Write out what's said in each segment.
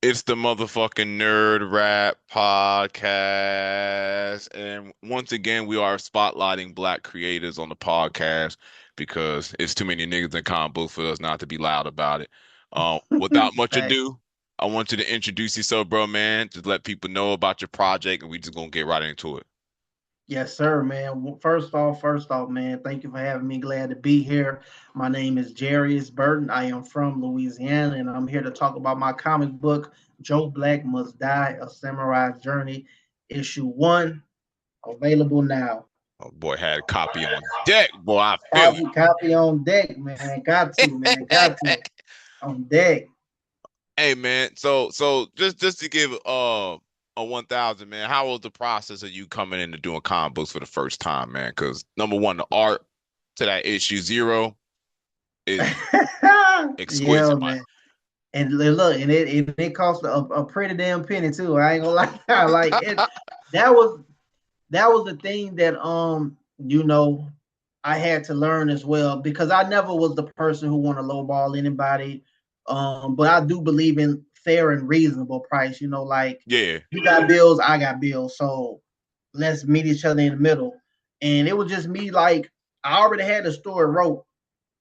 It's the motherfucking Nerdrap Podcast. And once again, we are spotlighting black creators on the podcast because it's too many niggas in comic books for us not to be loud about it. Without much Facts. ado, I want you to introduce yourself, bro, man. Just let people know about your project and we just gonna get right into it. Yes, sir, man. First off, man, thank you for having me. Glad to be here. My name is Jarius Burton. I am from Louisiana, and I'm here to talk about my comic book, Joe Black Must Die: A Samurai's Journey, issue one, available now. Oh boy, had a copy on deck. Boy, I feel Copy on deck, man. Got you. to, man. Got to on deck. Hey man, so just to give a 1,000, man, how was the process of you coming into doing comic books for the first time, man? Because number one, the art to that issue zero is Yeah, exquisite, man. man. And look, and it cost a pretty damn penny too. I ain't gonna lie. Like it, that was that was the thing that I had to learn as well because I never was the person who want to lowball anybody. But I do believe in fair and reasonable price. Like Yeah, you got bills, I got bills, so let's meet each other in the middle. And it was just me like I already had the story wrote,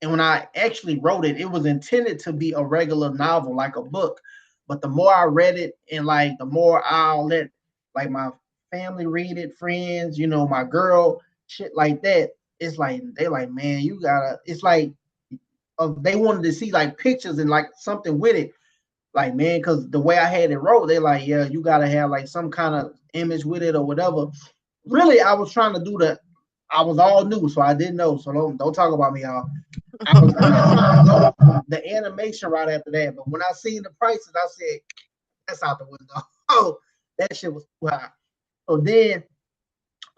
and when I actually wrote it, it was intended to be a regular novel, like a book. But the more I read it, and like the more I'll let like my family read it, friends, my girl, shit like that. It's like they like, man, you gotta. It's like they wanted to see like pictures and like something with it. Like, man, because the way I had it wrote, they like, yeah, you gotta have like some kind of image with it or whatever. Really, I was trying to do the. I was all new, so I didn't know. So don't talk about me, y'all. I was the animation right after that, but when I seen the prices, I said that's out the window. Oh, that shit was too high. So then,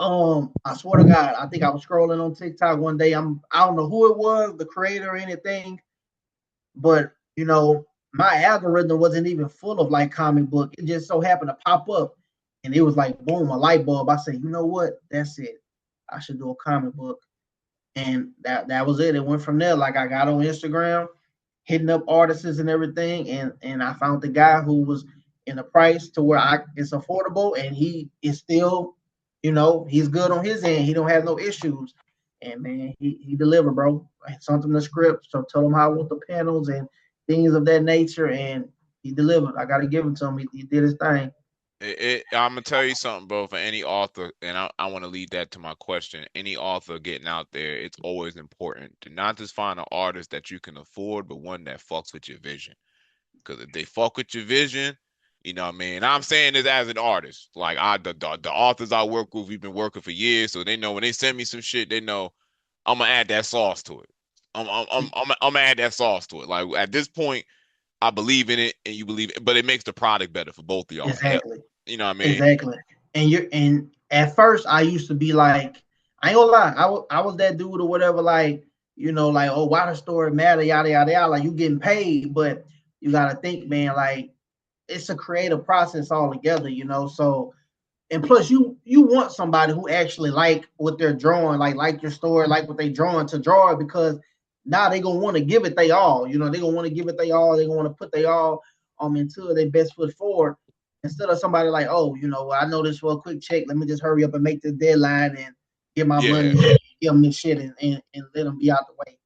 I swear to God, I think I was scrolling on TikTok one day. I don't know who it was, the creator or anything, but my algorithm wasn't even full of like comic book. It just so happened to pop up, and it was like boom, a light bulb. I said, you know what? That's it. I should do a comic book, and that was it. It went from there. Like I got on Instagram, hitting up artists and everything, and I found the guy who was in the price to where it's affordable, and he is still, he's good on his end. He don't have no issues, and man, he delivered, bro. I sent him the script, so told him how I want the panels and things of that nature, and he delivered. I got to give him to him. He did his thing. I'm gonna tell you something, bro. For any author, and I want to lead that to my question. Any author getting out there, it's always important to not just find an artist that you can afford, but one that fucks with your vision. Because if they fuck with your vision, you know what I mean? I'm saying this as an artist. Like the authors I work with, we've been working for years, so they know when they send me some shit, they know I'm gonna add that sauce to it. I'm gonna add that sauce to it. Like at this point, I believe in it, and you believe it, but it makes the product better for both of y'all. Exactly. You know what I mean? Exactly. And at first I used to be like, I ain't gonna lie, I was that dude or whatever, like, like, oh, why the story matter, yada yada yada. Like you getting paid, but you gotta think, man, like it's a creative process altogether. So and plus you want somebody who actually like what they're drawing, like your story, like what they drawing to draw it, because now they gonna want to give it they all. They gonna want to give it they all. They gonna want to put they all into their best foot forward, instead of somebody like, oh, I know this for a quick check. Let me just hurry up and make this deadline and get my money, Yeah. give them this shit, and let them be out the way.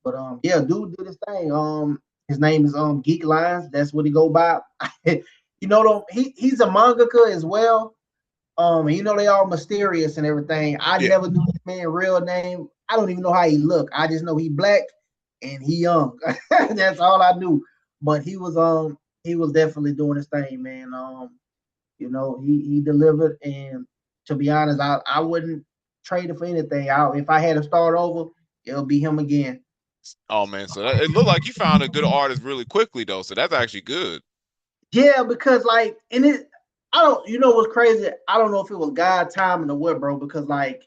But yeah, dude, do this thing. His name is Geek Lines. That's what he go by. Though he's a mangaka as well. They all mysterious and everything. I Yeah. never knew this man's real name. I don't even know how he look. I just know he black and he young. That's all I knew. But he was definitely doing his thing, man. He delivered, and to be honest, I wouldn't trade it for anything. If I had to start over, it'll be him again. Oh man, so it looked like you found a good artist really quickly though, so that's actually good. Yeah, because like, and I don't, what's crazy? I don't know if it was God timing or what, bro. Because like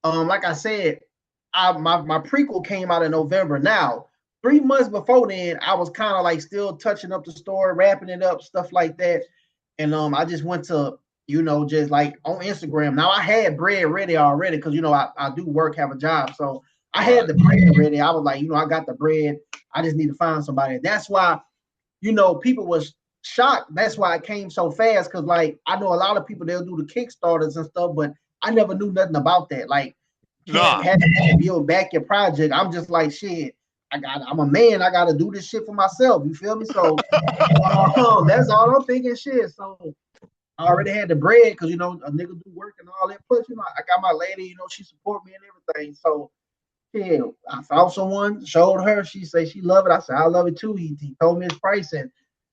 I said, my prequel came out in November. Now, 3 months before then, I was kind of like still touching up the story, wrapping it up, stuff like that. And I just went to, just like on Instagram. Now I had bread ready already because I do work, have a job. So I had Right. the bread ready. I was like, I got the bread. I just need to find somebody. That's why, people was shocked. That's why it came so fast. Cause like I know a lot of people they'll do the Kickstarters and stuff, but I never knew nothing about that. Like can't Nah. have to build back your project. I'm just like shit. I'm a man. I gotta do this shit for myself. You feel me? So that's all I'm thinking. Shit. So I already had the bread because you know a nigga do work and all that. Plus, you know, I got my lady. You know, she support me and everything. So yeah, I found someone, showed her. She said she loved it. I said I love it too. He told me his price and.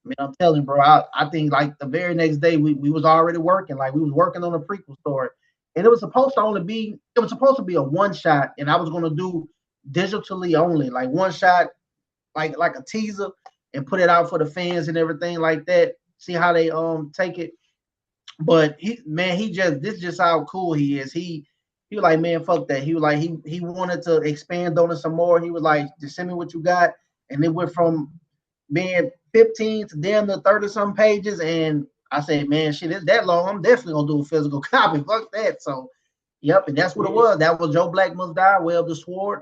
I mean, I'm telling you, bro. I think like the very next day we was already working. Like we was working on a prequel story, and it was supposed to be a one shot, and I was gonna do digitally only, like one shot, like a teaser, and put it out for the fans and everything like that. See how they take it. But he just this is just how cool he is. He was like, man, fuck that. He was like he wanted to expand on it some more. He was like, just send me what you got, and it went from being 15 to damn the 30 some pages. And I said, man, shit, it's that long. I'm definitely gonna do a physical copy. Fuck that. So yep, and that's what it was. That was Joe Black Must Die, Way of the Sword,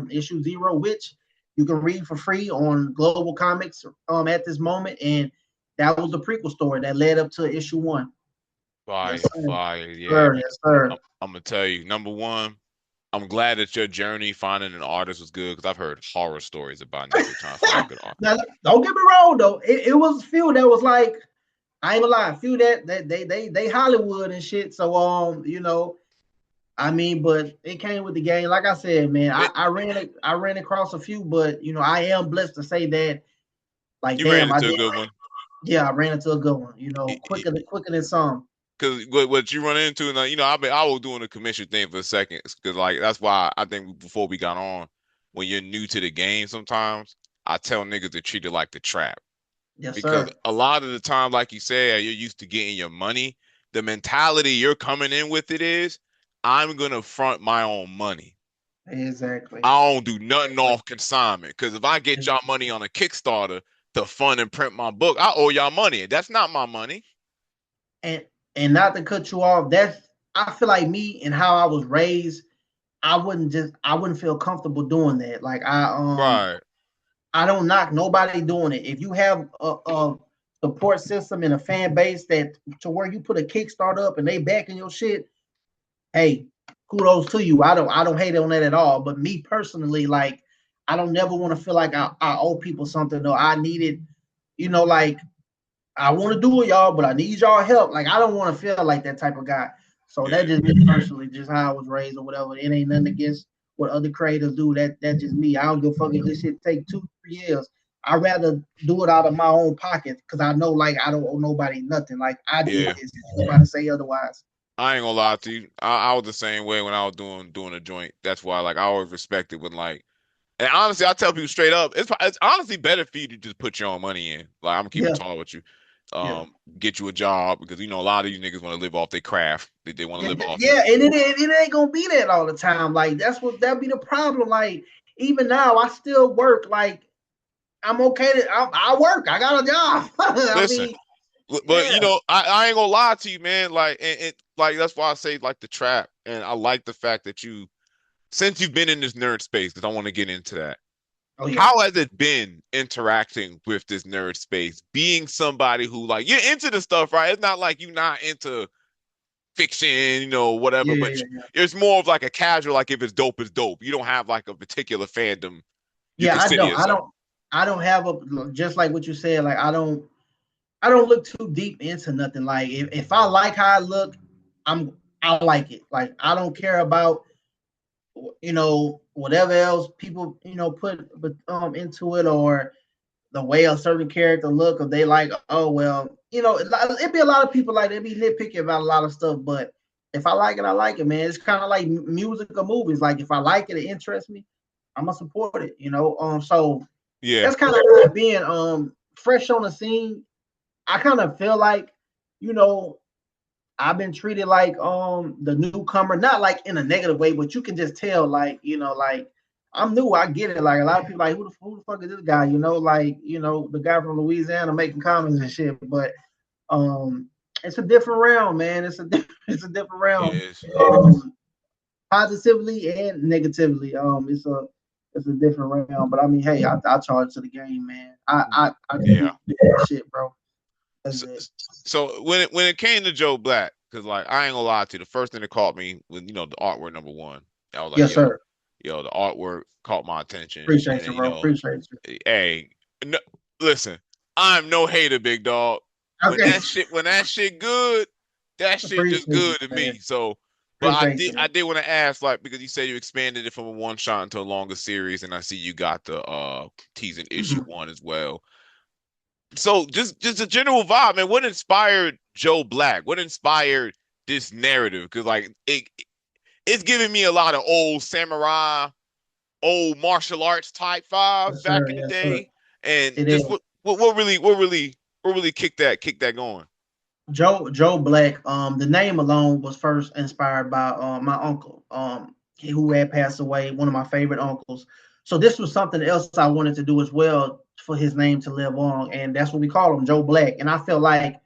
issue 0, which you can read for free on Global Comics at this moment. And that was the prequel story that led up to issue 1. Fire, Yes, sir. fire, yeah. Sir, yes, sir. I'm gonna tell you, number one, I'm glad that your journey finding an artist was good because I've heard horror stories about niggas trying to find a good artist. Now, don't get me wrong though. It was a few that was like, I ain't gonna lie, a few that they Hollywood and shit. So you know, I mean, but it came with the game. Like I said, man, I ran across a few, but you know, I am blessed to say that, like, You ran damn, I into a did. good one. Yeah, I ran into a good one. You know, quicker than some. Because what you run into, and you know, I was doing the commission thing for a second, because like that's why I think before we got on, when you're new to the game, sometimes I tell niggas to treat it like the trap, Yes, because sir. a lot of the time, like you said, you're used to getting your money. The mentality you're coming in with it is, I'm gonna front my own money. Exactly. I don't do nothing off consignment, because if I get y'all money on a Kickstarter to fund and print my book, I owe y'all money. That's not my money. And not to cut you off, I feel like me and how I was raised, I wouldn't feel comfortable doing that. Like Right. I don't knock nobody doing it. If you have a support system and a fan base that to where you put a Kickstarter up and they backing your shit, hey, kudos to you. I don't hate on that at all. But me personally, like I don't never want to feel like I owe people something or I needed, you know, like I want to do it, y'all, but I need y'all help. Like I don't want to feel like that type of guy. So that Yeah. just me personally, just how I was raised or whatever. It ain't nothing against what other creators do. That's just me. I don't give a fuck if this shit take 2-3 years. I'd rather do it out of my own pocket because I know like I don't owe nobody nothing. Like I did Yeah. this. Nobody say otherwise. I ain't gonna lie to you. I was the same way when I was doing a joint. That's why like I always respected when like, and honestly I tell people straight up, it's honestly better for you to just put your own money in. Like I'm gonna keep it Yeah, tall with you. yeah. Get you a job because you know a lot of these niggas want to live off their craft. They want to live off it. Yeah, and it ain't gonna be that all the time. Like that'd be the problem. Like even now, I still work. Like I'm okay. I work. I got a job. I Listen, mean, but yeah, you know I ain't gonna lie to you, man. Like and like that's why I say like the trap, and I like the fact that you since you've been in this nerd space because I want to get into that. oh yeah, How has it been interacting with this nerd space? Being somebody who like you're into the stuff, right? It's not like you're not into fiction, you know, whatever, yeah, but yeah, yeah. it's more of like a casual, like if it's dope, it's dope. You don't have like a particular fandom you Yeah, consider yourself. I don't have a just like what you said. Like I don't look too deep into nothing. Like if I like how I look, I like it. Like I don't care about whatever else people put into it or the way a certain character look, or they like, oh well, it'd be a lot of people like they be nitpicky about a lot of stuff. But if I like it, I like it, man. It's kind of like music or movies. Like if I like it, it interests me, I'm gonna support it. So Yeah. that's kind of being fresh on the scene. I kind of feel like, you know, I've been treated like the newcomer, not like in a negative way, but you can just tell, like, like I'm new, I get it. Like a lot of people like, who the fuck is this guy? Like, the guy from Louisiana making comments and shit. But it's a different realm, man. It's a different realm. Yes. Positively and negatively. It's a different realm. But I mean, hey, I charge to the game, man. I Yeah. do that shit, bro. That's So, it. so when it came to Joe Black, because like I ain't gonna lie to you, the first thing that caught me was the artwork number one. I was like, Yes, sir. the artwork caught my attention, and Appreciate then, you, bro. Appreciate you. hey, no, listen, I'm no hater, big dog. When Okay. that shit good, that shit just Appreciate you, good to man. me. So, but I Appreciate did you. I did want to ask, like, because you said you expanded it from a one shot into a longer series, and I see you got the teasing issue Mhm. one as well. So just a general vibe, man. What inspired Joe Black? What inspired this narrative? Because like it's giving me a lot of old samurai, old martial arts type vibes Yes, back sir. in the Yes, sir. day, and It is. just what really kicked that going. Joe Black. The name alone was first inspired by my uncle, who had passed away. One of my favorite uncles. So this was something else I wanted to do as well for his name to live on, and that's what we call him, Joe Black. And I feel like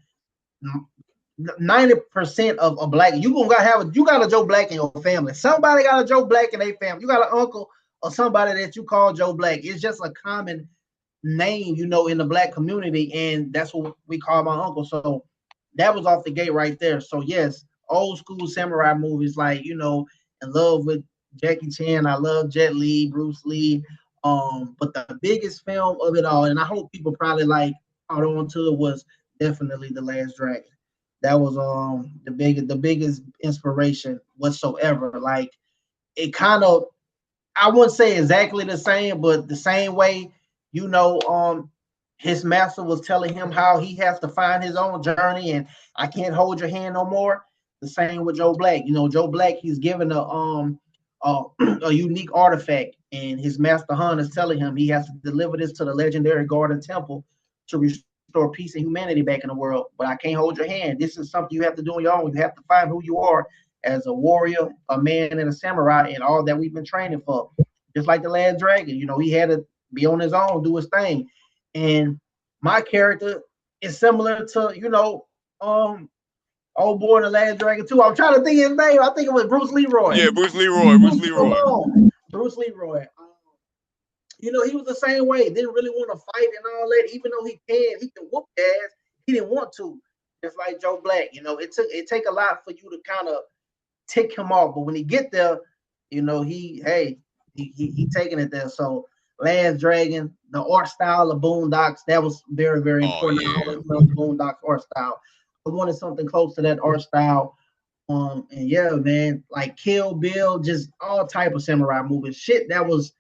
90% of a black, you got a Joe Black in your family. Somebody got a Joe Black in their family. You got an uncle or somebody that you call Joe Black. It's just a common name, in the black community, and that's what we call my uncle. So that was off the gate right there. So yes, old school samurai movies, like in love with Jackie Chan. I love Jet Li, Bruce Lee. But the biggest film of it all, and I hope people probably like caught on to it, was definitely The Last Dragon. That was the biggest inspiration whatsoever. Like it kind of, I wouldn't say exactly the same, but the same way, you know, um, his master was telling him how he has to find his own journey, and I can't hold your hand no more. The same with Joe Black. Joe Black, he's given a unique artifact, and his master Han is telling him he has to deliver this to the legendary Garden Temple to restore peace and humanity back in the world. But I can't hold your hand. This is something you have to do on your own. You have to find who you are as a warrior, a man, and a samurai, and all that we've been training for. Just like the last dragon, he had to be on his own, do his thing. And my character is similar to, old boy in the last dragon too. I'm trying to think his name. I think it was Bruce Leroy. Yeah, Bruce Leroy. Bruce Leroy. Bruce Leroy. He was the same way. Didn't really want to fight and all that. Even though he can whoop ass. He didn't want to. Just like Joe Black. It take a lot for you to kind of tick him off. But when he get there, he taking it there. So Last Dragon, the art style of Boondocks, that was very, very Oh important. I yeah. always love Boondocks art style. I wanted something close to that art style. And yeah, man, like Kill Bill, just all type of samurai movies. Shit that was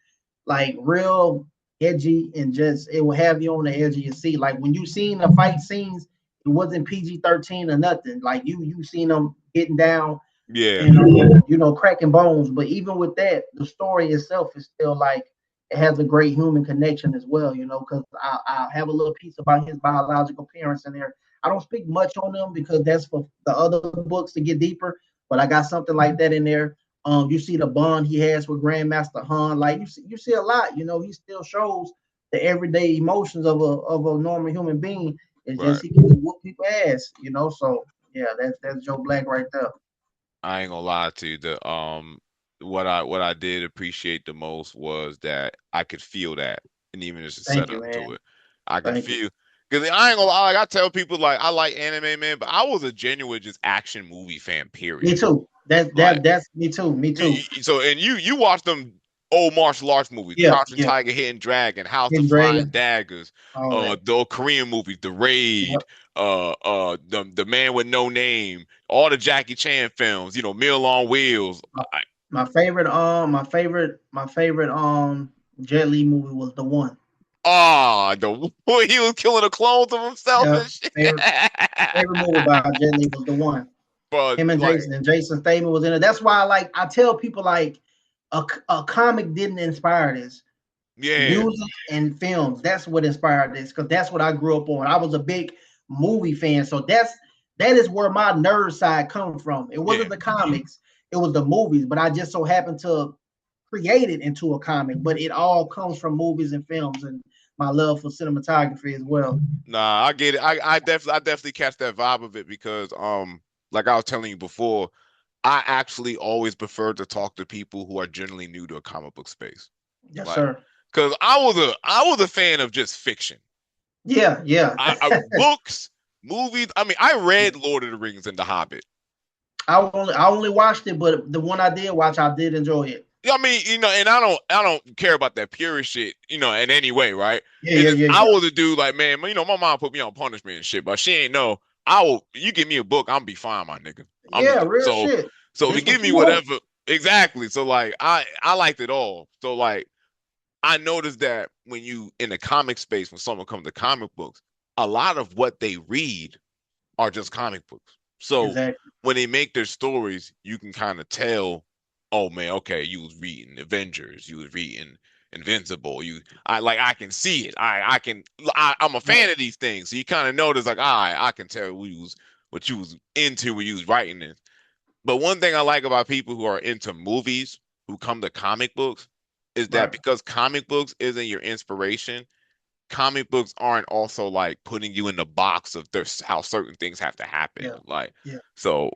like real edgy, and just it will have you on the edge of your seat. Like when you seen the fight scenes, it wasn't PG-13 or nothing. Like you seen them getting down Yeah. and cracking bones. But even with that, the story itself is still like it has a great human connection as well. Because I have a little piece about his biological parents in there. I don't speak much on them because that's for the other books to get deeper. But I got something like that in there. You see the bond he has with Grandmaster Han. Like you see a lot. He still shows the everyday emotions of a normal human being. It's just Right. he can whoop people ass. So yeah, that's Joe Black right there. I ain't gonna lie to you. What I did appreciate the most was that I could feel that, and even just to Thank set you, up to man. it, I could Thank you. feel. Because I ain't gonna lie, like I tell people like I like anime, man, but I was a genuine just action movie fan. Me Period. too. That Like that that's me too. Me too. so, and you watch them old martial arts movies, Yeah, Crouching yeah. Tiger, Hidden Dragon, House of Hidden Flying Dragon, Daggers, all that. the Korean movies, The Raid, Yep. the Man with No Name, all the Jackie Chan films, Meal on Wheels. My, my favorite Jet Li movie was the one. The boy he was killing the clones of himself Yeah, and shit. favorite movie by Jet Li was the one. But Him and like, Jason Statham was in it. That's why I tell people like a comic didn't inspire this. yeah, Music and films. That's what inspired this because that's what I grew up on. I was a big movie fan, so that is where my nerd side comes from. It yeah. wasn't the comics, it was the movies, but I just so happened to create it into a comic. But it all comes from movies and films and my love for cinematography as well. Nah, I get it. I definitely catch that vibe of it because like I was telling you before, I actually always prefer to talk to people who are generally new to a comic book space. Yes, Like, sir. because I was a fan of just fiction. Yeah, yeah. I books, Movies. I mean, I read Lord of the Rings and The Hobbit. I only watched it, but the one I did watch, I did enjoy it. Yeah, I mean, and I don't care about that purist shit, in any way, right? Yeah, And yeah, if yeah, I yeah. was a dude like, man, my mom put me on punishment and shit, but she ain't know. You give me a book, I'm be fine, my nigga. Yeah, real So, shit. so to This give what me you want. whatever, exactly. So like, I liked it all. So like, I noticed that when you in the comic space, when someone comes to comic books, a lot of what they read are just comic books. So Exactly. when they make their stories, you can kind of tell, oh man, okay, you was reading Avengers, you was reading Invincible. I can see it. I'm a Yep. fan of these things. So you kind of notice like, all right, I can tell what you was into when you was writing this. But one thing I like about people who are into movies who come to comic books is that Right. because comic books isn't your inspiration, comic books aren't also like putting you in the box of how certain things have to happen. Yeah. Like, Yeah. so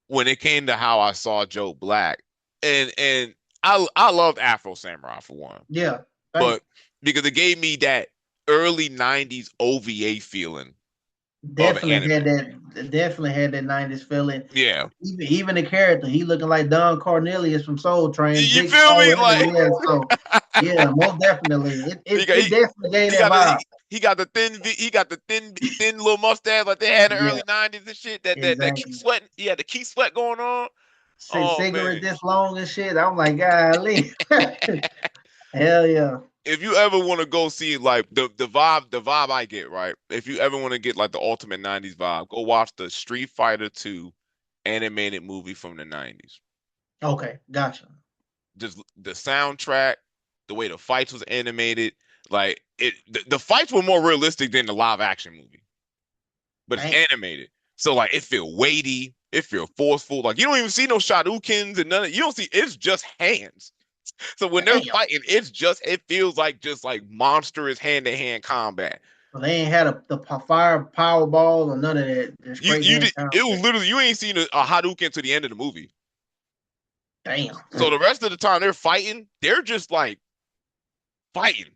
when it came to how I saw Joe Black, and I loved Afro Samurai for one, Yeah. Thank but because it gave me that early '90s OVA feeling of Definitely anime. had that. Definitely had that '90s feeling. Yeah, Even the character, he looking like Don Cornelius from Soul Train, you big feel me? tall head. Like Yeah. So yeah, most definitely. It he it, got it he, definitely gave he that got the vibe. he got the thin little mustache like they had in the Yeah. early '90s and shit. That keep Exactly. sweating. He had the keep sweat going on. Oh Cigarette man. this long and shit. I'm like, golly. Hell yeah. If you ever want to go see like the vibe I get, right? If you ever want to get like the ultimate '90s vibe, go watch the Street Fighter 2 animated movie from the '90s. Okay, gotcha. Just the soundtrack, the way the fights was animated, like the fights were more realistic than the live action movie, but it's Damn. animated. So like it feel weighty, it feel forceful. Like you don't even see no Shoryukens and none of you don't see it's just hands. So when they're Damn. fighting, it feels like just like monstrous hand-to-hand combat. Well, they ain't had fire power ball or none of that. Just You straight you hand did it was combat. literally you ain't seen a Hadouken to the end of the movie. Damn. So the rest of the time they're fighting, they're just like fighting.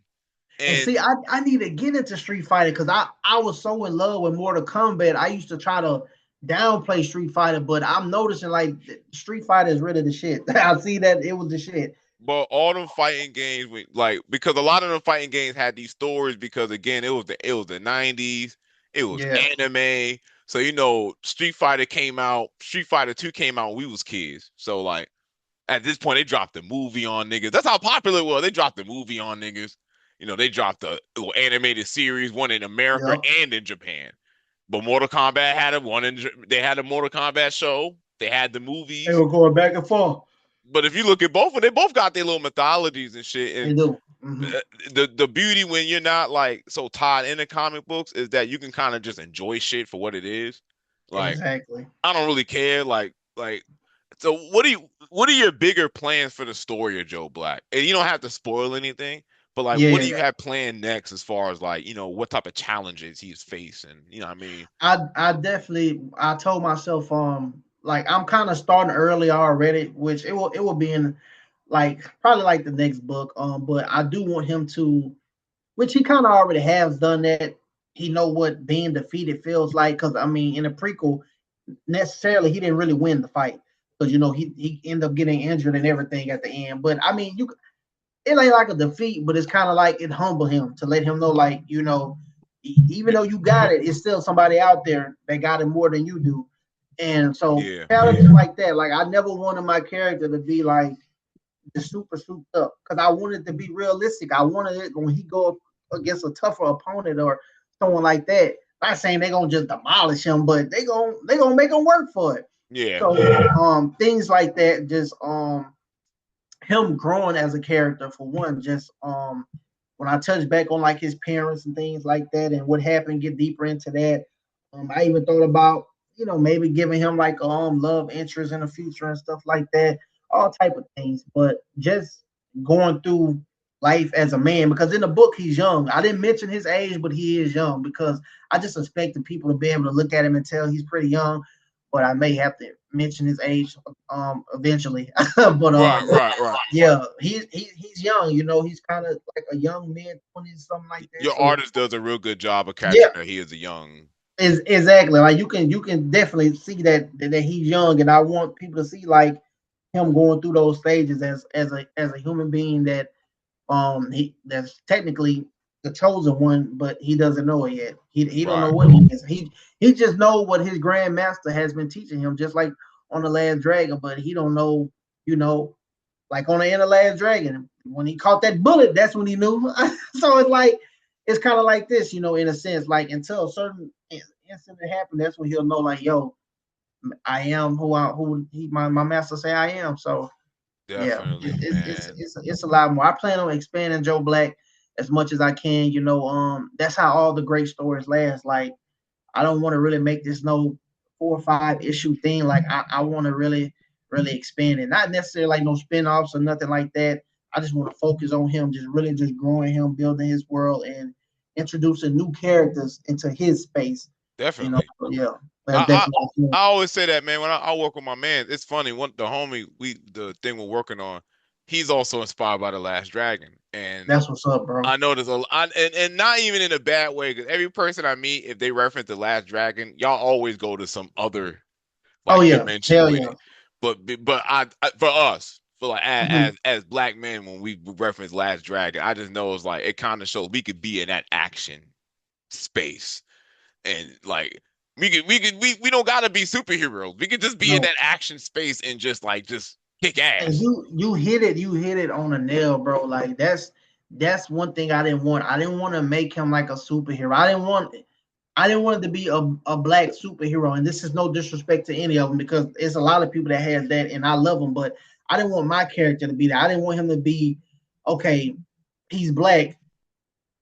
And And see, I need to get into Street Fighter because I was so in love with Mortal Kombat. I used to try to downplay Street Fighter, but I'm noticing like Street Fighter is really the shit. I see that it was the shit. but all them fighting games like because a lot of them fighting games had these stories because again it was the 90s, it was Yeah. anime. So Street Fighter 2 came out when we was kids. So like at this point, they dropped the movie on niggas. That's how popular it was. They dropped the movie on niggas. They dropped the little animated series, one in America Yep. and in Japan. But Mortal Kombat had a one in. They had a Mortal Kombat show. They had the They movies. were going back and forth. But if you look at both of them, they both got their little mythologies and shit. They And do. Hmm. the beauty when you're not like so tied into comic books is that you can kind of just enjoy shit for what it is. Like Exactly. I don't really care. So what are your bigger plans for the story of Joe Black? And you don't have to spoil anything, but like Yeah, what yeah, do you yeah. have planned next as far as like, what type of challenges he's facing? You know what I mean? I definitely I told myself like I'm kind of starting early already, which it will be in like probably like the next book. But I do want him to, which he kind of already has done that. He know what being defeated feels like because I mean in the prequel necessarily he didn't really win the fight because he ended up getting injured and everything at the end. But I mean it ain't like a defeat, but it's kind of like it humble him to let him know like even though you got it, it's still somebody out there that got it more than you do. And so Yeah. characters like that, like I never wanted my character to be like the super souped up because I wanted to be realistic. I wanted it when he go against a tougher opponent or someone like that. Not saying they're gonna just demolish him, but they gonna make him work for it. Yeah. So things like that, just him growing as a character for one, just when I touch back on like his parents and things like that and what happened, get deeper into that. I even thought about maybe giving him like love interest in the future and stuff like that, all type of things. But just going through life as a man because in the book he's young. I didn't mention his age, but he is young because I just expected people to be able to look at him and tell he's pretty young. But I may have to mention his age eventually. But Right, right, right. yeah, he's young. He's kind of like a young mid 20s, something like that. Your So artist does a real good job of yeah, capturing that he is a young. Is exactly like you can definitely see that he's young, and I want people to see like him going through those stages as a human being that he that's technically the chosen one, but he doesn't know it yet. He don't know Right. what he is. He just know what his grandmaster has been teaching him, just like on the Last Dragon, but he don't know, you know, like on the end of Last Dragon, when he caught that bullet, that's when he knew. So it's like it's kind of like this, in a sense, like until a certain incident happened, that's when he'll know, like, yo, I am who my master say I am. So yeah, Definitely, man. it's a lot more. I plan on expanding Joe Black as much as I can. That's how all the great stories last. Like I don't want to really make this no 4 or 5 issue thing. Like I want to really expand it. Not necessarily like no spin-offs or nothing like that. I just want to focus on him, just really just growing him, building his world, and introducing new characters into his space. Definitely. So yeah, that's I, definitely I always say that, man. When I work with my man, it's funny. The homie, the thing we're working on, he's also inspired by the Last Dragon, and that's what's up, bro. I know there's and not even in a bad way, because every person I meet, if they reference the Last Dragon, y'all always go to some other Oh like yeah, dimension hell with yeah. it. But I for us, for like Mhm. as black men, when we reference Last Dragon, I just know it's like it kind of shows we could be in that action space, and like we don't gotta be superheroes. We could just be in No, that action space and just kick and ass. you hit it on the nail, bro. Like that's one thing I didn't want. I didn't want to make him like a superhero. I didn't want it to be a black superhero. And this is no disrespect to any of them, because it's a lot of people that has that, and I love them. But I didn't want my character to be that. I didn't want him to be okay. He's black.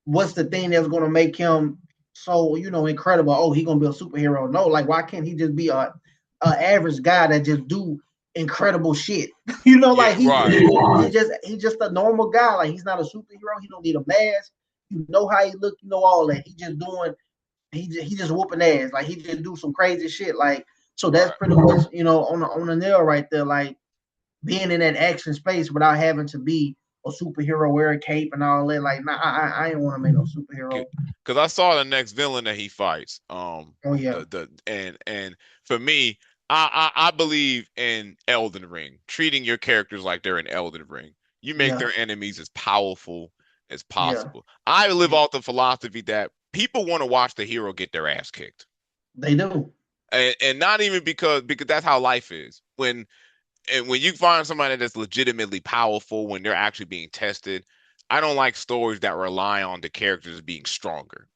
What's the thing that's gonna make him so incredible? Oh, he gonna be a superhero? No, like why can't he just be a average guy that just do incredible shit? Yeah, Like right. he's just a normal guy. Like he's not a superhero. He don't need a mask. You know how he look. You know all that. He just whooping ass. Like he just do some crazy shit. Like so that's Right. pretty much on the nail right there. Like being in that action space without having to be a superhero, wear a cape and all that. Like, nah, I ain't want to make no superhero. Because I saw the next villain that he fights. Oh yeah, The and for me, I believe in Elden Ring, treating your characters like they're in Elden Ring. You make yeah, their enemies as powerful as yeah, possible. I live yeah. off the philosophy that people want to watch the hero get their ass kicked, They do. and not even because that's how life is. When you find somebody that's legitimately powerful when they're actually being tested, I don't like stories that rely on the characters being stronger.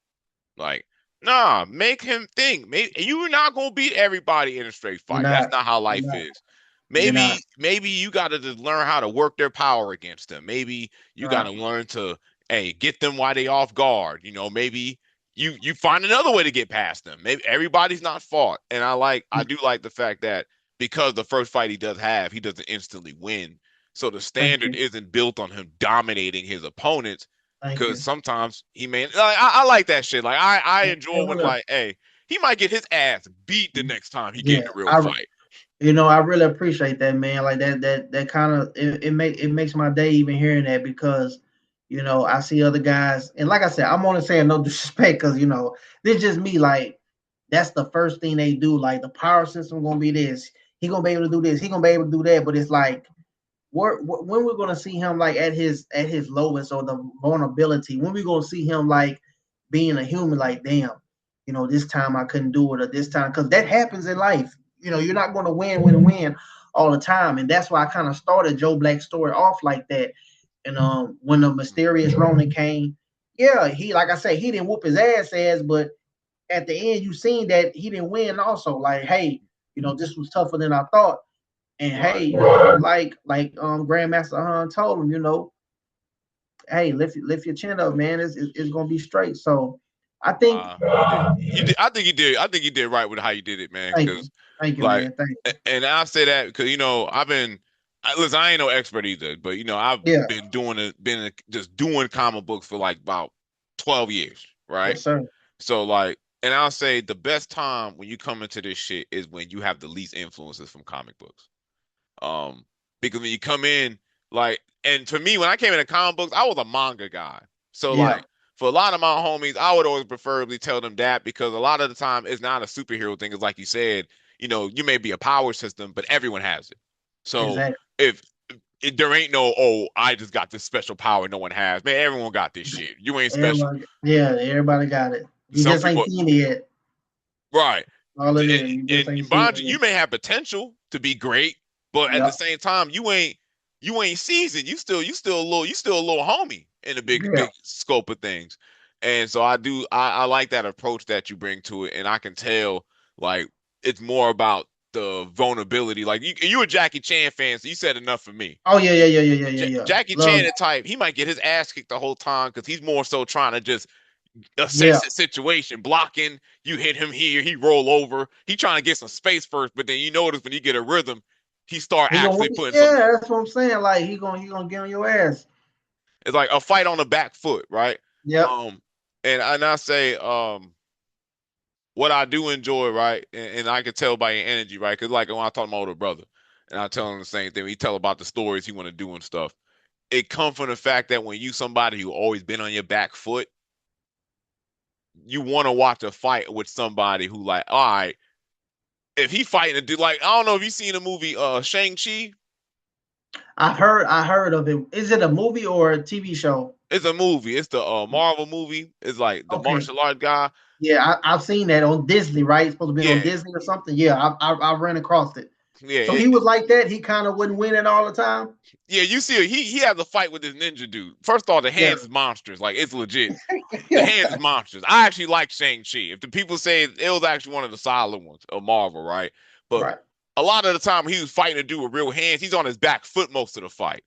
Like, nah, make him think. Maybe you're not gonna beat everybody in a straight You're fight. That's not. not how You're life not. is. You're not. Maybe you gotta just learn how to work their power against them. Maybe you Right. gotta learn to, hey, get them while they off guard. Maybe you find another way to get past them. Maybe everybody's not fought. And I do like the fact that because the first fight he does have, he doesn't instantly win. So the Thank standard you. isn't built on him dominating his opponents, Thank because you. sometimes he may I like that shit. Like I And, enjoy and when, look, like, hey, he might get his ass beat the next time he get yeah, in a real fight. I really appreciate that, man. Like that kind of it makes my day even hearing that, because I see other guys, and like I said, I'm only saying no disrespect, because this just me. Like that's the first thing they do. Like the power system gonna be this. He gonna be able to do this. He gonna be able to do that. But it's like when we're gonna see him like at his lowest, or the vulnerability. When we gonna see him like being a human? Like damn, this time I couldn't do it, or this time, because that happens in life. You're not gonna win all the time, and that's why I kind of started Joe Black's story off like that. And when the mysterious Ronin came, yeah, he like I said, he didn't whoop his ass, but at the end, you seen that he didn't win. Also, like, hey, this was tougher than I thought. And Right. hey, like Grandmaster Han told him, hey, lift your chin up, man. It's gonna be straight. So I think You did. I think you did. I think you did right with how you did it, man. thank you. Because Thank you, like, man. Thank you. and I say that because listen. I ain't no expert either, but I've Yeah, just doing comic books for like about 12 years, right? yes, sir. So like, and I'll say the best time when you come into this shit is when you have the least influences from comic books. Um, because when you come in, like, and to me, when I came into comic books, I was a manga guy. So Yeah, like, for a lot of my homies, I would always preferably tell them that because a lot of the time it's not a superhero thing. It's like you said, you may be a power system, but everyone has it. So Exactly. if there ain't no, oh, I just got this special power no one has. Man, everyone got this shit. You ain't special. Everybody, yeah, everybody got it. You Some just ain't people, seen it yet. right. All it And, is, you just ain't and seen mind it you, yet. you may have potential to be great, but at the Yep. same time, you ain't seasoned. You still a little homie in the Yeah. big scope of things. And so I like that approach that you bring to it, and I can tell like it's more about the vulnerability. Like you a Jackie Chan fan, so you said enough for me. Oh yeah, yeah, yeah, yeah, yeah, yeah, yeah. Jackie Love Chan, it. the type, he might get his ass kicked the whole time because he's more so trying to just Yeah. assess the situation, blocking. You hit him here, he roll over. He trying to get some space first, but then you notice when you get a rhythm, he start He gonna actually whoop you. putting some. Yeah, that's what I'm saying. Like he gonna get on your ass. It's like a fight on the back foot, right? Yep. Um, and I say what I do enjoy, right, and I can tell by your energy, right, because like when I talk to my older brother, and I tell him the same thing. He tell about the stories he want to do and stuff. It comes from the fact that when you somebody who always been on your back foot, you want to watch a fight with somebody who like, all right, if he fighting a dude like I don't know if you seen the movie Shang-Chi. I heard of it. Is it a movie or a TV show? It's a movie. It's the Marvel movie. It's like the Okay. martial art guy. Yeah, I've seen that on Disney, right? It's supposed to be on Yeah, Disney or something. Yeah, I ran across it. yeah, So he was like that. He kind of wouldn't win it all the time. yeah. You see, he has a fight with this ninja dude. First of all, the Yeah. hands is monsters. Like it's legit. The Yeah. hands is monsters. I actually like Shang-Chi. If the people say it was actually one of the solid ones of Marvel, right? But Right. a lot of the time he was fighting a dude with real hands. He's on his back foot most of the fight.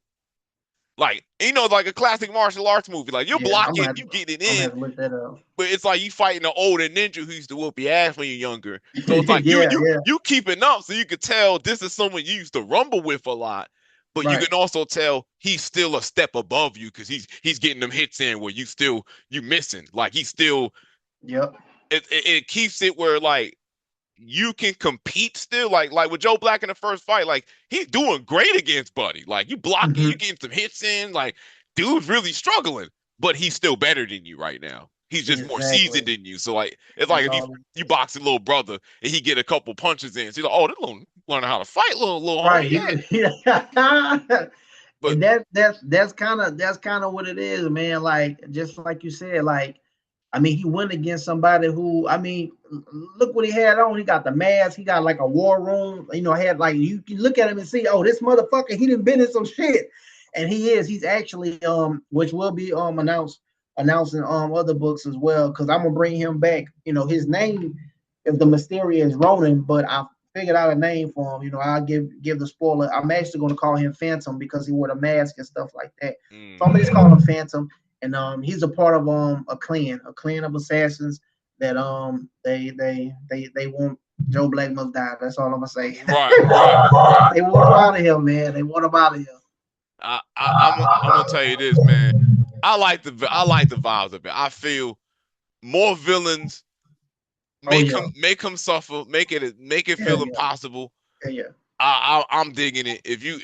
Like like a classic martial arts movie. Like you're Yeah. blocking, you get it I'm gonna in, have to look that up. but it's like you fighting an older ninja who used to whoop your ass when you're younger. So it's like you Yeah. you Yeah. you keeping up, so you could tell this is someone you used to rumble with a lot. But you Right. can also tell he's still a step above you because he's getting them hits in where you missing. Like he's still Yep. it keeps it where like you can compete still. Like with Joe Black in the first fight, like he's doing great against Buddy. Like you blocking, you Hmm. getting some hits in. Like dude's really struggling, but he's still better than you right now. He's just more Exactly. seasoned than you. So like it's like That's if all. you boxing little brother and he get a couple punches in, so he's like, oh, this little learning how to fight, little homie. Right. Yeah. But And that's kind of what it is, man. Like just like you said, like I mean, he went against somebody who I mean, look what he had on. He got the mask. He got like a war room. Had like you can look at him and see, oh, this motherfucker, he done been in some shit, and he is. He's actually which will be announcing other books as well because I'm gonna bring him back. His name is the Mysterious Ronin, but I figured out a name for him. I'll give the spoiler. I'm actually going to call him Phantom because he wore the mask and stuff like that. So I'm mm, gonna just call him Phantom, and he's a part of a clan of assassins that they want Joe Black must die. That's all I'm gonna say. right. They want him out of here, man. They want him out of here. I'm gonna tell you this, man. I like the vibes of it. I feel more villains Oh make yeah, him suffer, make it yeah, feel yeah, impossible. yeah, yeah. I'm digging it. If you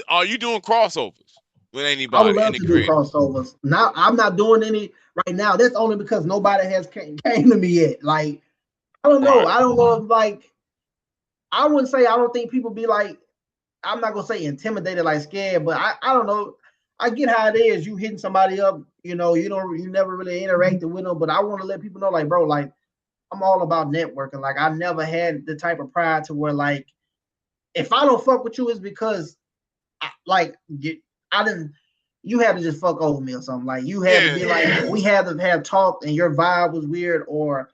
are you doing crossovers with I would anybody, love any to do creators? crossovers. Now I'm not doing any right now. That's only because nobody has came to me yet. Like I don't know. Right. I don't know if like I wouldn't say I don't think people be like I'm not gonna say intimidated like scared, but I don't know. I get how it is. You hitting somebody up, you never really interacted with them, but I want to let people know like bro, like I'm all about networking. Like I never had the type of pride to where like if I don't fuck with you, it's because like I didn't. You had to just fuck over me or something. Like you had to Yeah. be like we had to have talked and your vibe was weird or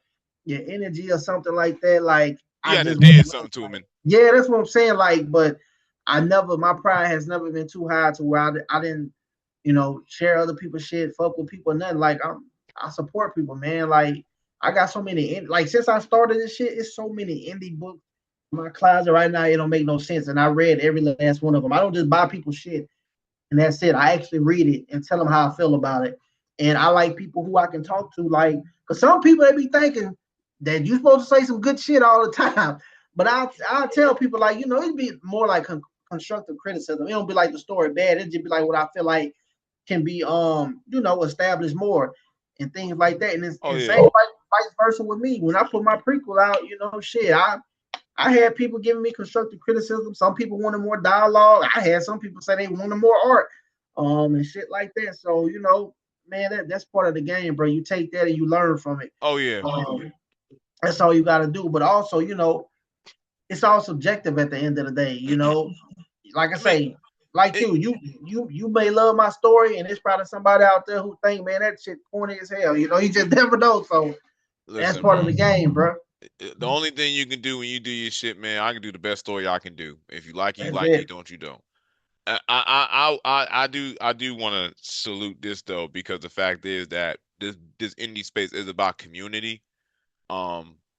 your energy or something like that. Like You I had to just did something to him, and yeah, that's what I'm saying. Like, but my pride has never been too high to where I didn't share other people's shit, fuck with people, nothing. Like I support people, man. Like I got so many like since I started this shit, it's so many indie books in my closet right now. It don't make no sense, and I read every last one of them. I don't just buy people shit and that's it. I actually read it and tell them how I feel about it. And I like people who I can talk to, like, because some people they be thinking that you're supposed to say some good shit all the time. But I tell people like, it'd be more like constructive criticism. It don't be like the story bad. It just be like what I feel like can be established more. and things like that. And it's Oh and yeah. same vice versa with me. When I put my prequel out, shit, I had people giving me constructive criticism. Some people wanted more dialogue. I had some people say they wanted more art, and shit like that. So man, that's part of the game, bro. You take that and you learn from it. Oh yeah. That's all you got to do. But also, it's all subjective at the end of the day. Like I I mean, say, like it, you may love my story, and there's probably somebody out there who think, man, that shit corny as hell. You just never know. So that's listen, part of bro. the game, bro. The only thing you can do when you do your shit, man, I can do the best story I can do. If you like it, you That's like it. it. You don't, you don't. I do want to salute this though, because the fact is that this indie space is about community.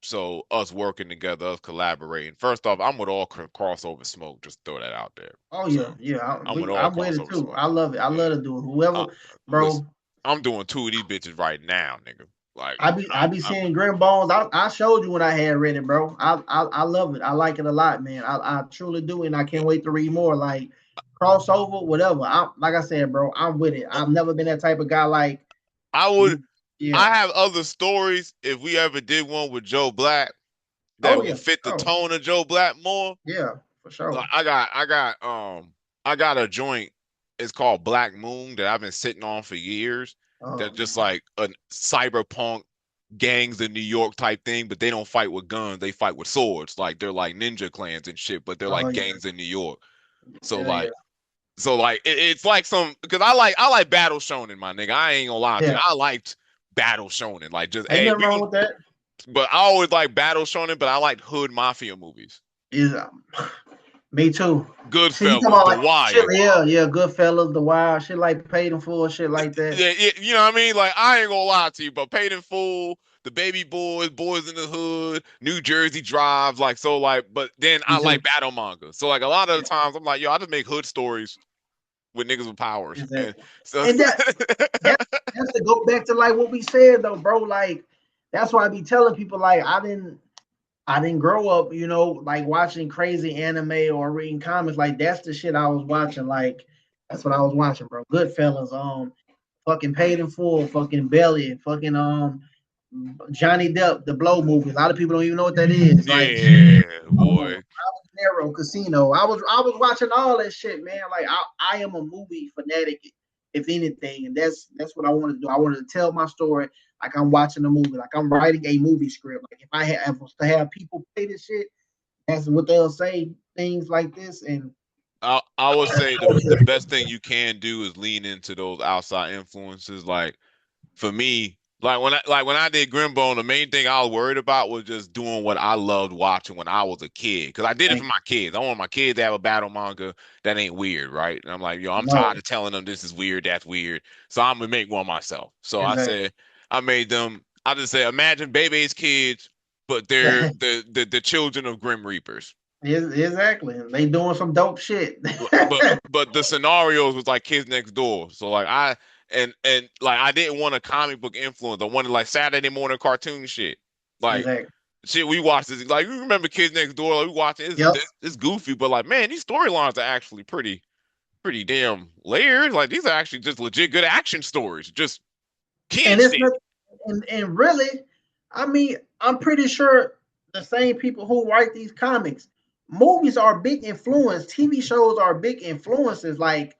So us working together, us collaborating. First off, I'm with all crossover smoke. Just throw that out there. Oh So yeah, yeah. I'm with all I'm with it crossover too. smoke. I love it. I Yeah. love to do it. Uh, Whoever, listen, bro. I'm doing two of these bitches right now, nigga. Like I be seeing Grim Bones. I showed you when I had read it, bro. I love it. I like it a lot, man. I truly do, and I can't wait to read more. Like crossover, whatever. Like I said, bro. I'm with it. I've never been that type of guy. Like I would. you, yeah. I have other stories if we ever did one with Joe Black that Oh would yeah, fit the oh tone of Joe Black more. yeah, for sure. Like I got a joint. It's called Black Moon that I've been sitting on for years. Oh That just man, like a cyberpunk gangs in New York type thing, but they don't fight with guns. They fight with swords. Like they're like ninja clans and shit, but they're oh like yeah, gangs in New York. So yeah, yeah, like it's like some, because I like battle shonen, my nigga. I ain't gonna lie to you. yeah. I liked battle shonen. Like just Ain't hey, nothing wrong with that. but I always like battle shonen, but I like hood mafia movies. Is Me too. See, you talking Goodfellas, about The like shit, Wire. yeah, yeah, Goodfellas, The Wild, shit like Paid in Full, shit like that. Yeah, you know what I mean? Like I ain't gonna lie to you, but Paid in Full, The Baby Boys, Boys in the Hood, New Jersey Drive, like so like, but then Me I too. like battle manga. So like a lot of Yeah, the times I'm like, yo, I just make hood stories with niggas with powers. And exactly. so And that that's to go back to like what we said though, bro. Like that's why I be telling people like I didn't grow up, like watching crazy anime or reading comics. Like that's the shit I was watching. Like that's what I was watching, bro. Goodfellas, fucking Paid in Full, fucking Belly, fucking Johnny Depp, the Blow movie. A lot of people don't even know what that is. Like yeah, boy. Nero Casino. I was watching all that shit, man. Like I am a movie fanatic, if anything, and that's what I wanted to do. I wanted to tell my story like I'm watching a movie, like I'm writing a movie script. Like if was to have people play this shit, that's what they'll say, things like this. And I would say the best thing you can do is lean into those outside influences. Like for me, like when I did Grimbone, the main thing I was worried about was just doing what I loved watching when I was a kid. Because I did it for my kids. I want my kids to have a battle manga that ain't weird, right? And I'm like, yo, I'm tired no, of telling them this is weird, that's weird. So I'm gonna make one myself. So I exactly. said I made them. I just said, imagine Bebe's kids, but they're the children of Grim Reapers. Exactly. They doing some dope shit. But the scenarios was like kids next door. So like and like I didn't want a comic book influence. I wanted like Saturday morning cartoon shit. Like Exactly. shit we watched this, like you remember Kids Next Door, like we watched it, Yep. it's goofy, but like man, these storylines are actually pretty damn layered. Like these are actually just legit good action stories. Just And kid it's shit. not, and really, I mean, I'm pretty sure the same people who write these comics, movies are big influence. TV shows are big influences. Like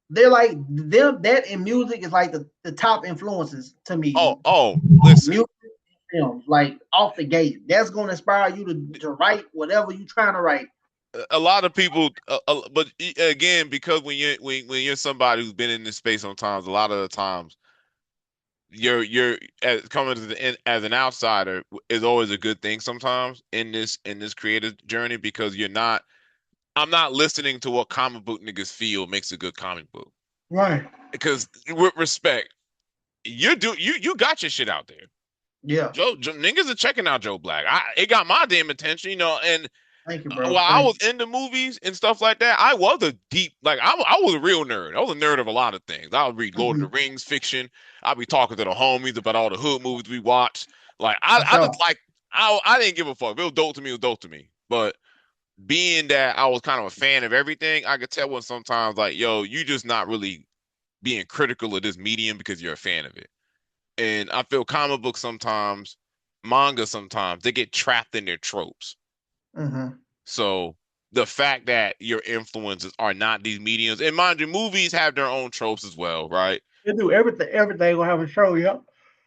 they're like them that and music is like the top influences to me. Listen. Music films, like off the gate. That's gonna inspire you to write whatever you're trying to write. A lot of people, but again, because when you're somebody who's been in this space sometimes, a lot of the times you're as coming to the end as an outsider is always a good thing sometimes in this creative journey, because you're not I'm not listening to what comic book niggas feel makes a good comic book. Right. Because with respect, you got your shit out there. Yeah. Joe niggas are checking out Joe Black. It got my damn attention, and Thank you, bro. while I Thank was into movies and stuff like that, I was a deep, like I was a real nerd. I was a nerd of a lot of things. I would read you. Lord of the Rings fiction. I'd be talking to the homies about all the hood movies we watched. Like For I sure. just like I didn't give a fuck. If it was dope to me, it was dope to me. But being that I was kind of a fan of everything, I could tell when sometimes like, yo, you just not really being critical of this medium because you're a fan of it. And I feel comic books sometimes, manga sometimes, they get trapped in their tropes. Mm-hmm. So the fact that your influences are not these mediums, and mind you, movies have their own tropes as well, right? They do everything. Everything will have a show. Yep.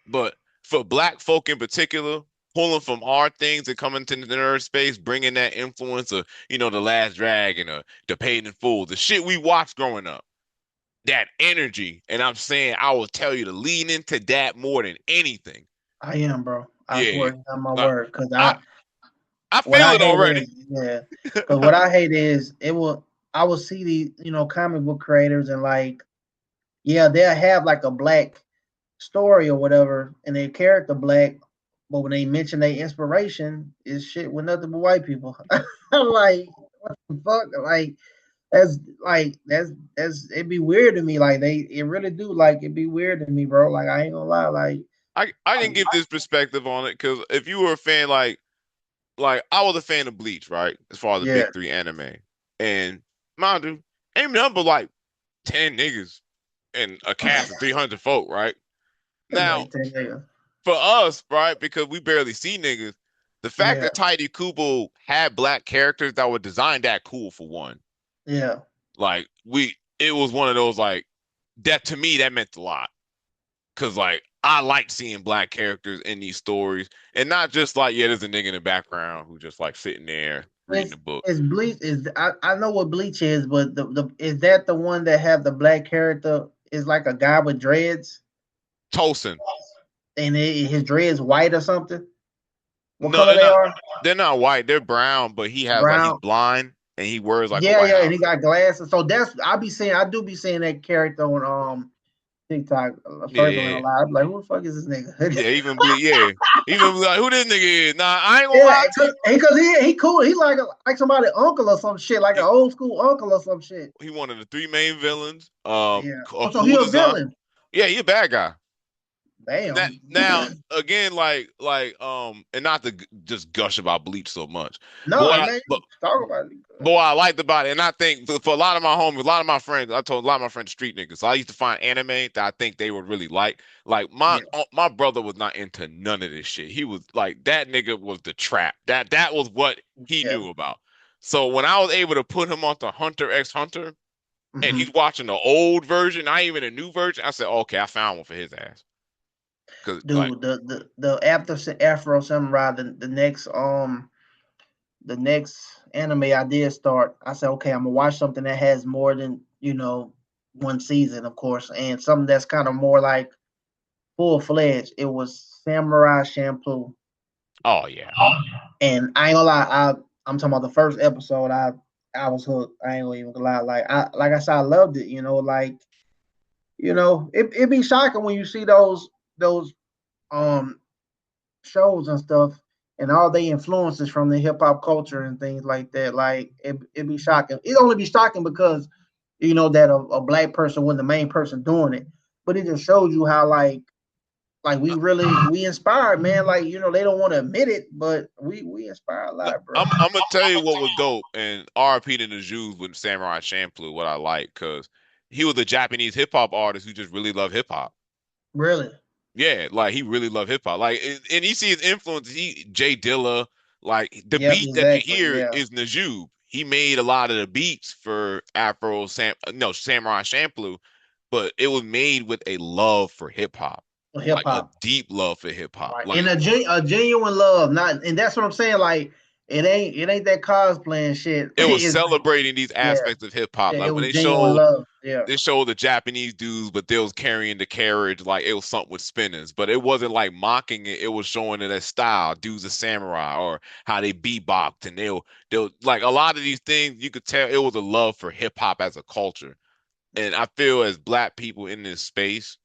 But for black folk in particular, pulling from our things and coming to the nerd space, bringing that influence of, the Last Dragon or the Paid in Full, the shit we watched growing up, that energy. And I'm saying I will tell you to lean into that more than anything. I am, bro. I Yeah. swear on my Like, word, because I I what feel I it hate already. is yeah, because what I hate is I will see the comic book creators and like yeah they'll have like a black story or whatever and their character black, but when they mention their inspiration, is shit with nothing but white people. I'm like, what the fuck? That's it'd be weird to me. Like it really do like it'd be weird to me, bro. Like I ain't gonna lie, like I can give this perspective on it because if you were a fan like I was a fan of Bleach, right? As far as the yeah, big three anime. And mind you, ain't number like 10 niggas and a cast of 300 folk, right? Now, like that nigga. for us, right, because we barely see niggas, the fact Yeah, that Tidy Kubo had black characters that were designed that cool for one. yeah. Like it was one of those like that to me that meant a lot. Cause like I like seeing black characters in these stories, and not just like there's a nigga in the background who just like sitting there reading It's the book. it's Bleach is I know what Bleach is, but the is that the one that have the black character is like a guy with dreads Tosin. and his dreads white or something? What No, color they are? they're not white. They're brown, but he's Brown. blind and he wears like a Yeah, white yeah, and he outfit. got glasses. So I do be seeing that character on TikTok. Yeah, Circling yeah, a lot. I'm like, who the fuck is this nigga? yeah. Even like who this nigga is. Nah, I ain't gonna Yeah, lie to you. because he cool. He like somebody uncle or some shit, like an He, old school uncle or some shit. he one of the three main villains. Yeah. A Oh, so he cool a design. villain. Yeah, he a bad guy. Damn. Now again, and not to just gush about Bleach so much, but No, man, talk about it. but what I liked about it, and I think for a lot of my homies, a lot of my friends, I told a lot of my friends street niggas. So I used to find anime that I think they would really like. Like Yeah, my brother was not into none of this shit. He was like that nigga was the trap. That was what he yeah. knew about. So when I was able to put him onto Hunter x Hunter, and Hmm. he's watching the old version, not even a new version, I said, okay, I found one for his ass. Cause like Dude, the Afro Samurai, the next anime I did start. I said, okay, I'm gonna watch something that has more than one season, of course, and something that's kind of more like full fledged. It was Samurai Shampoo, oh yeah. and I ain't gonna lie, I'm talking about the first episode. I was hooked. I ain't gonna even lie. Like I said, I loved it. It be shocking when you see those um shows and stuff and all the influences from the hip hop culture and things like that. Like it be shocking. It only be shocking because that a black person wasn't the main person doing it. But it just shows you how like we inspired, man. Like, they don't want to admit it, but we inspire a lot, bro. I'm gonna tell you what was dope and RP to the Jews with Samurai Champloo, what I like, because he was a Japanese hip hop artist who just really loved hip hop. Really. Yeah, like he really loved hip hop. Like, and you see his influence. He Jay Dilla, like the Yep, beat that you exactly. hear Yeah. is Najub. He made a lot of the beats for Samurai Champloo, but it was made with a love for hip hop, Hip like a hop. deep love for hip hop. Right. And Like a genuine love, not and that's what I'm saying. Like it ain't that cosplaying shit. it was It's celebrating these yeah, aspects of hip hop. yeah, Like it when was genuine love. Yeah. they showed the Japanese dudes, but they was carrying the carriage like it was something with spinners. But it wasn't like mocking it. It was showing it as style. Dudes are samurai or how they bebopped and they'll like a lot of these things you could tell it was a love for hip hop as a culture. And I feel as black people in this space,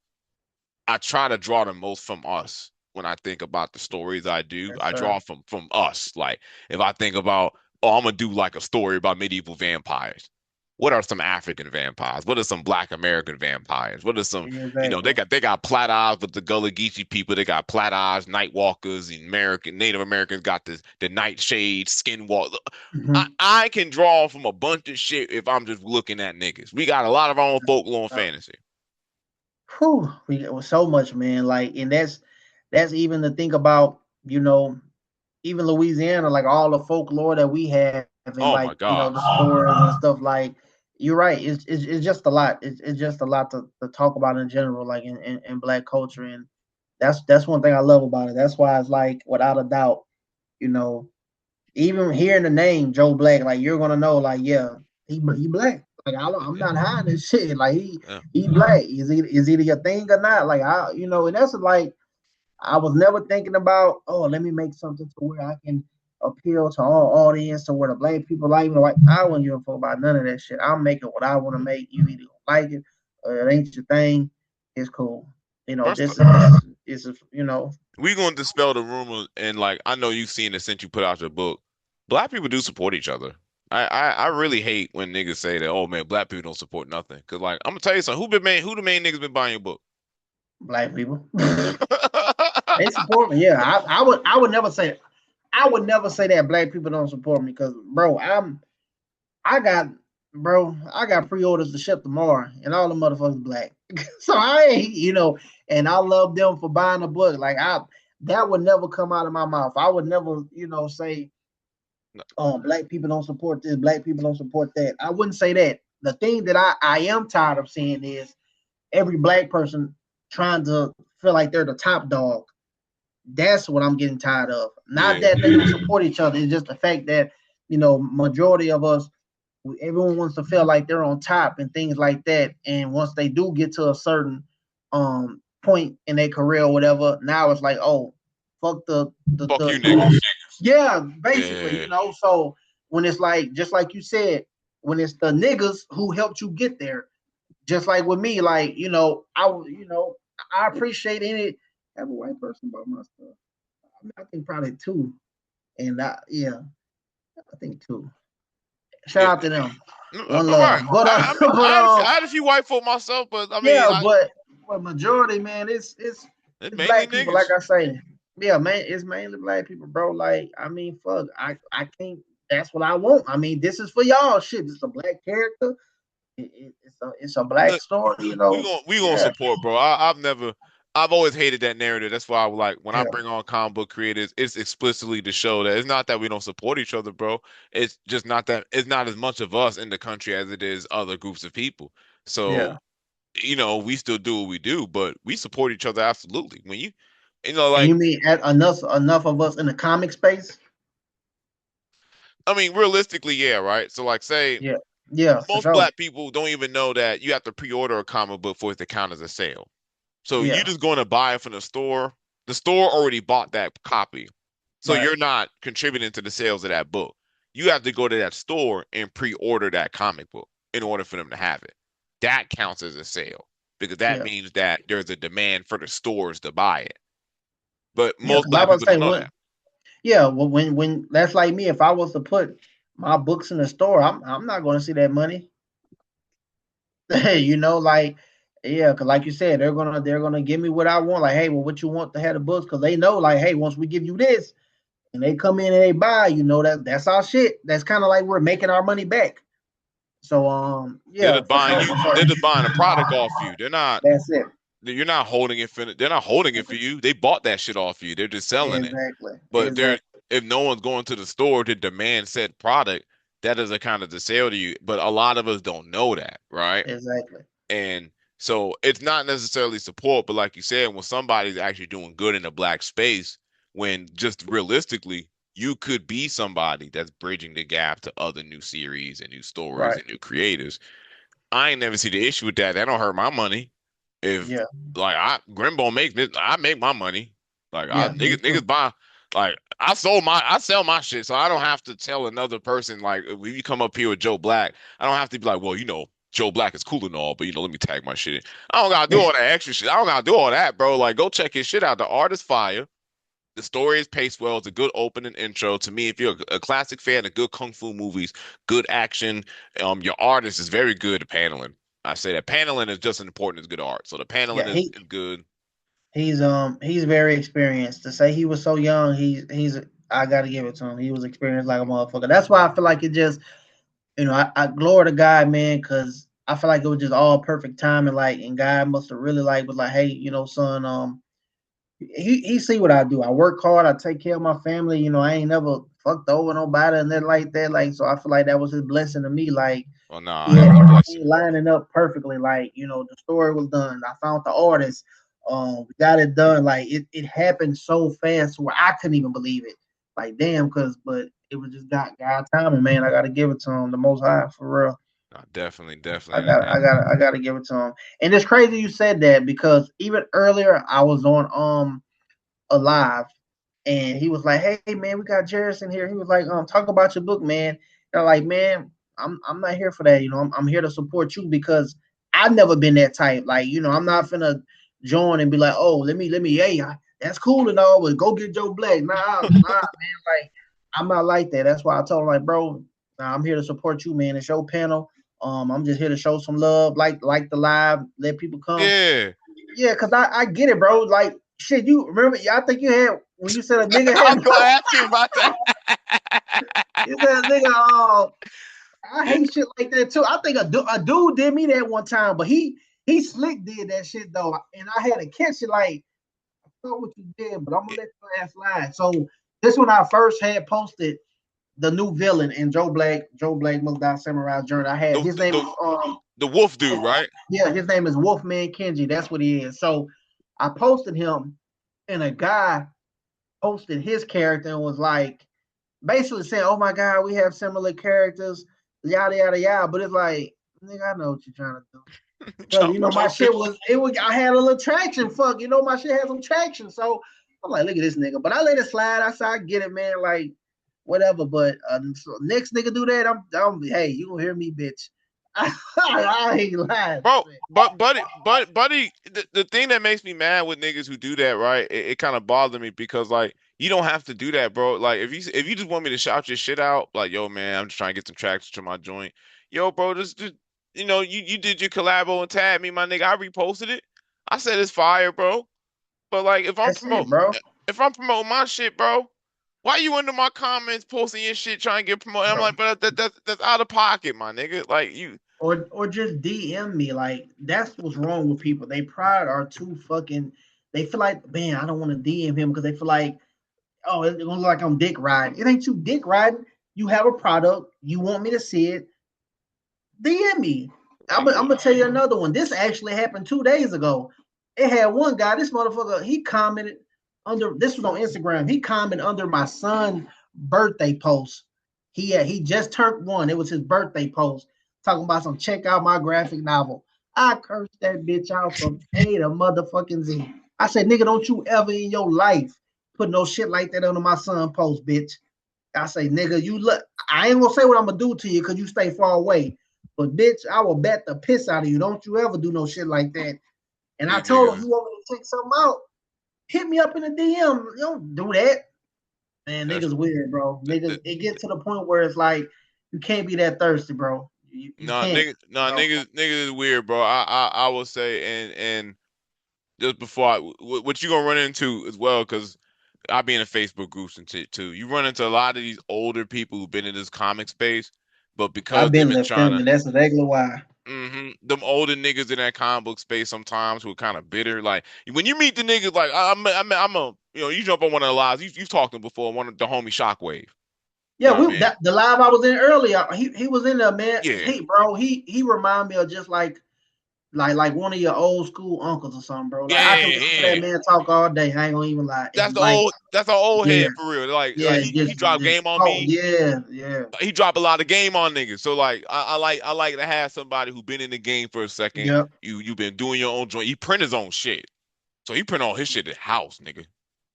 I try to draw the most from us when I think about the stories I do. Yes, I sir. draw from us. Like if I think about, oh, I'm gonna do like a story about medieval vampires. What are some African vampires? What are some Black American vampires? What are some, Exactly. they got plat eyes with the Gullah Geechee people. They got plat eyes, night walkers, the Native Americans got the nightshade, skinwalker. Mm-hmm. I can draw from a bunch of shit if I'm just looking at niggas. We got a lot of our own folklore and Uh, fantasy. Whew, we it was so much, man. Like, and that's even to think about, even Louisiana, like all the folklore that we have, and like, Oh my the gosh. stories and stuff. Like, you're right. It's just a lot. It's just a lot to talk about in general, like in Black culture, and that's one thing I love about it. That's why it's like, without a doubt, you know, even hearing the name Joe Black, like, you're gonna know, like, yeah, he black. Like, I'm Yeah. not hiding this shit. Like, Yeah. he black. Is either your thing or not. Like, and that's like, I was never thinking about, oh, let me make something to where I can appeal to all audience, to where the black people like me. Like, I wouldn't give a fuck about none of that shit. I'm making what I want to make. You either like it or it ain't your thing. It's cool. First, This is we going to dispel the rumors, and like I know you've seen it since you put out your book. Black people do support each other. I really hate when niggas say that. Oh man, black people don't support nothing. Cause like I'm gonna tell you something. Who the main niggas been buying your book? black people. They support me. Yeah, I would never say that black people don't support me, because, bro, I got I got pre-orders to ship tomorrow, and all the motherfuckers black. So I ain't, and I love them for buying a book. Like, that would never come out of my mouth. I would never, say, oh, black people don't support this, black people don't support that. I wouldn't say that. The thing that I am tired of seeing is every black person trying to feel like they're the top dog. That's what I'm getting tired of. Not Yeah, that they don't support each other. It's just the fact that, majority of us, everyone wants to feel like they're on top and things like that. And once they do get to a certain point in their career or whatever, now it's like, oh, fuck fuck you niggas. yeah, basically, Yeah, So when it's like, just like you said, when it's the niggas who helped you get there, just like with me, like, I appreciate any every white person bought my stuff. I think probably two, and I think two. Shout yeah. out to them. One All love, right. but I mean, but I had a few white folk myself, but I mean, yeah, but majority, man, it's it's mainly black people. Like niggas. I say, yeah, man, it's mainly black people, bro. Like, I mean, fuck, I can't. That's what I want. I mean, this is for y'all. Shit, it's a black character. It's a black Look, story. we gonna Yeah, support, bro. I've always hated that narrative. That's why I like when I yeah, bring on comic book creators, it's explicitly to show that it's not that we don't support each other, bro. It's just not that it's not as much of us in the country as it is other groups of people. So, yeah. we still do what we do, but we support each other absolutely. When And you like mean at enough of us in the comic space? I mean, realistically, yeah, right? So like say Yeah, yeah, for most sure. black people don't even know that you have to pre-order a comic book for it to count as a sale. So you Yeah, just going to buy it from the store. The store already bought that copy. So right. you're not contributing to the sales of that book. You have to go to that store and pre-order that comic book in order for them to have it. That counts as a sale because that Yeah, means that there's a demand for the stores to buy it. But yeah. most Because I black was people say, don't know that. yeah, well, when that's like me. If I was to put my books in the store, I'm not going to see that money. Like, yeah, because like you said, they're gonna give me what I want. Like, hey, well, what you want to have the books? Because they know, like, hey, once we give you this, and they come in and they buy, that's our shit. That's kind of like we're making our money back. So, They're yeah, just for buying sure, you. for sure. They're just buying a product off you. That's it. You're not holding it for. They're not holding it for you. They bought that shit off you. They're just selling it. Exactly. But if no one's going to the store to demand said product, that is a kind of the sale to you. But a lot of us don't know that, right? Exactly. And so it's not necessarily support, but like you said, when somebody's actually doing good in the black space, when just realistically, you could be somebody that's bridging the gap to other new series and new stories Right. and new creators. I ain't never see the issue with that. That don't hurt my money. If Yeah. like Grimbo makes this, I make my money. Like Yeah. Me too. niggas buy like I sell my shit, so I don't have to tell another person like if you come up here with Joe Black, I don't have to be like, well, Joe Black is cool and all, but let me tag my shit in. I don't gotta do all that extra shit. I don't gotta do all that, bro. Like go check his shit out. The art is fire. The story is paced well. It's a good opening intro. To me, if you're a classic fan of good kung fu movies, good action, your artist is very good at paneling. I say that paneling is just as important as good art. So the paneling Yeah. is good. He's very experienced. To say he was so young, he's I got to give it to him. He was experienced like a motherfucker. That's why I feel like it just, I glory the guy, man, because I feel like it was just all perfect timing. Like, and God must have really like was like, hey, son, he see what I do. I work hard. I take care of my family. I ain't never fucked over nobody and then like that. Like, so I feel like that was his blessing to me. Like, Well, nah, yeah, every blessing. everything lining up perfectly. Like, the story was done. I found the artist. We got it done. Like, it happened so fast where I couldn't even believe it. Like, damn, but it was just God timing, man. I gotta give it to him, the Most High, for real. Nah, definitely, I definitely. got, I got, I got to give it to him. And it's crazy you said that because even earlier I was on alive, and he was like, "Hey man, we got Jarius in here." He was like, talk about your book, man." And I'm like, "Man, I'm not here for that. I'm here to support you because I've never been that type. Like, I'm not finna join and be like, oh, let me, hey, that's cool and all, but go get Joe Black. Nah, man, like I'm not like that. That's why I told him, like, bro, nah, I'm here to support you, man. It's your panel. I'm just here to show some love, like the live, let people come. Yeah, Yeah, cause I get it, bro. Like shit, you remember? I think you had when you said a nigga I had. was gonna ask you about that. You said a nigga. I hate shit like that too. I think a dude did me that one time, but he slick did that shit though, and I had to catch it. Like I saw what you did, but I'm gonna let your ass slide. So this when I first had posted the new villain in Joe Black Must Die Samurai Journey. I had the, his name the is the wolf dude, right? yeah, his name is Wolfman Kenji. That's what he is. So I posted him, and a guy posted his character and was like basically saying, "Oh my God, we have similar characters, yada yada yada." But it's like, nigga, I know what you're trying to do because my Joe shit Pick. was it was I had a little traction. Fuck, my shit had some traction. So I'm like, look at this nigga. But I let it slide. I said, I get it, man. Like whatever. But so next nigga do that, I'm hey, you gonna hear me, bitch. I ain't lying. Bro, buddy, the thing that makes me mad with niggas who do that, right? It kind of bothers me because like you don't have to do that, bro. Like if you just want me to shout your shit out, like yo man, I'm just trying to get some traction to my joint. Yo, bro, just you did your collabo and tag me, my nigga. I reposted it. I said it's fire, bro. But like That's it, bro. if I'm promoting my shit, bro, why you under my comments posting your shit trying to get promoted? I'm Bro. like, but that's out of pocket, my nigga. Like you. Or just DM me. Like that's what's wrong with people. They pride are too fucking. They feel like, man, I don't want to DM him because they feel like, oh, it's gonna look like I'm dick riding. It ain't you dick riding. You have a product. You want me to see it. DM me. I'm gonna tell you another one. This actually happened 2 days ago. It had one guy. This motherfucker. He commented under. This was on Instagram. He commented under my son's birthday post. He just turned 1. It was his birthday post talking about some check out my graphic novel. I cursed that bitch out from A to motherfucking Z. I said, nigga, don't you ever in your life put no shit like that under my son post, bitch. I say, nigga, you look. I ain't gonna say what I'm gonna do to you because you stay far away. But bitch, I will bet the piss out of you. Don't you ever do no shit like that. And I These told him, niggas. you want me to check something out? Hit me up in the DM. You don't do that. Man, That's niggas weird, bro. th- Niggas, th- it get to the point where it's like you can't be that thirsty, bro. You nah, can't, niggas, nah, bro. niggas is weird, bro. I will say, and just before what you gonna run into as well, because I be in the Facebook groups and shit too. You run into a lot of these older people who've been in this comic space, but because I've they've been been left trying them, to, and that's exactly why. them older niggas in that comic book space sometimes who are kind of bitter. Like when you meet the niggas, like I'm a, you jump on one of the lives. You've talked to them before. One of the homie Shockwave. You Yeah, know what I we mean? the live I was in earlier. He was in there, man. Yeah. Hey, bro, he remind me of just like one of your old school uncles or something, bro. Like I can Yeah, listen to that yeah. man talk all day. I ain't gonna even lie. That's And the like, old. That's our old yeah, head for real. Like yeah, he dropped just game on talk. me. Yeah, yeah, He drop a lot of game on niggas. So like I like to have somebody who been in the game for a second. yep. You been doing your own joint. He print his own shit. So he print all his shit at house, nigga.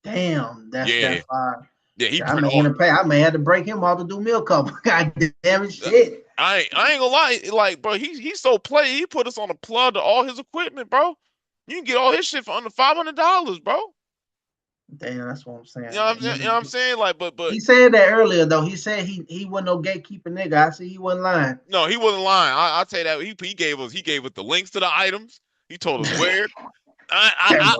Damn, Yeah. that's fine. Yeah, he I print may all want to pay. I may have to break him off to do meal cover. God damn it, shit. I ain't gonna lie, like, bro, he's so play. He put us on a plug to all his equipment, bro. You can get all his shit for under $500, bro. Damn, that's what I'm You saying, know what I'm man. saying? You know what I'm Niggas, saying? Like, but he said that earlier though. He said he wasn't no gatekeeper nigga. I see he wasn't lying. no, he wasn't lying. I'll tell you that he gave us the links to the items. He told us where. I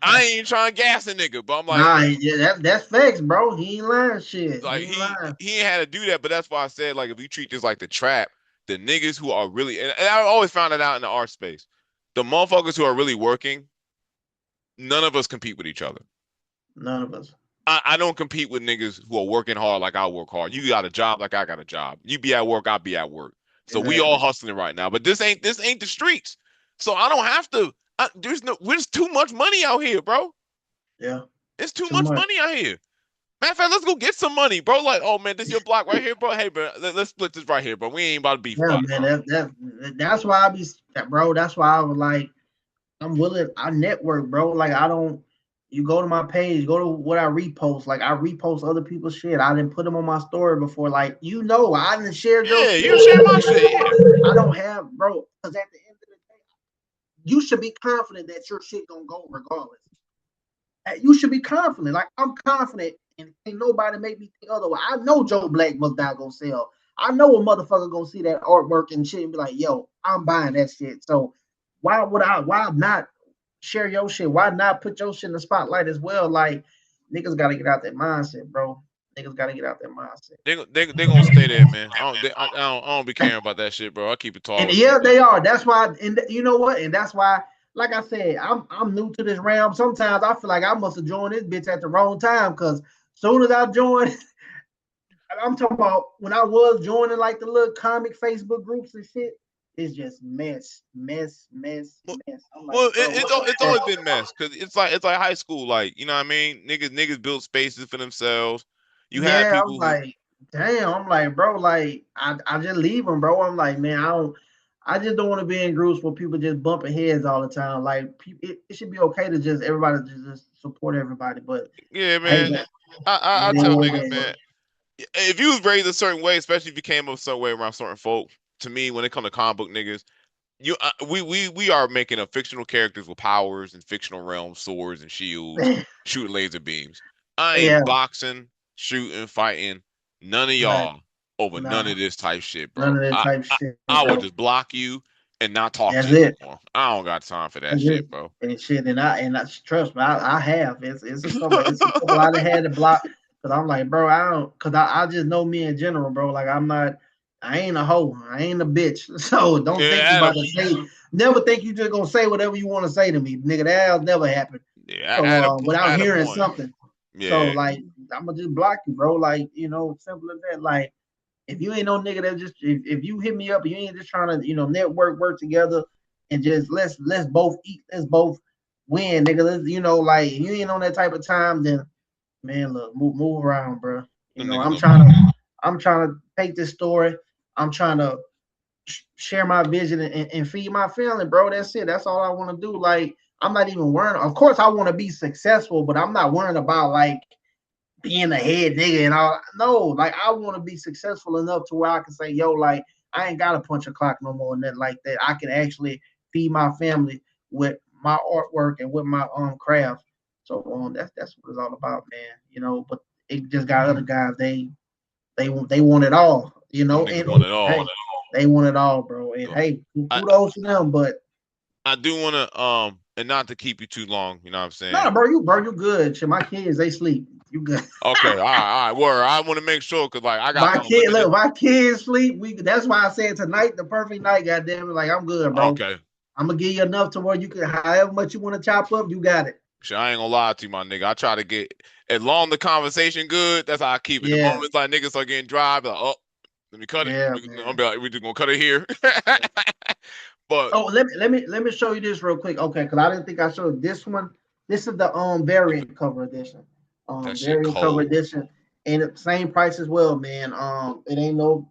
I ain't trying to gas a nigga, but I'm like, Nah, yeah, that's facts, bro. He ain't lying shit. like He ain't lying. he ain't had to do that, but that's why I said like if we treat this like the trap, the niggas who are really, and I always found it out in the art space, the motherfuckers who are really working, none of us compete with each other. None of us. I don't compete with niggas who are working hard like I work hard. You got a job like I got a job. You be at work, I'll be at work. So we all Exactly. hustling right now. But this ain't the streets. So I don't have to. There's too much money out here, bro. Yeah. It's too Too much much. money out here. Matter of fact, let's go get some money, bro. Like, oh man, this your block right here, bro. Hey, bro, let's split this right here, bro. We ain't about to beef Yeah, about it, man. bro. That's why I be, bro. That's why I was like, I'm willing. I network, bro. Like I don't. You go to my page, go to what I repost. Like I repost other people's shit. I didn't put them on my story before. Like I didn't share your Yeah, shit. you share my shit, yeah. I don't have, bro. Because at the end of the day, you should be confident that your shit gonna go regardless. You should be confident. Like I'm confident, and ain't nobody make me think otherwise. I know Joe Black must not gonna sell. I know a motherfucker gonna see that artwork and shit and be like, "Yo, I'm buying that shit." So why would I? Why not share your shit? Why not put your shit in the spotlight as well? Like niggas gotta get out that mindset, bro. Niggas gotta get out that mindset. They gonna stay there, man. I don't be caring about that shit, bro. I keep it And tall with you, yeah, bro. they are. That's why. And you know what? And that's why. Like I said, I'm new to this realm. Sometimes I feel like I must have joined this bitch at the wrong time because soon as I joined, I'm talking about when I was joining like the little comic Facebook groups and shit. It's just mess, mess, mess, Well, mess. I'm like, well, bro, it's always been mess because it's like high school, like you know what I mean. Niggas built spaces for themselves. You had yeah, I'm people who like, damn. I'm like, bro, like I just leave them, bro. I'm like, man, I just don't want to be in groups where people just bumping heads all the time. Like, it should be okay to just everybody just support everybody. But yeah, hey, man. man, I it is tell what niggas, it is. man, if you was raised a certain way, especially if you came up a certain way around certain folk, to me, when it come to comic book niggas, we are making a fictional characters with powers and fictional realms, swords and shields, shooting laser beams. I Yeah, ain't boxing, shooting, fighting. None of nah, y'all over none nah, of this type shit, none bro. of that I type I, shit, I bro. would just block you and not talk to That's you no it. more. I don't got time for that That's it. shit, bro. And shit, and I trust me, I have. It's a couple I done had to block because I'm like, bro, I don't, because I just know me in general, bro. Like I'm not, I ain't a hoe, I ain't a bitch. So don't think you Yeah, about to say, never think you just gonna say whatever you want to say to me, nigga. That'll never happen. yeah, So without at a hearing point. something, so Yeah, like I'm gonna just block you, bro. Like simple as that. Like if you ain't no nigga that just if you hit me up, you ain't just trying to network, work together, and just let's both eat, let's both win, nigga. Let's like you ain't on that type of time, then man, look, move around, bro. them niggas gonna I'm trying to take this story. I'm trying to share my vision and feed my family, bro. That's it. That's all I want to do. Like I'm not even worrying. Of course, I want to be successful, but I'm not worrying about like being a head nigga and all. No, like I want to be successful enough to where I can say, yo, like I ain't gotta punch a clock no more and nothing like that. I can actually feed my family with my artwork and with my craft. So that's what it's all about, man. But it just got other guys. They want it all, them niggas want and it hey, all. they want it all, bro. And So hey, I kudos to them, but I do wanna and not to keep you too long, you know what I'm nah, saying? bro, you good. Shit, my kids, they sleep. You good. Okay, all right, word. I want to make sure because like I got My kid, unlimited. look, my kids sleep. That's why I said tonight, the perfect night. Goddamn it, like I'm good, bro. Okay, I'm gonna give you enough to where you can, however much you want to chop up, you got it. shit, I ain't gonna lie to you, my nigga. I try to get as long the conversation good. That's how I keep it. The Yeah, moments like niggas start getting dry, I be like, oh, let me cut it. yeah, I'm man. be like, we just gonna cut it here. But Oh, let me show you this real quick, okay? Because I didn't think I showed this one. This is the variant cover edition, that shit variant cover cold. edition, and the same price as well, man. It ain't no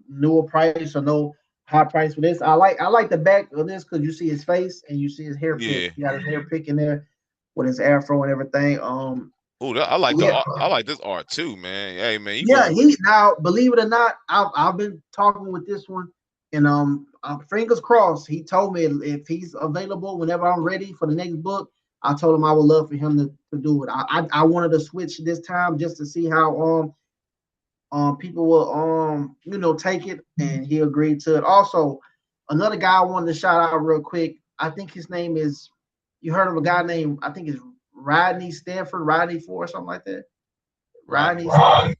newer price or no high price for this. I like the back of this because you see his face and you see his hair pick. Yeah. He got his hair pick in there with his afro and everything. Oh, I like the Yeah, I like this art too, man. Hey, man, you yeah. going? He now, believe it or not, I've been talking with this one, and fingers crossed. He told me if he's available whenever I'm ready for the next book. I told him I would love for him to do it. I wanted to switch this time just to see how people will take it, and he agreed to it. Also, another guy I wanted to shout out real quick. I think his name is. You heard of a guy named I think it's Rodney Stanford, Rodney Ford, something like that. Rodney Rodney. Stanford.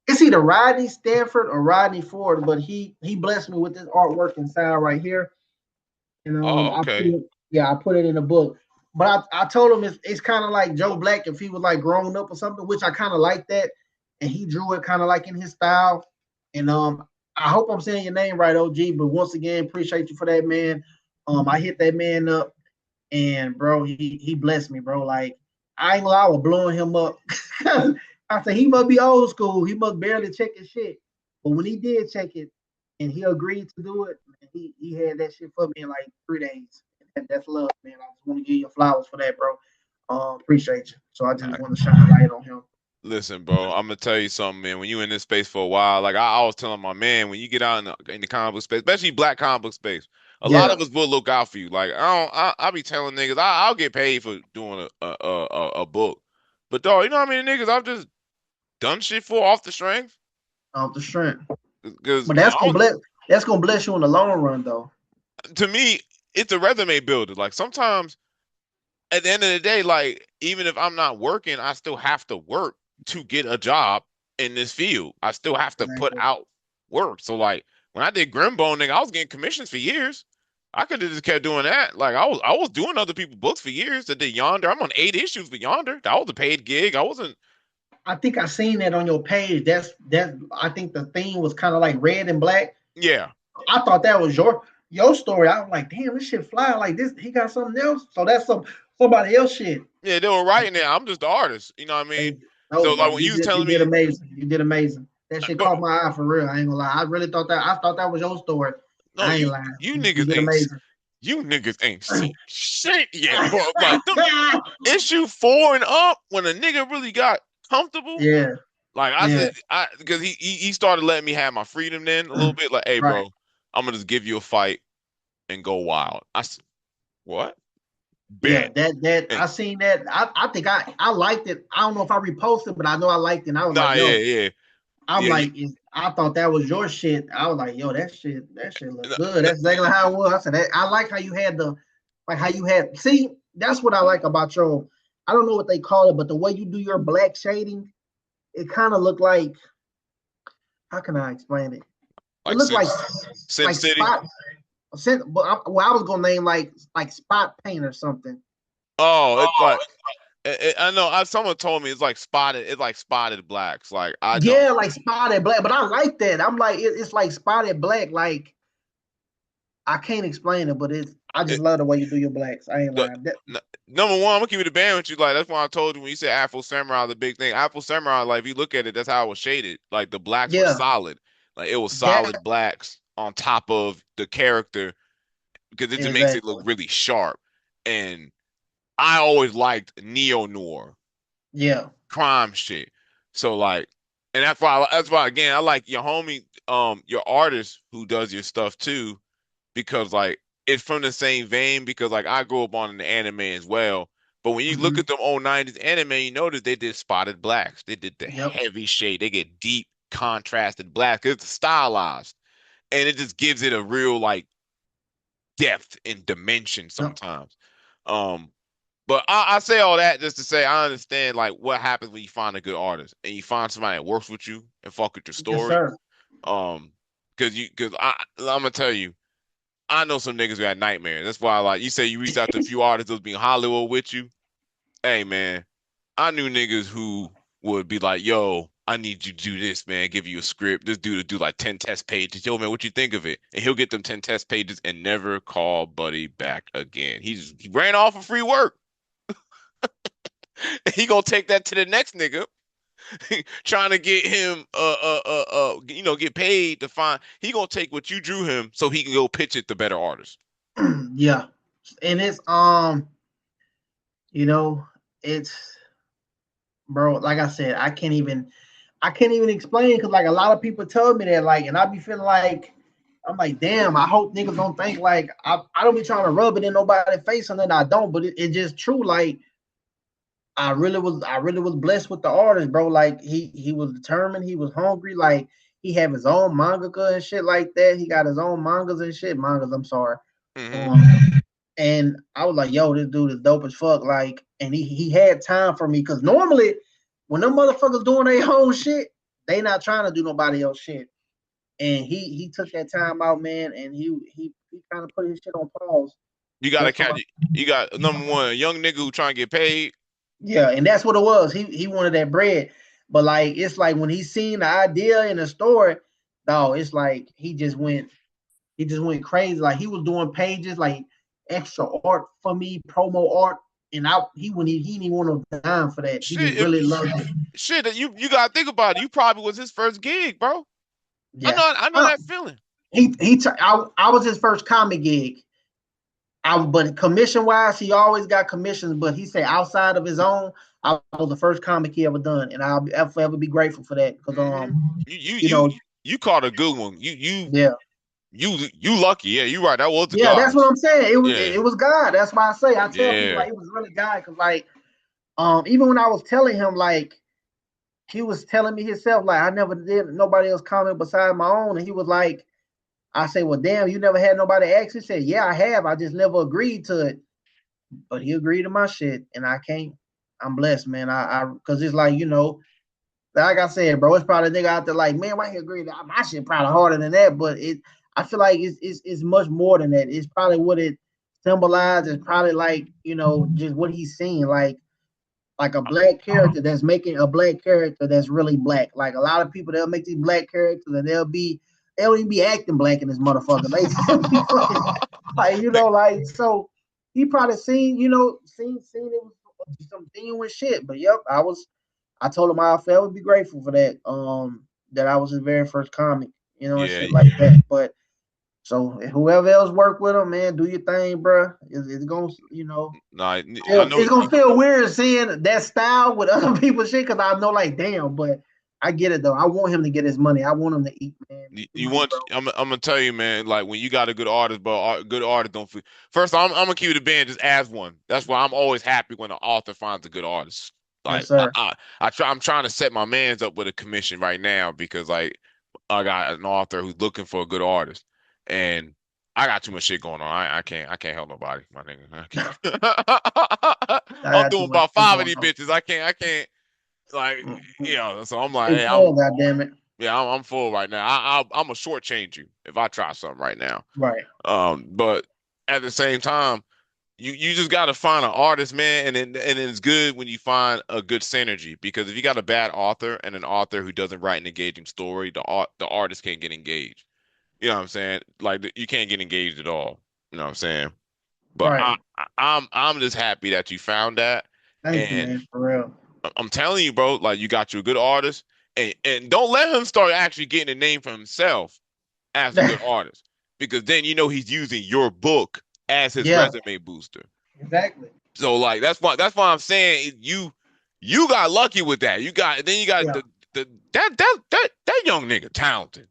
It's it's either Rodney Stanford or Rodney Ford, but he blessed me with this artwork inside right here. And Oh, I put okay. it, yeah, I put it in the book. But I told him it's kind of like Joe Black if he was like grown up or something, which I kind of like that. And he drew it kind of like in his style. And I hope I'm saying your name right, OG. But once again, appreciate you for that, man. I hit that man up, and bro, he blessed me, bro. Like I ain't gonna lie, I was blowing him up. I said he must be old school. He must barely check his shit. But when he did check it, and he agreed to do it, he had that shit for me in like 3 days. That's love, man. I just want to give you flowers for that, bro. Appreciate you. So I just I- want to shine a light on him. Listen, bro, I'm gonna tell you something, man. When you in this space for a while, like I was telling my man, when you get out in the comic book space, especially black comic book space, a lot Yeah. of us will look out for you. Like I be telling niggas, I'll get paid for doing a book, but dog, you know how many niggas I've just done shit for off the strength? Off the strength. Because But that's gonna bless you in the long run though. to me, it's a resume builder. Like sometimes at the end of the day, like even if I'm not working, I still have to work to get a job in this field. I still have to put Exactly. out work. So like when I did Grimbone, nigga, I was getting commissions for years. I could have just kept doing that. Like I was doing other people's books for years. I did Yonder. I'm on 8 issues with Yonder. That was a paid gig. I wasn't. I think I seen that on your page. That I think the theme was kind of like red and black. Yeah. I thought that was your story. I was like, damn, this shit fly like this. He got something else. So that's somebody else shit. Yeah, they were writing it. I'm just the artist. You know what I mean? And no, So like but when you was you telling did me, amazing. You did amazing. That shit no, caught my eye for real. I ain't gonna lie. I thought that was your story. no, I ain't you lying. you You niggas did ain't amazing. you niggas ain't seen shit yet, bro. Like them issue 4 and up, when a nigga really got comfortable, Yeah, like I yeah, said, because he started letting me have my freedom then a little bit. Like, hey, right. bro, I'm gonna just give you a fight and go wild. I said, what? Yeah, Bet. that And I seen that. I think I liked it. I don't know if I reposted, but I know I liked it. And I was nah, like, yeah, yo, yeah, I'm yeah. like, I thought that was your shit. I was like, yo, that shit look N- good. n- That's exactly how it was. I said, I like how you had see, that's what I like about your, I don't know what they call it, but the way you do your black shading, it kind of looked like, how can I explain it? It like looked Sin like City. spot, but I was gonna name like spot paint or something. Oh, it's like I know. Someone told me it's like spotted. It's like spotted blacks. Like I don't. Yeah, like spotted black, but I like that. I'm like, it's like spotted black. Like I can't explain it, but I just It, love the way you do your blacks. I ain't the, lying. Number one, I'm gonna keep it a band with you. Like that's why I told you when you said Afro Samurai, the big thing. Afro Samurai, like if you look at it, that's how it was shaded. Like the blacks were Yeah, solid. Like it was that solid blacks on top of the character because it just makes it look exactly. really sharp. And I always liked neo noir Yeah. crime shit. So like, and that's why again I like your homie, your artist who does your stuff too, because like it's from the same vein. Because like I grew up on the anime as well. But when you look Hmm. at them old 90s anime, you notice they did spotted blacks. They did the Yep. heavy shade. They get deep contrasted black. It's stylized. And it just gives it a real like depth and dimension Yep. sometimes. Um, but I say all that just to say I understand like what happens when you find a good artist and you find somebody that works with you and fuck with your Yes, story. sir. Because I'm gonna tell you, I know some niggas who had nightmares. That's why like you say you reached out to a few artists that was being Hollywood with you. Hey man, I knew niggas who would be like, yo, I need you to do this, man. Give you a script. This dude to do like 10 test pages. Yo, man, what you think of it? And he'll get them 10 test pages and never call Buddy back again. He ran off for free work. He gonna take that to the next nigga trying to get him get paid to find. He gonna take what you drew him so he can go pitch it to better artists. Yeah. And it's you know, it's bro, like I said, I can't even explain because like a lot of people told me that, like, and I be feeling like I'm like, damn, I hope niggas don't think like I don't be trying to rub it in nobody's face and then I don't, but it's just true. Like I really was blessed with the artist, bro. Like he was determined, he was hungry, like he have his own mangaka and shit like that. He got his own mangas and shit. Mangas, I'm sorry. Hmm. Um and I was like, yo, this dude is dope as fuck. Like, and he had time for me because normally when them motherfuckers doing their own shit, they not trying to do nobody else shit. And he took that time out, man, and he kind of put his shit on pause You gotta just for catch it. You got number one, a young nigga who trying to get paid. yeah, and that's what it was. He wanted that bread, but like it's like when he seen the idea in the store, dog, it's like he just went crazy. Like he was doing pages like extra art for me, promo art, and he didn't want no dime for that. He Shit, just really loved it. shit. You gotta think about it. You probably was his first gig, bro. Yeah, I know that feeling. I was his first comic gig. But commission wise, he always got commissions. But he said outside of his own, I was the first comic he ever done, and I'll forever be grateful for that because Mm-hmm. you know, You caught a good one. yeah, You lucky. Yeah, you right. That was the yeah, that's gods. what I'm saying. Yeah, It was God. That's why I tell people yeah. like it was really God because like even when I was telling him like he was telling me himself like I never did nobody else comic besides my own, and he was like. I say, well, damn, you never had nobody ask. He said, yeah, I have. I just never agreed to it. But he agreed to my shit, and I can't. I'm blessed, man. Because it's like like I said, bro, it's probably a nigga out there like, man, why he agreed? My shit probably harder than that, but I feel like it's much more than that. It's probably what it symbolizes. It's probably like just what he's seeing, like a black character that's making a black character that's really black. Like a lot of people, they'll make these black characters and they don't even be acting black in this motherfucker. They like so he probably seen it was some genuine shit. But yep, I told him I felt would be grateful for that. That I was his very first comic, and Yeah. shit like that. But so whoever else work with him, man, do your thing, bro. It's gonna, Nah, I know it's gonna feel weird seeing that style with other people's shit because I know, like, damn. But I get it though. I want him to get his money. I want him to eat, man. you want. I'm gonna tell you, man. Like when you got a good artist, but good artist don't feel. First, I'm gonna keep it a band just as one. That's why I'm always happy when an author finds a good artist. Yes, Like sir. I'm trying to set my man's up with a commission right now because like I got an author who's looking for a good artist, and I got too much shit going on. I can't help nobody, my nigga. I can't. I I'm got too doing much about shit five of going these on. bitches. I can't like So I'm like, Too hey, full, goddamn it. I'm full right now. I'm a shortchange you if I try something right now. Right. But at the same time, you just got to find an artist, man, and it's good when you find a good synergy because if you got a bad author and an author who doesn't write an engaging story, the artist can't get engaged. You know what I'm saying? Like you can't get engaged at all. You know what I'm saying? But Right. I'm just happy that you found that, Thank you, and man. For real. I'm telling you, bro, like you got you a good artist, and don't let him start actually getting a name for himself as a good artist, because then he's using your book as his Yeah. resume booster. Exactly. So like that's why I'm saying you got lucky with that. You got Yeah. that young nigga talented.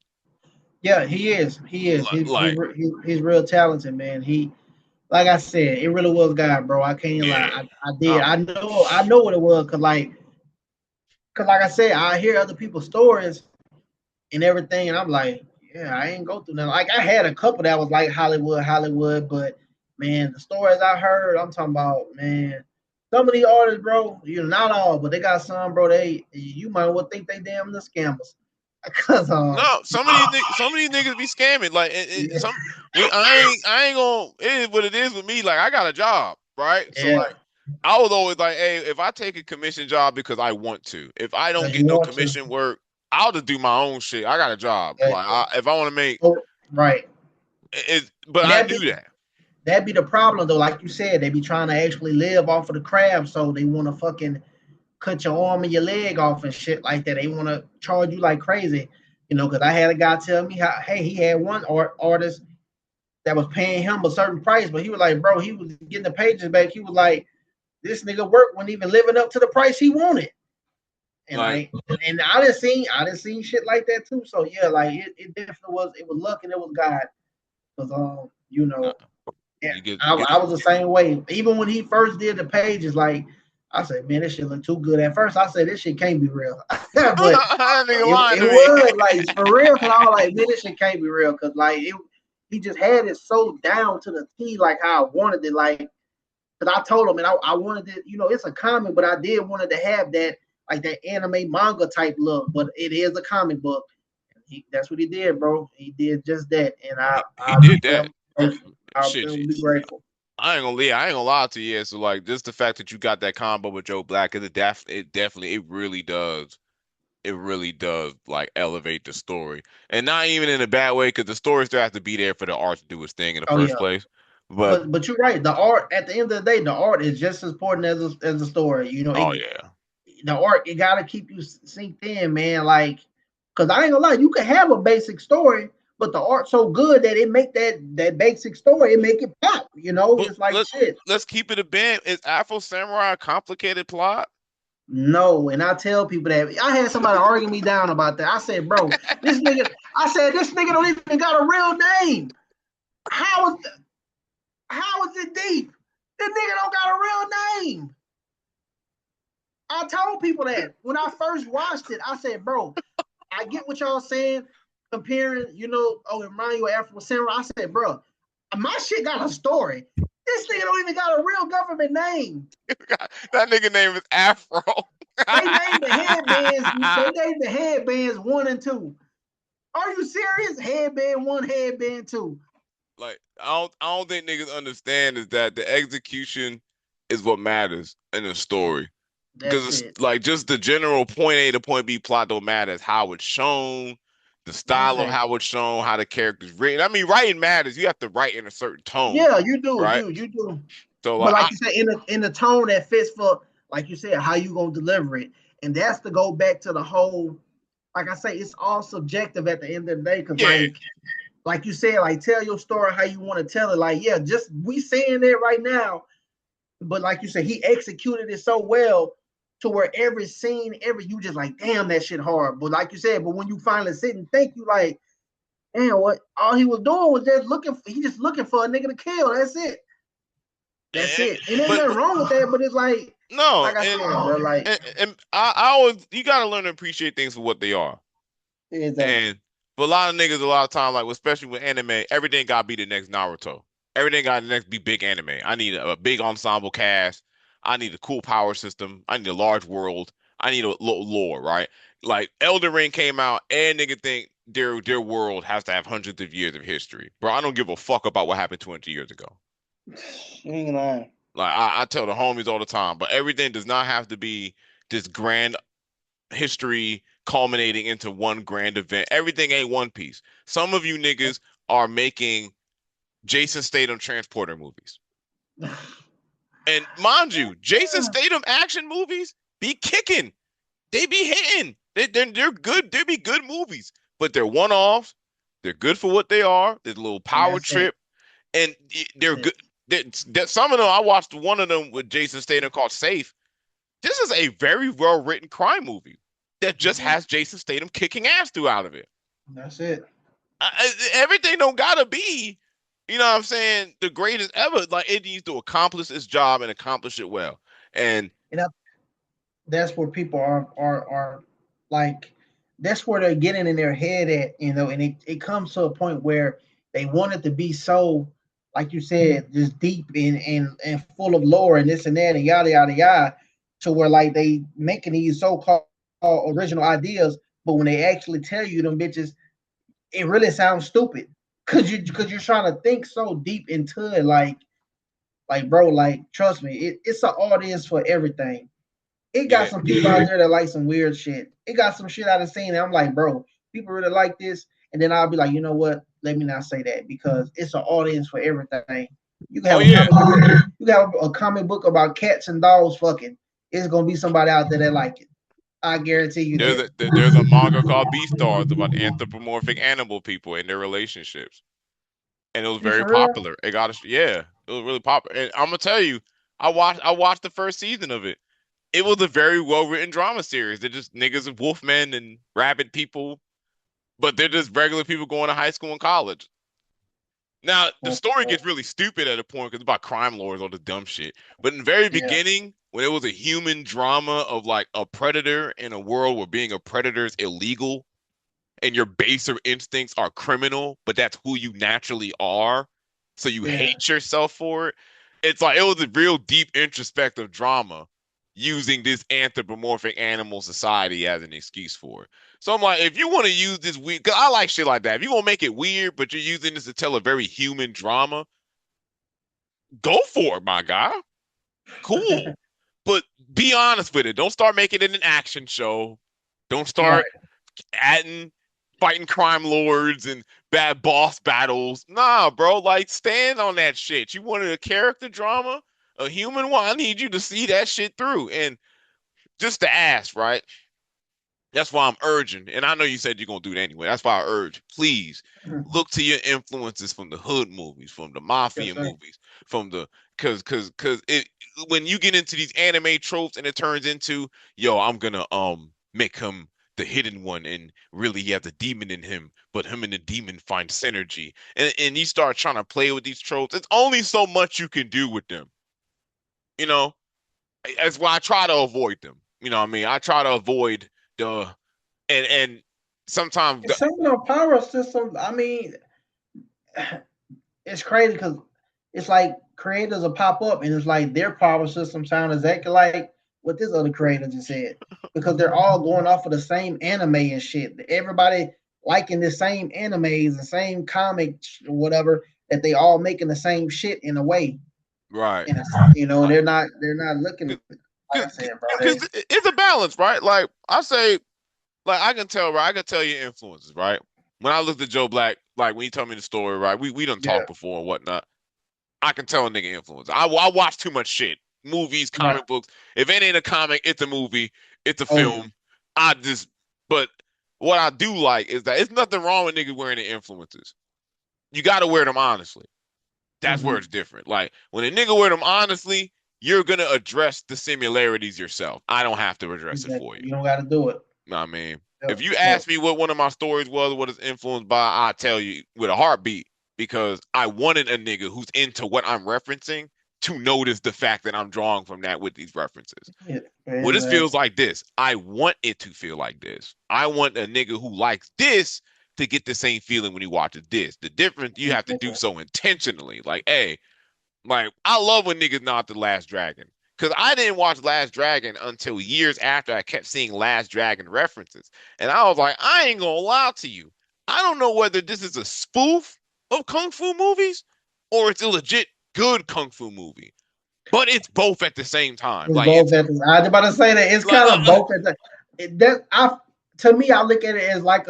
Yeah. He is. He is. Like He's real talented, man. Like I said, it really was God, bro. I can't lie. yeah, I did. um, I know what it was, cause like I said, I hear other people's stories and everything, and I'm like, yeah, I ain't go through nothing. Like I had a couple that was like Hollywood, but man, the stories I heard, I'm talking about, man. Some of these artists, bro, not all, but they got some, bro. You might well think they damn the scammers, cause no, some of these niggas be scamming. Like yeah, I ain't gonna. It is what it is with me. Like I got a job, right? So yeah, like I was always like, hey, if I take a commission job because I want to, if I don't cause you get no want to, commission work, I'll just do my own shit. I got a job. yeah, Like if I want to make oh, right. it, but And I knew that. that be the problem though. Like you said, they be trying to actually live off of the craft, so they want to fucking cut your arm and your leg off and shit like that. They want to charge you like crazy, because I had a guy tell me hey, he had one artist that was paying him a certain price, but he was like, bro, he was getting the pages back. He was like, this nigga work wasn't even living up to the price he wanted. And Like I didn't seen shit like that too. So yeah, like it definitely was luck and it was God. Because uh, yeah, you get I was the same way. Even when he first did the pages, like I said, man, this shit look too good. At first, I said this shit can't be real, but that nigga lying it to me. was like for real. Cause I was like, man, this shit can't be real. Cause like he just had it so down to the T, like how I wanted it. Like, cause I told him, and I wanted it. It's a comic, but I did wanted to have that. like that anime manga type look, but it is a comic book. That's what he did, bro. He did just that, and He I'll be did that. forever grateful. I'll Shit. forever be grateful. I ain't gonna lie to you. Yeah, so like just the fact that you got that combo with Joe Black, it definitely, it really does like elevate the story, and not even in a bad way, because the story still has to be there for the art to do its thing in the Oh first yeah, place. But but you're right. The art at the end of the day, the art is just as important as the story. You know, oh yeah, the art it gotta keep you synced in, man. Like, cause I ain't gonna lie, you can have a basic story, but the art so good that it make that basic story, it make it pop. You know, but it's like shit. let's keep it a band. Is Afro Samurai a complicated plot? No, and I tell people that I had somebody argue me down about that. I said, bro, this nigga don't even got a real name. How is how is it deep? This nigga don't got a real name. I told people that when I first watched it. I said, bro, I get what y'all saying, comparing, oh, it remind you of Afro Samurai. I said, bro, my shit got a story. This nigga don't even got a real government name. That nigga name is Afro. They named the headbands. They named the headbands 1 and 2. Are you serious? Headband 1, headband 2. Like I don't think niggas understand is that the execution is what matters in a story. Because That's it's it. like just the general point A to point B plot don't matter. It's how it's shown, the style of Exactly. how it's shown, how the character's written. I mean, writing matters. You have to write in a certain tone, Yeah, you do, right? you do. So But like like you said, in the tone that fits for, like you said, how you gonna deliver it, and that's to go back to the whole. Like I say, it's all subjective at the end of the day. Cause yeah, like you said, like tell your story how you want to tell it. Like yeah, just we saying it right now, but like you said, he executed it so well to where every scene, every you just like, damn, that shit hard. But like you said, but when you finally sit and think, you like, damn, what all he was doing was just looking. He just looking for a nigga to kill. That's it. That's eh, it. And there's but nothing wrong with that. But it's no, like I said, bro, like and I always you gotta learn to appreciate things for what they are. exactly. And for a lot of niggas, a lot of time, like especially with anime, everything gotta be the next Naruto. Everything got to next be big anime. I need a big ensemble cast. I need a cool power system. I need a large world. I need a lore, right? Like Elden Ring came out, and nigga think their world has to have hundreds of years of history. Bro, I don't give a fuck about what happened 20 years ago. You ain't lying. Like I tell the homies all the time, but everything does not have to be this grand history culminating into one grand event. Everything ain't One Piece. Some of you niggas are making Jason Statham transporter movies. And mind you, Jason Statham action movies be kicking. They be hitting. They're good. They be good movies, but they're one-offs. They're good for what they are. There's a little And power that's it. trip, and That's they're it. good. Some of them, I watched one of them with Jason Statham called Safe. This is a very well-written crime movie that just Mhm. has Jason Statham kicking ass throughout of it. That's it. Everything don't gotta be, you know what I'm saying, the greatest ever. Like it needs to accomplish its job and accomplish it well. And And that's where people are like that's where they're getting in their head at, and it comes to a point where they want it to be so, like you said, just deep and full of lore and this and that and yada yada yada, to where like they making these so-called original ideas, but when they actually tell you them bitches, it really sounds stupid. Cause you're trying to think so deep into it, like bro, like trust me, it's an audience for everything. It got yeah, some people out there that like some weird shit. It got some shit I've seen. And I'm like, bro, people really like this. And then I'll be like, you know what? Let me not say that because it's an audience for everything. You can oh have a yeah, comic book. You can have a comic book about cats and dogs fucking. It's gonna be somebody out there that like it. I guarantee you that. there's a manga called Beastars about anthropomorphic animal people and their relationships, and it was You very for real? popular. It got a yeah, it was really popular. And I'm gonna tell you, I watched the first season of it. It was a very well written drama series. They're just niggas and wolfmen and rabbit people, but they're just regular people going to high school and college. Now the story gets really stupid at a point because it's about crime lords, all the dumb shit. But in the very Yeah, beginning, when it was a human drama of like a predator in a world where being a predator is illegal and your baser instincts are criminal, but that's who you naturally are, so you yeah, hate yourself for it. It's like it was a real deep introspective drama, using this anthropomorphic animal society as an excuse for it. So I'm like, if you want to use this weird, because I like shit like that. If you want to make it weird, but you're using this to tell a very human drama, go for it, my guy. Cool. But be honest with it. Don't start making it an action show. Don't Right. start adding fighting crime lords and bad boss battles. Nah, bro. Like, stand on that shit. You wanted a character drama, a human one. I need you to see that shit through. And just to ask, right? That's why I'm urging, and I know you said you're gonna do it anyway. That's why I urge, please look to your influences from the hood movies, from the Yes, mafia sir. movies, from the cause it when you get into these anime tropes and it turns into, yo, I'm gonna make him the hidden one and really he has a demon in him, but him and the demon find synergy. And you start trying to play with these tropes. It's only so much you can do with them. You know, that's why I try to avoid them. You know what I mean? I try to avoid the and sometimes And some of the power systems, I mean, it's crazy because it's like creators will pop up and it's like their power system sound exactly like what this other creator just said because they're all going off of the same anime and shit. Everybody liking the same animes, the same comics, or whatever that they all making the same shit in a way. right. And they're not looking like I said, bro. Because it's a balance, right? Like I say, like I can tell, right? I can tell your influences, right? When I looked at Joe Black, like when he told me the story, right? We done Yeah, talked before and whatnot. I can tell a nigga influence. I watch too much shit. Movies, right. comic books. If it ain't a comic, it's a movie, it's a Oh yeah. film. I just but what I do like is that it's nothing wrong with niggas wearing the influences. You gotta wear them honestly. That's where Mm-hmm. it's different. Like when a nigga wear them honestly, you're gonna address the similarities yourself. I don't have to address it for Exactly. you. You don't got to do it. Know what I mean, Yep. if you Yep. ask me what one of my stories was, what it's influenced by, I tell you with a heartbeat because I wanted a nigga who's into what I'm referencing to notice the fact that I'm drawing from that with these references. Yeah. Well, this feels Exactly. like this. I want it to feel like this. I want a nigga who likes this to get the same feeling when he watches this. The difference, you have to do Exactly. so intentionally. Like, hey, like I love when niggas not the Last Dragon. Cause I didn't watch Last Dragon until years after I kept seeing Last Dragon references. And I was like, I ain't gonna lie to you. I don't know whether this is a spoof of kung fu movies or it's a legit good kung fu movie. But it's both at the same time. It's Like both it's at the. I was about to say that it's like, kind of both at the. That I to me, I look at it as like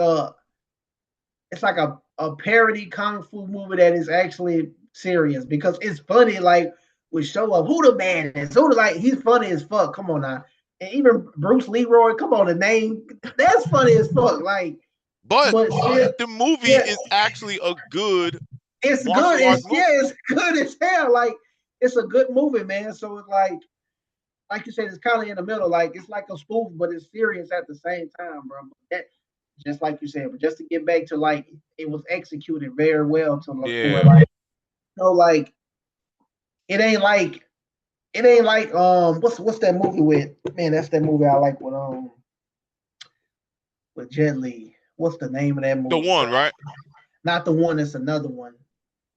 it's like a parody kung fu movie that is actually serious because it's funny. Like we show up who the man is, who the like he's funny as fuck. Come on now, and even Bruce Leroy. Come on, the name that's funny as fuck. Like, but but still, the movie yeah, is actually a good it's good. martial arts It's movie. yeah, it's good as hell. Like it's a good movie, man. So it's like you said, it's kind of in the middle. Like it's like a spoof, but it's serious at the same time, bro. But that, just like you said, but just to get back to like it was executed very well to where Yeah. like like it ain't like what's that movie with man? That's that movie I like with Jet Li. What's the name of that The movie, bro? one, right? Not the one. It's another one.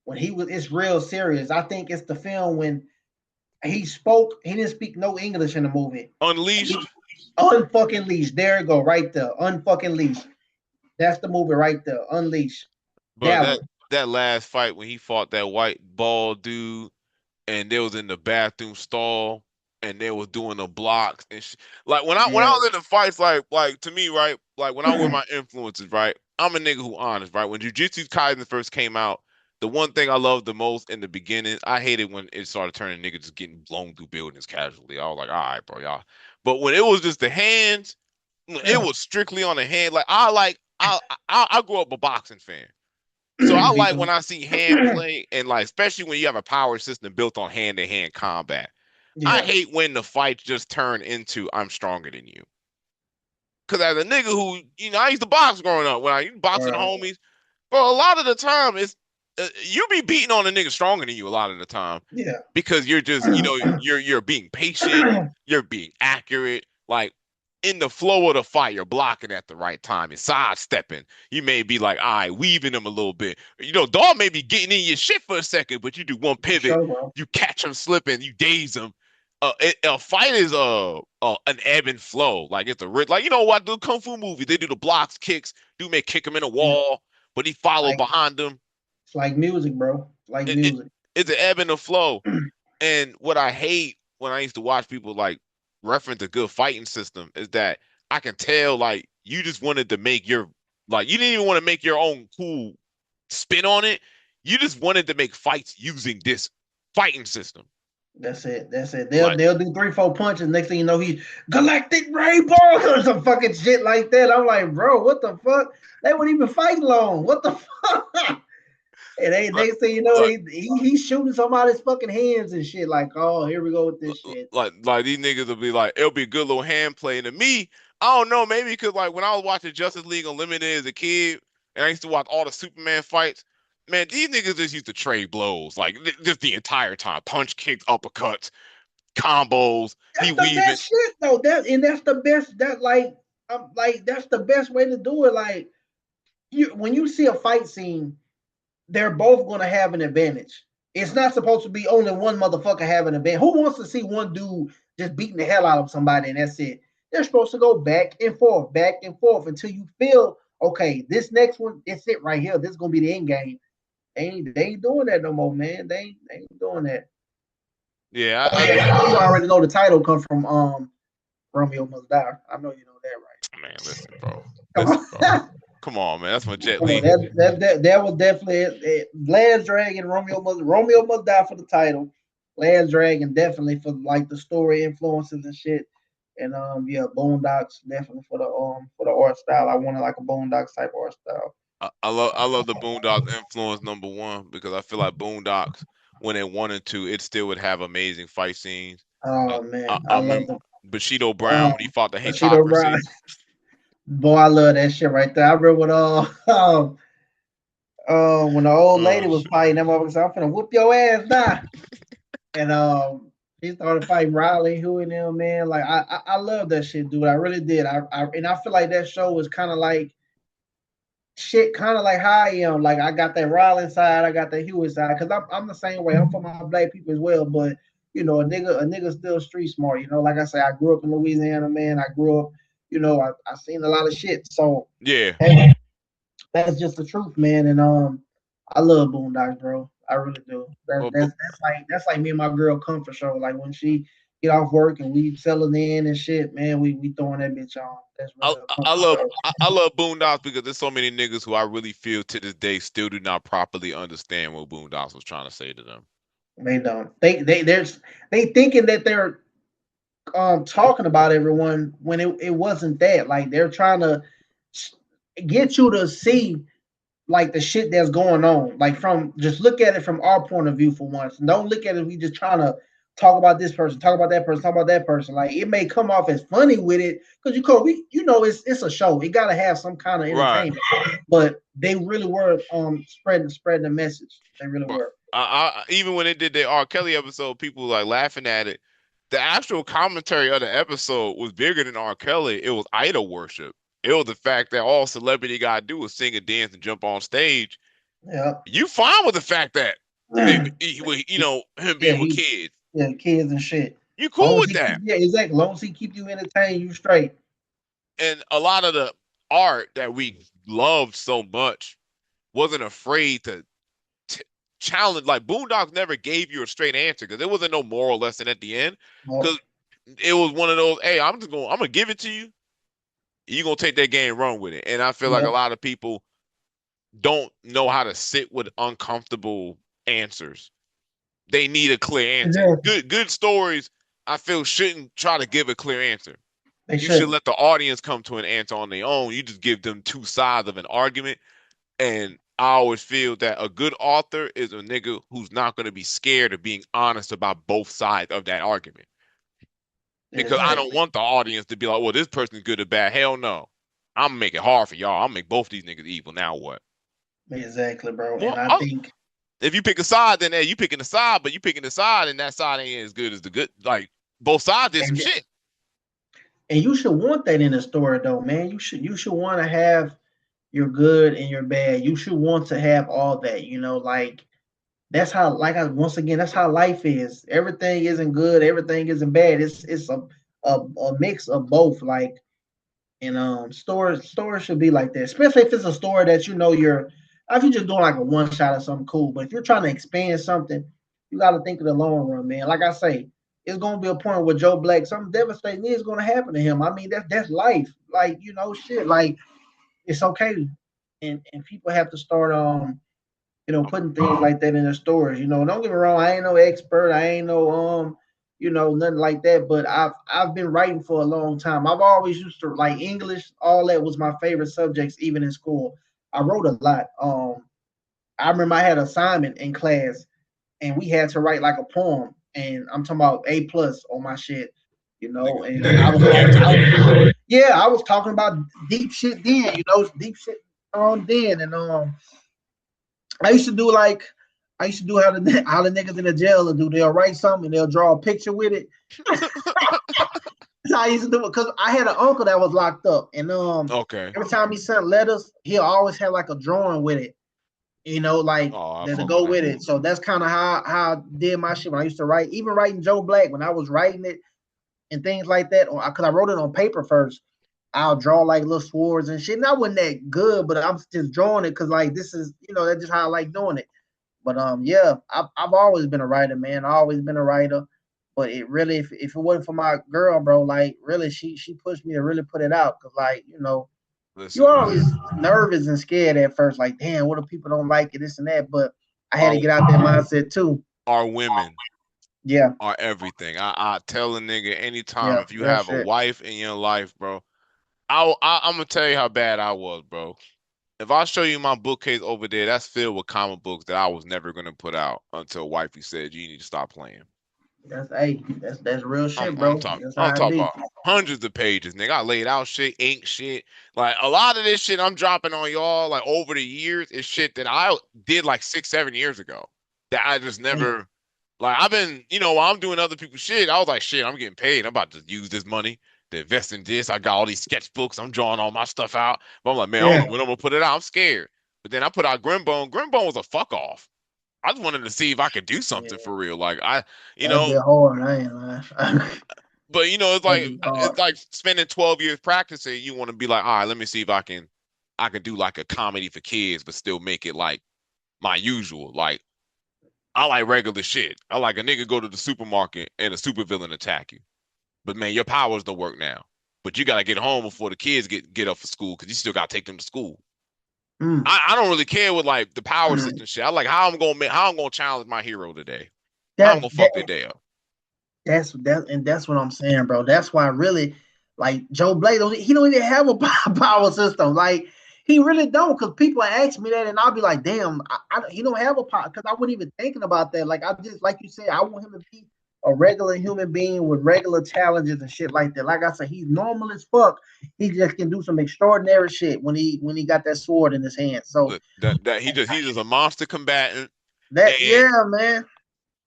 When he was, it's real serious. I think it's the film when he spoke. He didn't speak no English in the movie. He, Unleashed. unfucking leash. There you go, right there. Unfucking leash. That's the movie right there. Unleash. But That that one. that last fight when he fought that white bald dude and they was in the bathroom stall and they was doing the blocks and like when I Yeah. was in the fights, like to me, right? Like when I wear my influences, right? I'm a nigga who honest, right? When Jujutsu Kaisen first came out, the one thing I loved the most in the beginning, I hated when it started turning niggas just getting blown through buildings casually. I was like, all right, bro, y'all. But when it was just the hands, it Yeah. was strictly on the hand. I grew up a boxing fan. So I like People. when I see hand play and like especially when you have a power system built on hand to hand combat. I Yeah. hate when the fights just turn into I'm stronger than you. Cause as a nigga who, I used to box growing up when I used to boxing Right. homies, but a lot of the time it's you be beating on a nigga stronger than you a lot of the time Yeah. because you're just, you're being patient, you're being accurate, like in the flow of the fight, you're blocking at the right time, you're sidestepping. You may be like, all right, weaving them a little bit. Dog may be getting in your shit for a second, but you do one For pivot, sure, bro. you catch him slipping, you daze him. a fight is an ebb and flow. Like it's a like you know what the kung fu movie they do the blocks, kicks, do may kick him in a Yeah. wall, but he follow Like behind him. it's like music, bro. It's like It, it music. it's an ebb and a flow. And what I hate when I used to watch people like reference a good fighting system is that I can tell like you just wanted to make your like you didn't even want to make your own cool spin on it. You just wanted to make fights using this fighting system. That's it. That's it. They'll Like they'll do 3, 4 punches. Next thing you know, he's Galactic Rainbow or some fucking shit like that. I'm like, bro, what the fuck? They wouldn't even fight long. What the fuck? And like they say, you know, like he's shooting somebody's fucking hands and shit. Like, oh, here we go with this shit. like these niggas will be like, it'll be a good little hand play. And to me, I don't know, maybe because like when I was watching Justice League Unlimited as a kid, and I used to watch all the Superman fights, man, these niggas just used to trade blows like just the entire time, punch, kicks, uppercuts, combos. He That's the weaving. best shit though. That's the best. That like that's the best way to do it. Like when you see a fight scene, they're both going to have an advantage. It's not supposed to be only one motherfucker having an advantage. Who wants to see one dude just beating the hell out of somebody and that's it? They're supposed to go back and forth until you feel okay. This next one, it's it right here. This is gonna be the end game. They ain't doing that no more, man. They ain't doing that. Yeah, Oh yeah, you already know the title comes from Romeo Must Die. I know you know that, man, listen, bro, right? listen, Come bro. on. Come on, man. That's when Jet Come on, Li. that was definitely it. Last Dragon, Romeo must die for the title. Last Dragon definitely for like the story influences and shit. And yeah, Boondocks definitely for the art style. I wanted like a Boondocks type art style. I love the Boondocks influence number one because I feel like Boondocks when it wanted to, it still would have amazing fight scenes. Uh, Oh I, man, I I love remember the Bushido Brown um when he fought the Bushido Brown. Hatocracy. Boy, I love that shit right there. I remember when when the old Oh lady was shit. fighting, that motherfucker said, "I'm finna whoop your ass now." And he started fighting Riley, who and them, man. Like I love that shit, dude. I really did. I feel like that show was kind of like shit, kind of like how I am. Like I got that Riley side, I got that Hewitt side, because I'm the same way. I'm from my black people as well, but you know, a nigga still street smart. You know, like I say, I grew up in Louisiana, man. I grew up, you know, I seen a lot of shit. So Yeah. hey, that's just the truth, man. And I love Boondocks, bro. I really do. Well, That's like me and my girl comfort show. Like when she get off work and we settling in and shit, man, we throwing that bitch on. That's I really a I comfort love show. I love Boondocks because there's so many niggas who I really feel to this day still do not properly understand what Boondocks was trying to say to them. They don't. They thinking that they're talking about everyone when it wasn't that. Like they're trying to get you to see like the shit that's going on. Like from just look at it from our point of view for once. And don't look at it. We just trying to talk about this person, talk about that person, talk about that person. Like it may come off as funny with it because you know it's a show. It got to have some kind of Right. entertainment. But they really were spreading the message. They really But were. even when they did their R. Kelly episode, people were like laughing at it. The actual commentary of the episode was bigger than R. Kelly. It was idol worship. It was the fact that all celebrity gotta do is sing and dance and jump on stage. Yeah. You fine with the fact that him Yeah, being with he kids. yeah, kids and shit. You cool Long as with he keep that. yeah, exactly. Long as he keep you entertained, you straight. And a lot of the art that we loved so much wasn't afraid to challenge. Like Boondocks never gave you a straight answer because there wasn't no moral lesson at the end. Well, Because it was one of those, hey, I'm gonna give it to you. You're gonna take that game and run with it. And I feel like a yeah, lot of people don't know how to sit with uncomfortable answers. They need a clear answer. yeah, Good stories, I feel, shouldn't try to give a clear answer. they You should shouldn't. let the audience come to an answer on their own. You just give them two sides of an argument. And I always feel that a good author is a nigga who's not going to be scared of being honest about both sides of that argument. Because I don't Exactly. want the audience to be like, well, this person's good or bad. Hell no. I'm gonna make it hard for y'all. I'm gonna make both these niggas evil. Now what? Exactly, bro. Well, And I think if you pick a side, then hey, you picking the side, but you picking the side, and that side ain't as good as the good. Like both sides did some and, shit. and you should want that in a story though, man. You should want to have your good and your bad. You should want to have all that, you know, like that's how, like, once again, that's how life is. Everything isn't good, everything isn't bad. It's a mix of both. Like, and stores should be like that, especially if it's a store that you know you're. If you're just doing like a one shot or something cool, but if you're trying to expand something, you got to think of the long run, man. Like I say, it's gonna be a point where Joe Black, something devastating is gonna happen to him. I mean, that's life. Like, shit. Like, it's okay, and people have to start putting things like that in their stores. Don't get me wrong, I ain't no expert, I ain't no nothing like that, but I've been writing for a long time. I've always used to like English, all that was my favorite subjects, even in school. I wrote a lot. I remember I had an assignment in class and we had to write like a poem, and I'm talking about A+ on my shit. And I was Gifted. yeah, I was talking about deep shit then, deep shit then. And I used to do like I used to do how the niggas in the jail will do. They'll write something and they'll draw a picture with it. That's how I used to do it, because I had an uncle that was locked up, and Okay. every time he sent letters, he'll always have like a drawing with it, like Oh, I that to fuck with go that. with it. So that's kind of how I did my shit when I used to write, even writing Joe Black when I was writing it and things like that. Because I wrote it on paper first. I'll draw like little swords and shit. And I wasn't that good, but I'm just drawing it because like this is, that's just how I like doing it. But yeah, I've always been a writer, man. I've always been a writer. But it really, if it wasn't for my girl, bro, like really, she pushed me to really put it out, because like you're Listen, always man. nervous and scared at first, like damn, what if people don't like it, this and that. But I had Our to get out that mindset too. our women Yeah, are everything. I tell a nigga anytime, yeah, if you real have a shit. wife in your life, bro, I'm gonna tell you how bad I was, bro. If I show you my bookcase over there, that's filled with comic books that I was never gonna put out until wifey said you need to stop playing. That's real I'm shit, I'm bro. talking That's I'm how it talking be. about hundreds of pages, nigga. I laid out shit, ink shit. Like a lot of this shit I'm dropping on y'all, like over the years, is shit that I did like 6, 7 years ago. That I just Mm. never, like, I've been, while I'm doing other people's shit, I was like, shit, I'm getting paid. I'm about to use this money to invest in this. I got all these sketchbooks. I'm drawing all my stuff out. But I'm like, man, I don't Yeah, know when I'm gonna put it out. I'm scared. But then I put out Grimbone. Grimbone was a fuck off. I just wanted to see if I could do something yeah. for real. Like you That'd know, be hard. I ain't lying. but it's That'd like be hard. spending 12 years practicing. You want to be like, all right, let me see if I can do like a comedy for kids, but still make it like my usual. Like I like regular shit. I like a nigga go to the supermarket and a supervillain attack you. But man, your powers don't work now. But you gotta get home before the kids get up for school because you still gotta take them to school. Mm. I don't really care with like the power system shit. I like how I'm gonna challenge my hero today. How I'm that gonna that fuck their day up. that's what I'm saying, bro. That's why really, like, Joe Blade he don't even have a power system. Like, he really don't, because people ask me that and I'll be like, damn, he don't have a power, because I wasn't even thinking about that. Like, I just, like you said, I want him to be a regular human being with regular challenges and shit like that. Like I said, he's normal as fuck. He just can do some extraordinary shit when he got that sword in his hand. So That he's just a monster combatant. that, And yeah, man.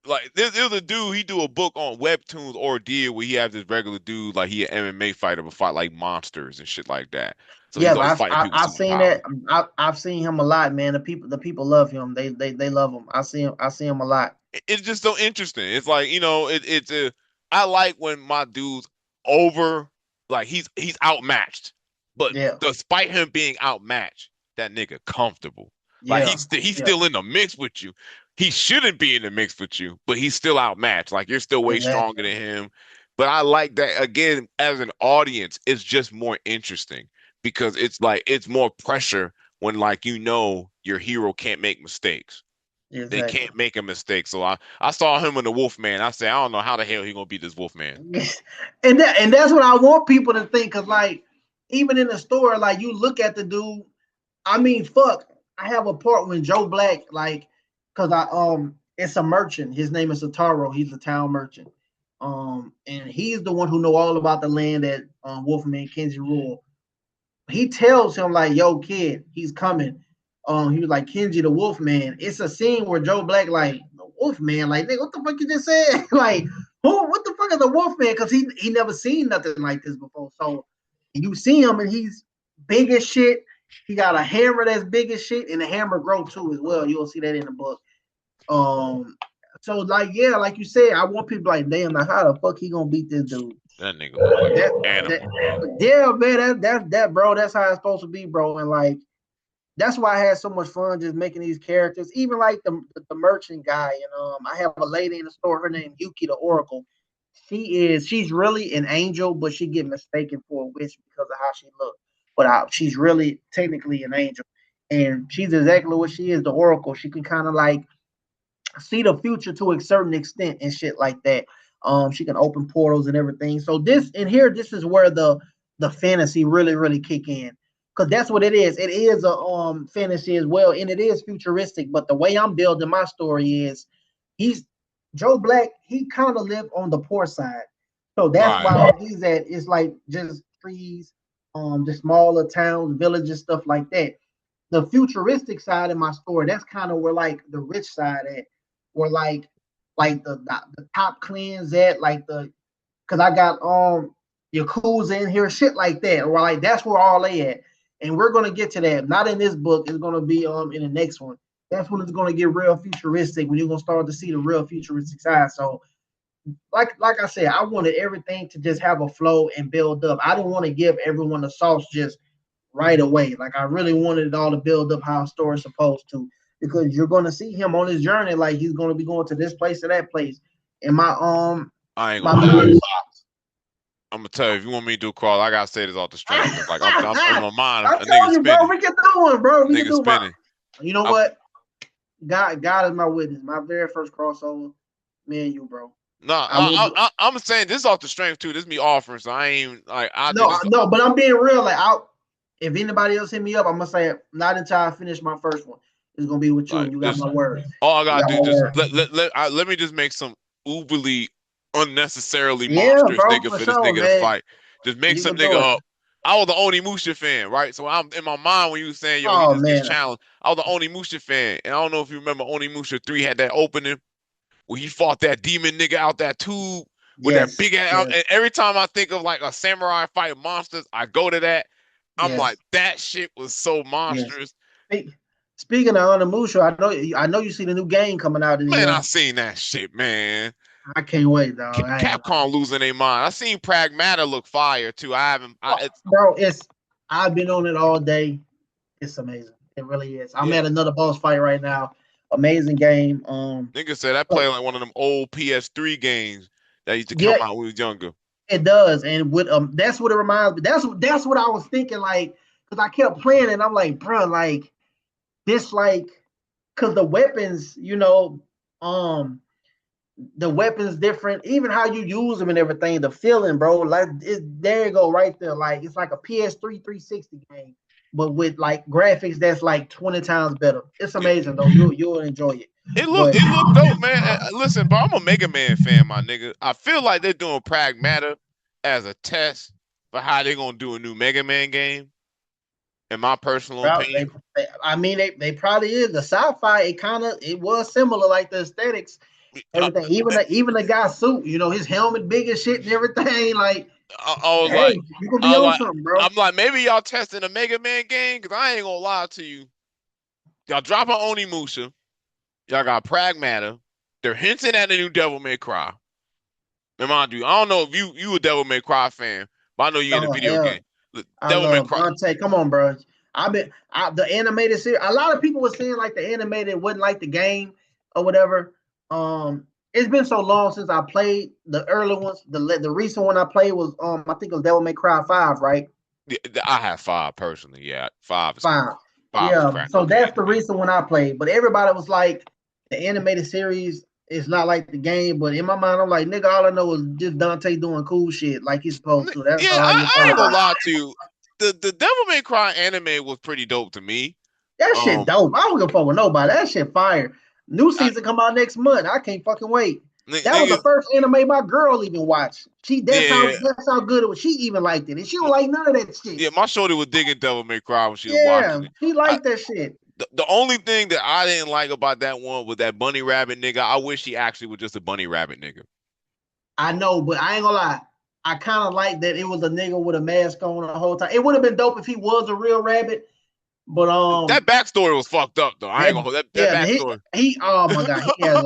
like there's a dude, he do a book on Webtoons Ordeal where he has this regular dude, like he an MMA fighter but fight like monsters and shit like that. So Yeah, he's but always fighting people I've with seen superpowers. that. I've seen him a lot, man. The people love him. They love him. I see him a lot. It's just so interesting. It's like, it's a I like when my dude's over, like he's outmatched. But Yeah, despite him being outmatched, that nigga comfortable. Like yeah, he's yeah. still in the mix with you. He shouldn't be in the mix with you, but he's still outmatched. Like you're still way Exactly. stronger than him. But I like that, again, as an audience, it's just more interesting because it's like it's more pressure when, like, your hero can't make mistakes. They Exactly. can't make a mistake. So I saw him in the Wolfman. I said, I don't know how the hell he gonna beat this Wolfman. And that's what I want people to think. Cause like, even in the store, like, you look at the dude. I mean, fuck. I have a part when Joe Black, like, cause it's a merchant. His name is Sataro. He's a town merchant. And he's the one who know all about the land that Wolfman Kenji rule. He tells him like, "Yo, kid, he's coming." He was like, "Kenji the Wolf Man." It's a scene where Joe Black like, "The Wolf Man, like, nigga, what the fuck you just said?" Like, who? What the fuck is a Wolf Man? Because he never seen nothing like this before. So you see him and he's big as shit. He got a hammer that's big as shit, and the hammer grow too as well. You'll see that in the book. Um, so like yeah, like you said, I want people like, damn, now how the fuck he gonna beat this dude? That nigga look like an animal. Yeah, man, that bro, that's how it's supposed to be, bro. And like that's why I had so much fun just making these characters. Even like the merchant guy, and I have a lady in the store. Her name Yuki the Oracle. She's really an angel, but she get mistaken for a witch because of how she looks. But she's really technically an angel, and she's exactly what she is, the Oracle. She can kind of like see the future to a certain extent and shit like that. She can open portals and everything. So this is where the fantasy really kick in, because that's what it is. It is a fantasy as well, and it is futuristic. But the way I'm building my story is, he's Joe Black. He kind of lived on the poor side, so that's Right. why he's at. It's like just trees, the smaller towns, villages, stuff like that. The futuristic side of my story, that's kind of where like the rich side at, where like the top clans at, like the because I got Yakuza in here, shit like that. Or like that's where all they at. And we're gonna get to that. Not in this book, it's gonna be in the next one. That's when it's gonna get real futuristic, when you're gonna start to see the real futuristic side. So like I said, I wanted everything to just have a flow and build up. I didn't want to give everyone the sauce just right away. Like I really wanted it all to build up how a story's supposed to, because you're gonna see him on his journey. Like he's gonna be going to this place to that place. And I ain't my gonna lie. man, I'm gonna tell you, if you want me to do a crawl, I gotta say this off the strength. Like I'm in my mind, I'm a nigga telling you, bro, spinning. we can do it, bro. We can Nigga do it. spinning. You know I'm, what? God is my witness. My very first crossover, me and you, bro. no, I will do. I'm saying this off the strength too. This me offering, so I ain't like I do No, this. no, but I'm being real. Like, if anybody else hit me up, I'm gonna say not until I finish my first one. It's gonna be with you, Like and you got just my word. all I You gotta got do my is just word. let me just make some uberly unnecessarily Yeah, monstrous bro, nigga for for this sure, nigga to man. fight. Just make You some can do nigga it. up. I was the only Musha fan, right? So I'm in my mind when you was saying, yo, he Oh just gets man, challenged. I was the only Musha fan. And I don't know if you remember Only Musha 3 had that opening where he fought that demon nigga out that tube with that yes, big ass. yes, And every time I think of like a samurai fight monsters, I go to that. I'm like, yes, that shit was so yes. monstrous. Speak, Speaking of Onimusha, I know you see the new game coming out this Man, year. I seen that shit, man. I can't wait, dog. I ain't gonna Capcom losing their mind. I seen Pragmata look fire too. I haven't. lie. It's Bro, I've been on it all day. It's amazing. It really is. I'm yeah. at another boss fight right now. Amazing game. Nigga said that play like one of them old PS3 games that used to Yeah, come out when we was younger. it does. And with that's what it reminds me. That's what I was thinking, like, because I kept playing and I'm like, bro, like this, like, because the weapons, um, the weapons different, even how you use them and everything, the feeling, bro. Like there you go, right there. Like it's like a PS3 360 game, but with like graphics that's like 20 times better. It's It, amazing though. You'll enjoy it. But it looked dope, man. Listen, bro, I'm a Mega Man fan, my nigga. I feel like they're doing Pragmata as a test for how they're gonna do a new Mega Man game. In my personal bro, opinion, I mean, they probably is the sci-fi. It was similar, like the aesthetics, I, everything. Even the guy's suit, his helmet big as shit and everything. Like, I was hey, like, you gonna be I was on like, something, bro. I'm like, maybe y'all testing a Mega Man game because I ain't gonna lie to you. Y'all dropping Onimusha. Y'all got Pragmata. They're hinting at a new Devil May Cry. And mind you, I don't know if you a Devil May Cry fan, but I know you in the Oh video hell, game. Look, I Devil May love Cry. Dante. Come on, bro. The animated series. A lot of people were saying like the animated wasn't like the game or whatever. It's been so long since I played the early ones. The recent one I played was I think it was Devil May Cry 5, right? Yeah, I have five personally. Yeah, Five. five is Yeah. crack. So Okay, that's the anime. recent one I played. But everybody was like, the animated series is not like the game. But in my mind, I'm like, nigga, all I know is just Dante doing cool shit like he's supposed to. That's Yeah, all I get I from ain't it. gonna lie to you. The Devil May Cry anime was pretty dope to me. That shit Um, dope. I don't give a fuck with nobody. That shit fire. New I, season come out next month. I can't fucking wait. That was the niggas, first anime my girl even watched. yeah, That's how good it was. She even liked it, and she don't like none of that shit. yeah. My shorty was digging Devil May Cry when she was Yeah, watching it. she I, liked that shit. the only thing that I didn't like about that one was that bunny rabbit nigga. I wish he actually was just a bunny rabbit nigga. I know, but I ain't gonna lie. I kind of like that it was a nigga with a mask on the whole time. It would have been dope if he was a real rabbit, But That backstory was fucked up though. I that ain't gonna that yeah, backstory. he oh my god, he has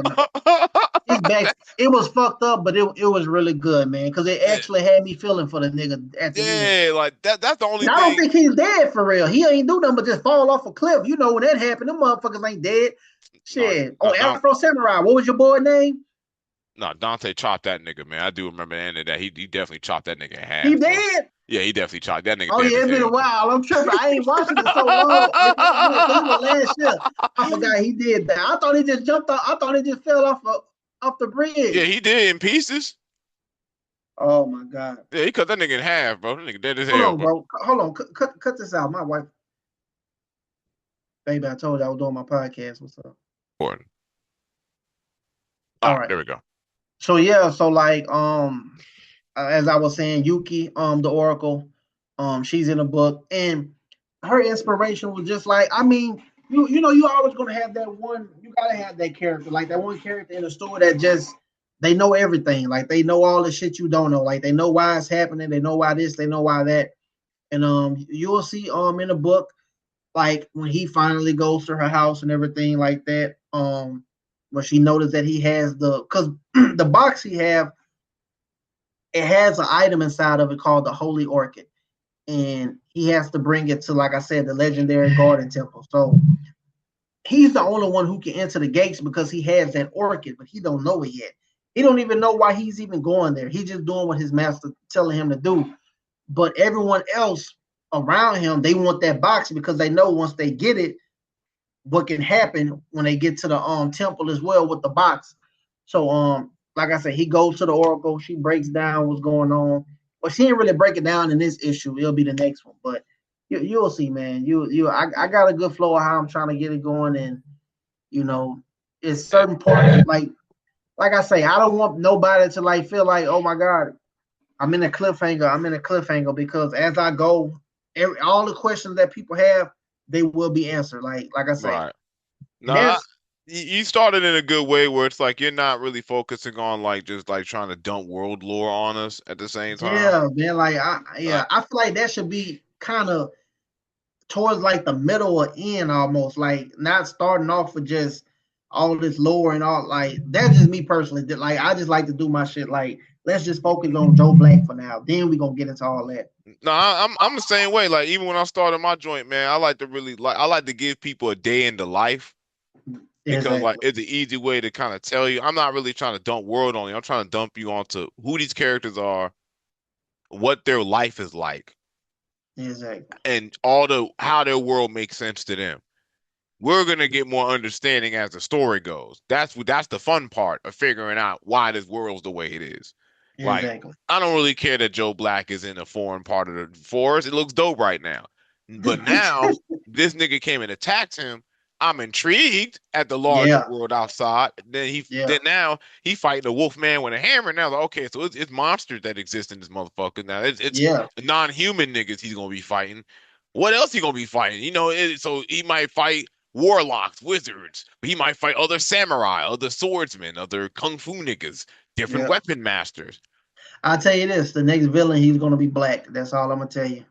his back. It was fucked up, but it was really good, man, because it Yeah, actually had me feeling for the nigga at the end. yeah, like that's the only And I don't thing. think he's dead for real. He ain't do nothing but just fall off a cliff. You know when that happened, them motherfuckers ain't dead. No, Shit. Oh, no, Afro Samurai. What was your boy name? no, Dante chopped that nigga, man. I do remember the end of that. He definitely chopped that nigga in He half. So dead. yeah, he definitely chopped that nigga Oh dead yeah, as it's been a hell, bro. while. I'm tripping. I ain't watching it so long. Because it was last year. I forgot he did that. I thought he just jumped off. I thought he just fell off the Yeah, bridge. he did in pieces. Oh my god. Yeah, he cut that nigga in half, bro. That nigga dead as Hold hell, on, bro. bro. Hold on. Cut this out. My wife, baby, I told you I was doing my podcast. What's up? Important. All Ah, right. there we go. So yeah, so like as I was saying, Yuki, the Oracle, she's in the book, and her inspiration was just like, I mean, you know, you always gonna have that one, you gotta have that character, like that one character in the story that just they know everything, like they know all the shit you don't know, like they know why it's happening, they know why this, they know why that, and you'll see in the book, like when he finally goes to her house and everything like that, where she noticed that he has because the box he have, it has an item inside of it called the Holy Orchid, and he has to bring it to, like I said, the legendary Garden Temple. So he's the only one who can enter the gates because he has that orchid, but he don't know it yet. He don't even know why he's even going there. He's just doing what his master telling him to do. But everyone else around him, they want that box because they know once they get it, what can happen when they get to the temple as well with the box. So like I said, he goes to the oracle. She breaks down what's going on. Well, she didn't really break it down in this issue. It'll be the next one, but you'll see, man. I got a good flow of how I'm trying to get it going, and you know, it's Eh, certain parts like I say, I don't want nobody to like feel like, oh my god, I'm in a cliffhanger. I'm in a cliffhanger because as I go, all the questions that people have, they will be answered. Like I say, Right. and Nah, that's you started in a good way where it's like you're not really focusing on like just like trying to dump world lore on us at the same time. yeah, man. Like Like, I feel like that should be kind of towards like the middle or end almost, like not starting off with just all this lore and all. Like that's just me personally. Like I just like to do my shit. Like let's just focus on Joe Black for now. Then we gonna get into all that. no, I'm the same way. Like even when I started my joint, man, I like to really like I like to give people a day in the life because like Exactly. it's an easy way to kind of tell you. I'm not really trying to dump world on you. I'm trying to dump you onto who these characters are, what their life is like, Exactly. and all the how their world makes sense to them. We're gonna get more understanding as the story goes. That's the fun part of figuring out why this world's the way it is. Like, Exactly. I don't really care that Joe Black is in a foreign part of the forest. It looks dope right now. But now this nigga came and attacked him. I'm intrigued at the larger Yeah. world outside. Yeah. Then now he fighting a wolf man with a hammer. Now like, okay, so it's monsters that exist in this motherfucker. Now it's Yeah. non-human niggas he's gonna be fighting. What else he gonna be fighting? So he might fight warlocks, wizards. He might fight other samurai, other swordsmen, other kung fu niggas, different Yeah. weapon masters. I'll tell you this: the next villain, he's gonna be black. That's all I'm gonna tell you.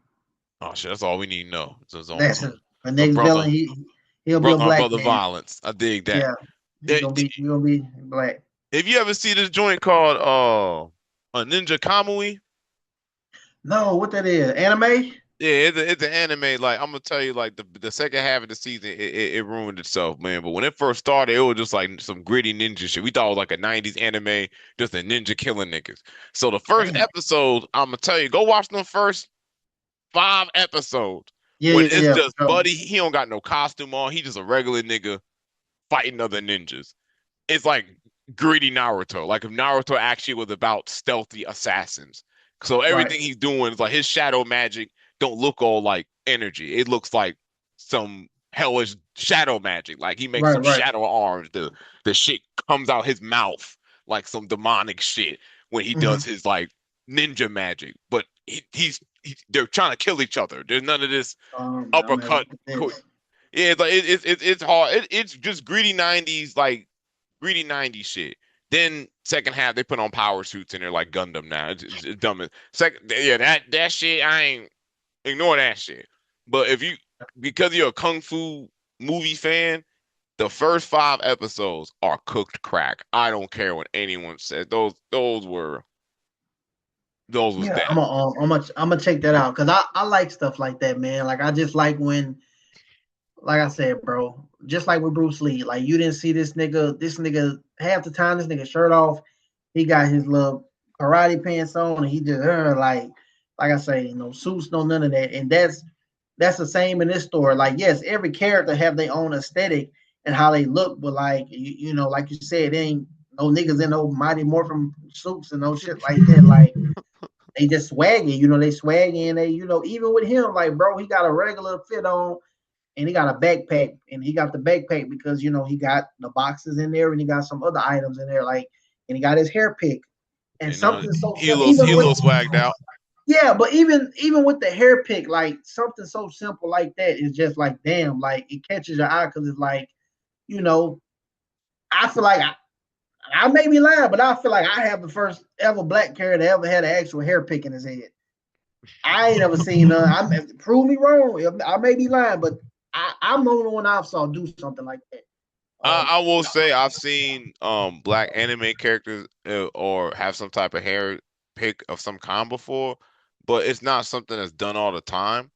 Oh shit, that's all we need to know. That's it. The So next brother, villain, he'll be a brother on black brother man. violence. I dig that. Yeah. Eh, He's gonna be black. If you ever see this joint called a Ninja Kamui, No, what that is? Anime? yeah, it's an anime. Like I'm gonna tell you, like the second half of the season, it ruined itself, man. But when it first started, it was just like some gritty ninja shit. We thought it was like a '90s anime, just a ninja killing niggas. So the first Damn. episode, I'm gonna tell you, go watch them first 5 episodes Yeah, when yeah, it's yeah. just For sure. Buddy. He don't got no costume on. He just a regular nigga fighting other ninjas. It's like gritty Naruto. Like if Naruto actually was about stealthy assassins. So Right. everything he's doing is like his shadow magic don't look all like energy. It looks like some hellish shadow magic. Like he makes Right. some Right. shadow arms. The shit comes out his mouth like some demonic shit when he does Hmm. his like ninja magic. But they're trying to kill each other. There's none of this I'm gonna uppercut. look at this. Yeah, it's like it's hard. It's just greedy '90s like greedy '90s shit. Then second half they put on power suits and they're like Gundam now. It's dumb. Second, yeah, that shit I ain't ignore that shit. But if you because you're a kung fu movie fan, the first 5 episodes are cooked crack. I don't care what anyone said. Those was Yeah, death. I'm gonna check that out because I like stuff like that, man. Like I just like when, like I said, bro, just like with Bruce Lee, like you didn't see this nigga half the time, this nigga shirt off, he got his little karate pants on, and he just like I say, no suits, no none of that, and that's the same in this story. Like, yes, every character have their own aesthetic and how they look, but like you know, like you said, there ain't no niggas in no Mighty Morphin suits and no shit like that. Like they just swaggy, you know, they swaggy and they, you know, even with him, like bro, he got a regular fit on and he got a backpack, and he got the backpack because you know he got the boxes in there and he got some other items in there, like, and he got his hair pick and You know, something so he a simple, little even he a with little swagged out. yeah, but even with the hair pick, like something so simple like that is just like damn, like it catches your eye because it's like, you know, I feel like I may be lying, but I feel like I have the first ever black character that ever had an actual hair pick in his head. I ain't ever seen none. Prove me wrong. I may be lying, but I'm the only one I saw do something like that. I will say I've seen black anime characters or have some type of hair pick of some kind before, but it's not something that's done all the time.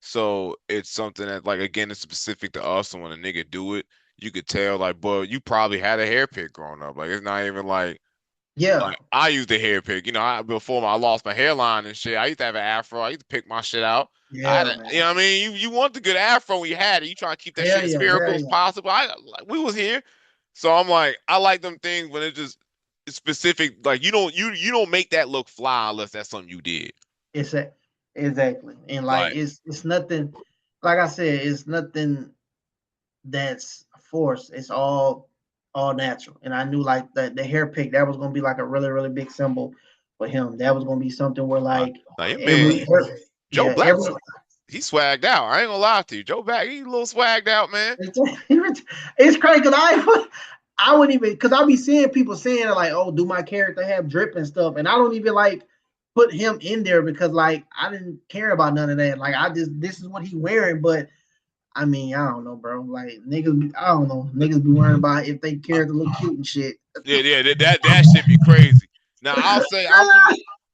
So it's something that like again it's specific to us. And when a nigga do it, you could tell like, boy, you probably had a hair pick growing up. Like it's not even Yeah, like I used a hair pick. You know, before I lost my hairline and shit, I used to have an afro. I used to pick my shit out. I had yeah, a, man. you know what I mean? You want the good afro when you had it. You trying to keep that shit Hell as yeah, spherical hell as yeah. possible. We was here. So I'm like, I like them things when it's specific. Like you don't make that look fly unless that's something you did. It's a, exactly, and like Like it's nothing. Like I said, it's nothing that's forced. It's all natural. And I knew like the hair pick that was gonna be like a really big symbol for him. That was gonna be something where uh, like now your man every Joe yeah Black, every he swagged out. I ain't gonna lie to you. Joe Black, he a little swagged out, man. it's crazy because I wouldn't even because I be seeing people saying like, oh, do my character have drip and stuff, and I don't even like put him in there because like I didn't care about none of that. Like I just this is what he wearing, but I mean I don't know, bro. Like niggas, I don't know, niggas be worrying about if they character look cute and shit. Yeah, that shit be crazy. Now I'll say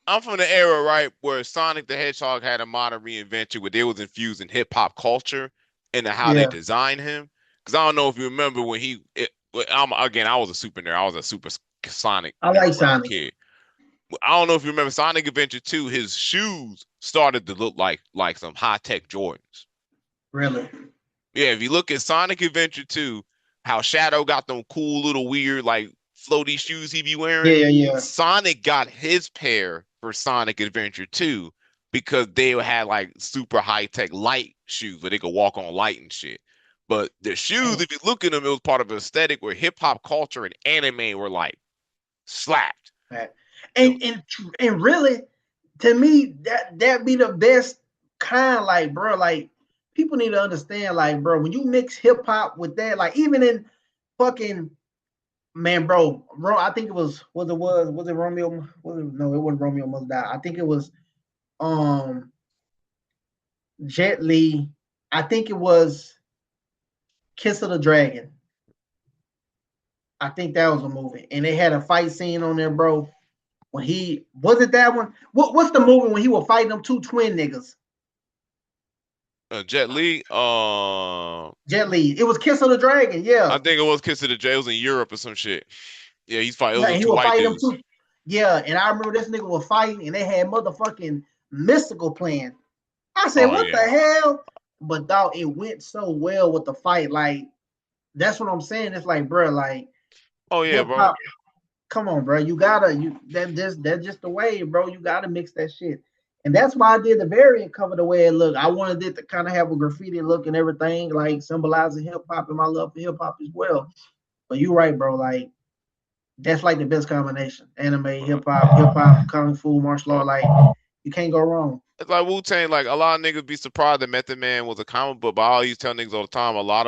I'm from the era right where Sonic the Hedgehog had a modern reinvention where they was infusing hip hop culture into how they Yeah, designed him. Because I don't know if you remember when I was a super nerd. I was a super Sonic I nerd like when I was a Sonic. kid. I don't know if you remember Sonic Adventure 2. His shoes started to look like some high tech Jordans. Really? Yeah, if you look at Sonic Adventure 2, how Shadow got them cool little weird like floaty shoes he be wearing, Yeah. Sonic got his pair for Sonic Adventure 2 because they had like super high tech light shoes where they could walk on light and shit. But the shoes, if you look at them, it was part of an aesthetic where hip hop culture and anime were like slapped. Right. The, And really, to me, that be the best kind. Like, bro, like people need to understand, like, bro, when you mix hip hop with that, like, even in fucking man, bro, I think it was it Romeo? No, it wasn't Romeo Must Die. I think it was um Jet Li. I think it was Kiss of the Dragon. I think that was a movie, and they had a fight scene on there, bro. When he was it that one? What's the movie when he was fighting them two twin niggas? Jet Li, Jet Li. It was Kiss of the Dragon. I Yeah, think it was Kiss of the J. It was in Europe or some shit. Yeah, he's fighting. It was yeah. them And he two was white fighting them dudes. two. Yeah, and I remember this nigga was fighting, and they had motherfucking mystical playing. I said, Oh what the yeah. hell? But dog, it went so well with the fight. Like that's what I'm saying. It's like, bro, like Oh yeah, hip bro. hop. Come on, bro. You gotta that's just the way, bro. You gotta mix that shit. And that's why I did the variant cover the way it looked. I wanted it to kind of have a graffiti look and everything, like symbolizing hip hop and my love for hip hop as well. But you're right, bro. Like that's like the best combination. Anime, hip hop, kung fu, martial art. Like you can't go wrong. It's like Wu Tang. Like a lot of niggas be surprised that Method Man was a comic book, but I always tell niggas all the time. A lot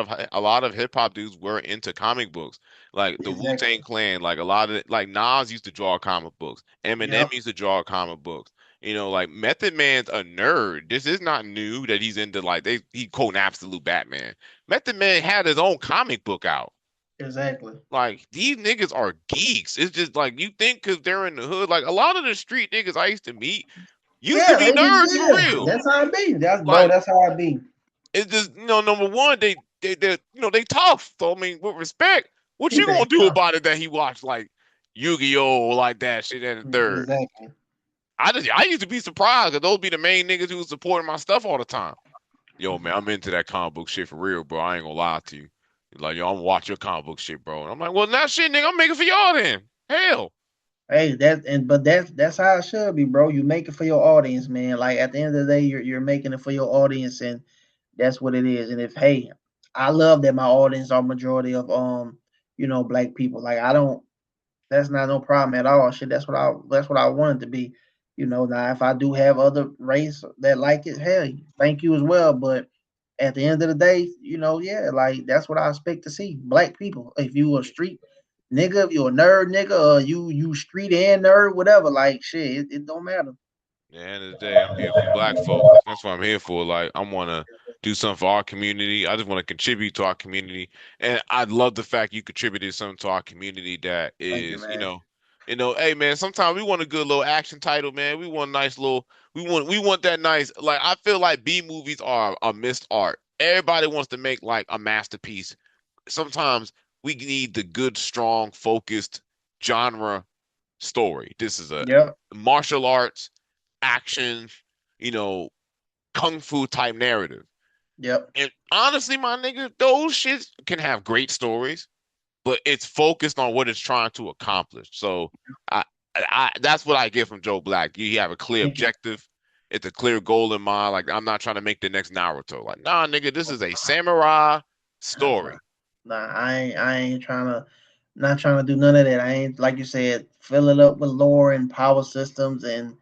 of hip hop dudes were into comic books. Like the Wu Exactly. Tang Clan. Like a lot of like Nas used to draw comic books. Eminem Yep. used to draw comic books. Like Method Man's a nerd. This is not new that he's into like he quoting absolute Batman. Method Man had his own comic book out. Exactly. Like these niggas are geeks. It's just like you think because they're in the hood. Like a lot of the street niggas I used to meet used to Yeah, be nerds for yeah. real. That's how it be. That's bro. Like That's how it be. it's just number one they tough. So I mean with respect, what you They gonna do tough. about it that he watched like Yu-Gi-Oh like that shit at the third? Exactly. I used to be surprised because those be the main niggas who was supporting my stuff all the time. Yo, man, I'm into that comic book shit for real, bro. I ain't gonna lie to you. Like, yo, I'm gonna watch your comic book shit, bro. And I'm like, well, that shit, nigga, I'm making for y'all then. Hell. Hey, that's how it should be, bro. You make it for your audience, man. Like at the end of the day, you're making it for your audience, and that's what it is. And if hey, I love that my audience are majority of black people. Like I don't that's not no problem at all. Shit, that's what I want it to be. Now if I do have other race that like it, hey, thank you as well. But at the end of the day, yeah, like that's what I expect to see. Black people. If you a street nigga, if you a nerd nigga, or you street and nerd, whatever, like shit, it don't matter. At the end of the day, I'm here for black folk. That's what I'm here for. Like, I want to do something for our community. I just want to contribute to our community. And I love the fact you contributed something to our community that Thank you, is, man. hey man, sometimes we want a good little action title, man. We want a nice little, we want that nice, like, I feel like B movies are a missed art. Everybody wants to make like a masterpiece. Sometimes we need the good, strong, focused genre story. This is a Yep, martial arts action, you know, kung fu type narrative. yep. And honestly, my nigga, those shits can have great stories, but it's focused on what it's trying to accomplish. So I that's what I get from Joe Black. You have a clear Thank you. objective. It's a clear goal in mind. Like I'm not trying to make the next Naruto. Like, nah, nigga, this is a samurai Nah, story. I ain't not trying to do none of that. I ain't like you said, fill it up with lore and power systems and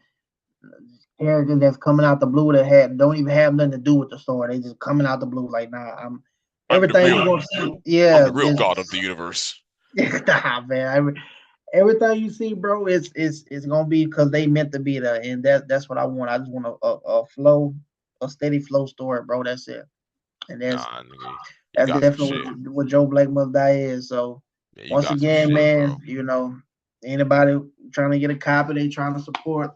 characters that's coming out the blue that have don't even have nothing to do with the story. They just coming out the blue. Like, nah, I'm I'm the everything you real gonna see. I'm Yeah, the real just god of the universe. nah, man. Everything you see, bro, is gonna be because they meant to be there, and that's what I want. I just want a flow, a steady flow story, bro. That's it, and Nah, nigga, you that's got some definitely shit. what Joe Black Must Die is. So Yeah, you once got some again, shit, man, bro. anybody trying to get a copy, they trying to support,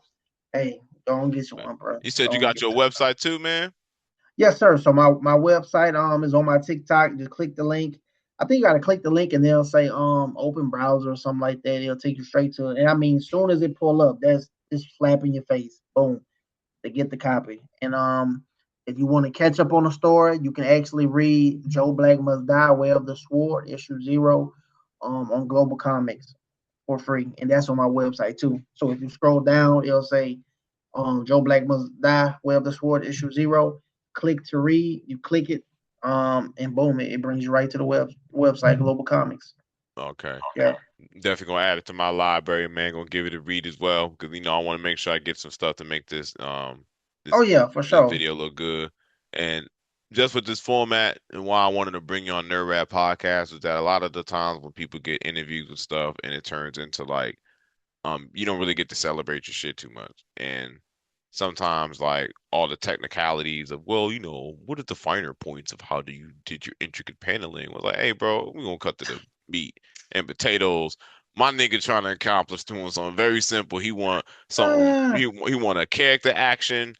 hey, don't get you Man. one, bro. You said you Don't got get your that. website too, man? Yes, sir. So my website is on my TikTok. Just click the link. I think you gotta click the link and they'll say open browser or something like that. It'll take you straight to it. And I mean, as soon as it pull up, that's just slap in your face. Boom, to get the copy. And if you want to catch up on the story, you can actually read Joe Black Must Die, Way of the Sword, issue 0, on Global Comics for free. And that's on my website too. So if you scroll down, it'll say Joe Black Must Die, Way of the Sword, issue 0. Click to read. You click it, and boom, it brings you right to the website, Global Comics. Okay. Yeah. Definitely gonna add it to my library, man. Gonna give it a read as well, because I want to make sure I get some stuff to make Oh this yeah, for this sure. video look good. And just with this format and why I wanted to bring you on Nerdrap Podcast is that a lot of the times when people get interviews with stuff and it turns into like you don't really get to celebrate your shit too much. And sometimes like all the technicalities of, well, what are the finer points of how do you did your intricate paneling was like, hey bro, we're gonna cut to the meat and potatoes. My nigga trying to accomplish doing something very simple. He want something Ah, he want a character action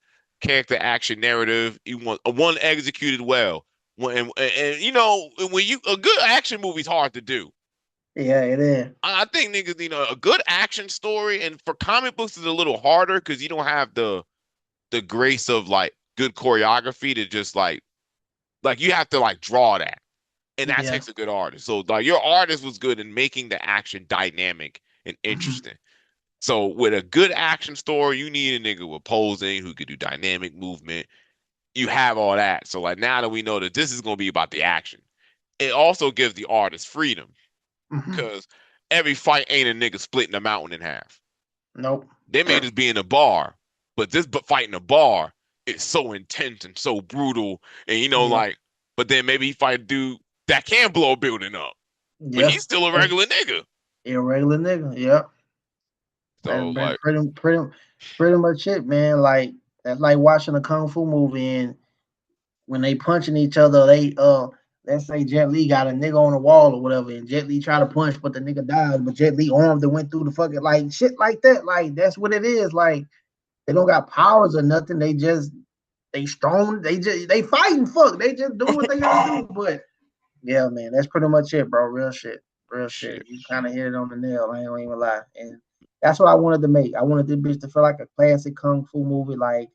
narrative. He want one executed well. And when you a good action movie's hard to do. yeah, it is. I think niggas, a good action story, and for comic books is a little harder because you don't have the grace of like good choreography to just like you have to like draw that, and that Yeah. takes a good artist. So like your artist was good in making the action dynamic and Mhm. interesting. So with a good action story, you need a nigga with posing who could do dynamic movement. You have all that. So like now that we know that this is gonna be about the action, it also gives the artist freedom Mhm. because every fight ain't a nigga splitting a mountain in half. Nope. They may just be in a bar, but this but fighting a bar is so intense and so brutal, and Yeah. but then maybe he fight a dude that can blow a building up, but Yeah. he's still a That's regular nigga. irregular nigga. Yeah. So Man, like, pretty much it, man. Like that's like watching a kung fu movie, and when they punching each other, they let's say Jet Li got a nigga on the wall or whatever, and Jet Li try to punch, but the nigga dies, but Jet Li armed and went through the fucking like shit like that. Like that's what it is. Like they don't got powers or nothing. They strong. They fighting. Fuck. They just doing what they gotta do. But yeah, man, that's pretty much it, bro. Real shit. Real shit. shit, You kind of hit it on the nail. I ain't gonna even lie. And that's what I wanted to make. I wanted this bitch to feel like a classic kung fu movie. Like,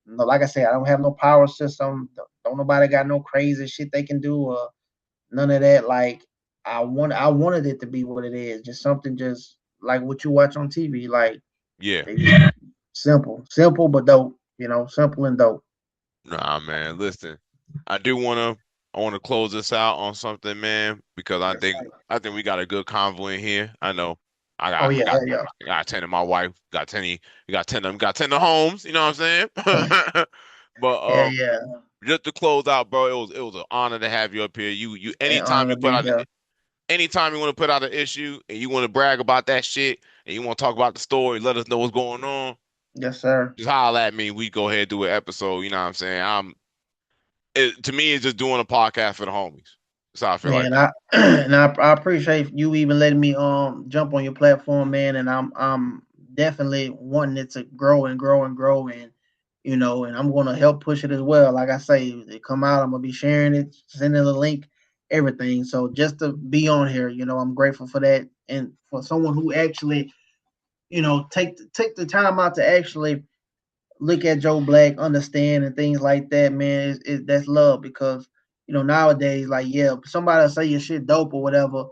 no, like I said, I don't have no power system. Don't nobody got no crazy shit they can do or none of that. Like, I wanted it to be what it is. Just something just like what you watch on TV. Like, yeah. they just simple but dope. Simple and dope. Nah, man. Listen, I do I wanna close this out on something, man, because I Yes, think sir. I think we got a good convo in here. I know. I Oh got I yeah, got yeah, I got 10 of my wife, got 10 we got 10 of homes, you know what I'm saying? But yeah, yeah. just to close out, bro, it was an honor to have you up here. You And anytime honor you to put be out here. anytime you want to put out an issue and you want to brag about that shit and you want to talk about the story, let us know what's going on. Yes, sir. Just holler at me. We go ahead and do an episode. You know what I'm saying? To me, it's just doing a podcast for the homies. That's how I feel like Man, that. I appreciate you even letting me jump on your platform, man. And I'm definitely wanting it to grow and grow and grow, and and I'm gonna help push it as well. Like I say, it come out, I'm gonna be sharing it, sending the link, everything. So just to be on here, I'm grateful for that, and for someone who actually, take the time out to actually look at Joe Black, understand and things like that, man, that's love because nowadays, like somebody will say your shit dope or whatever,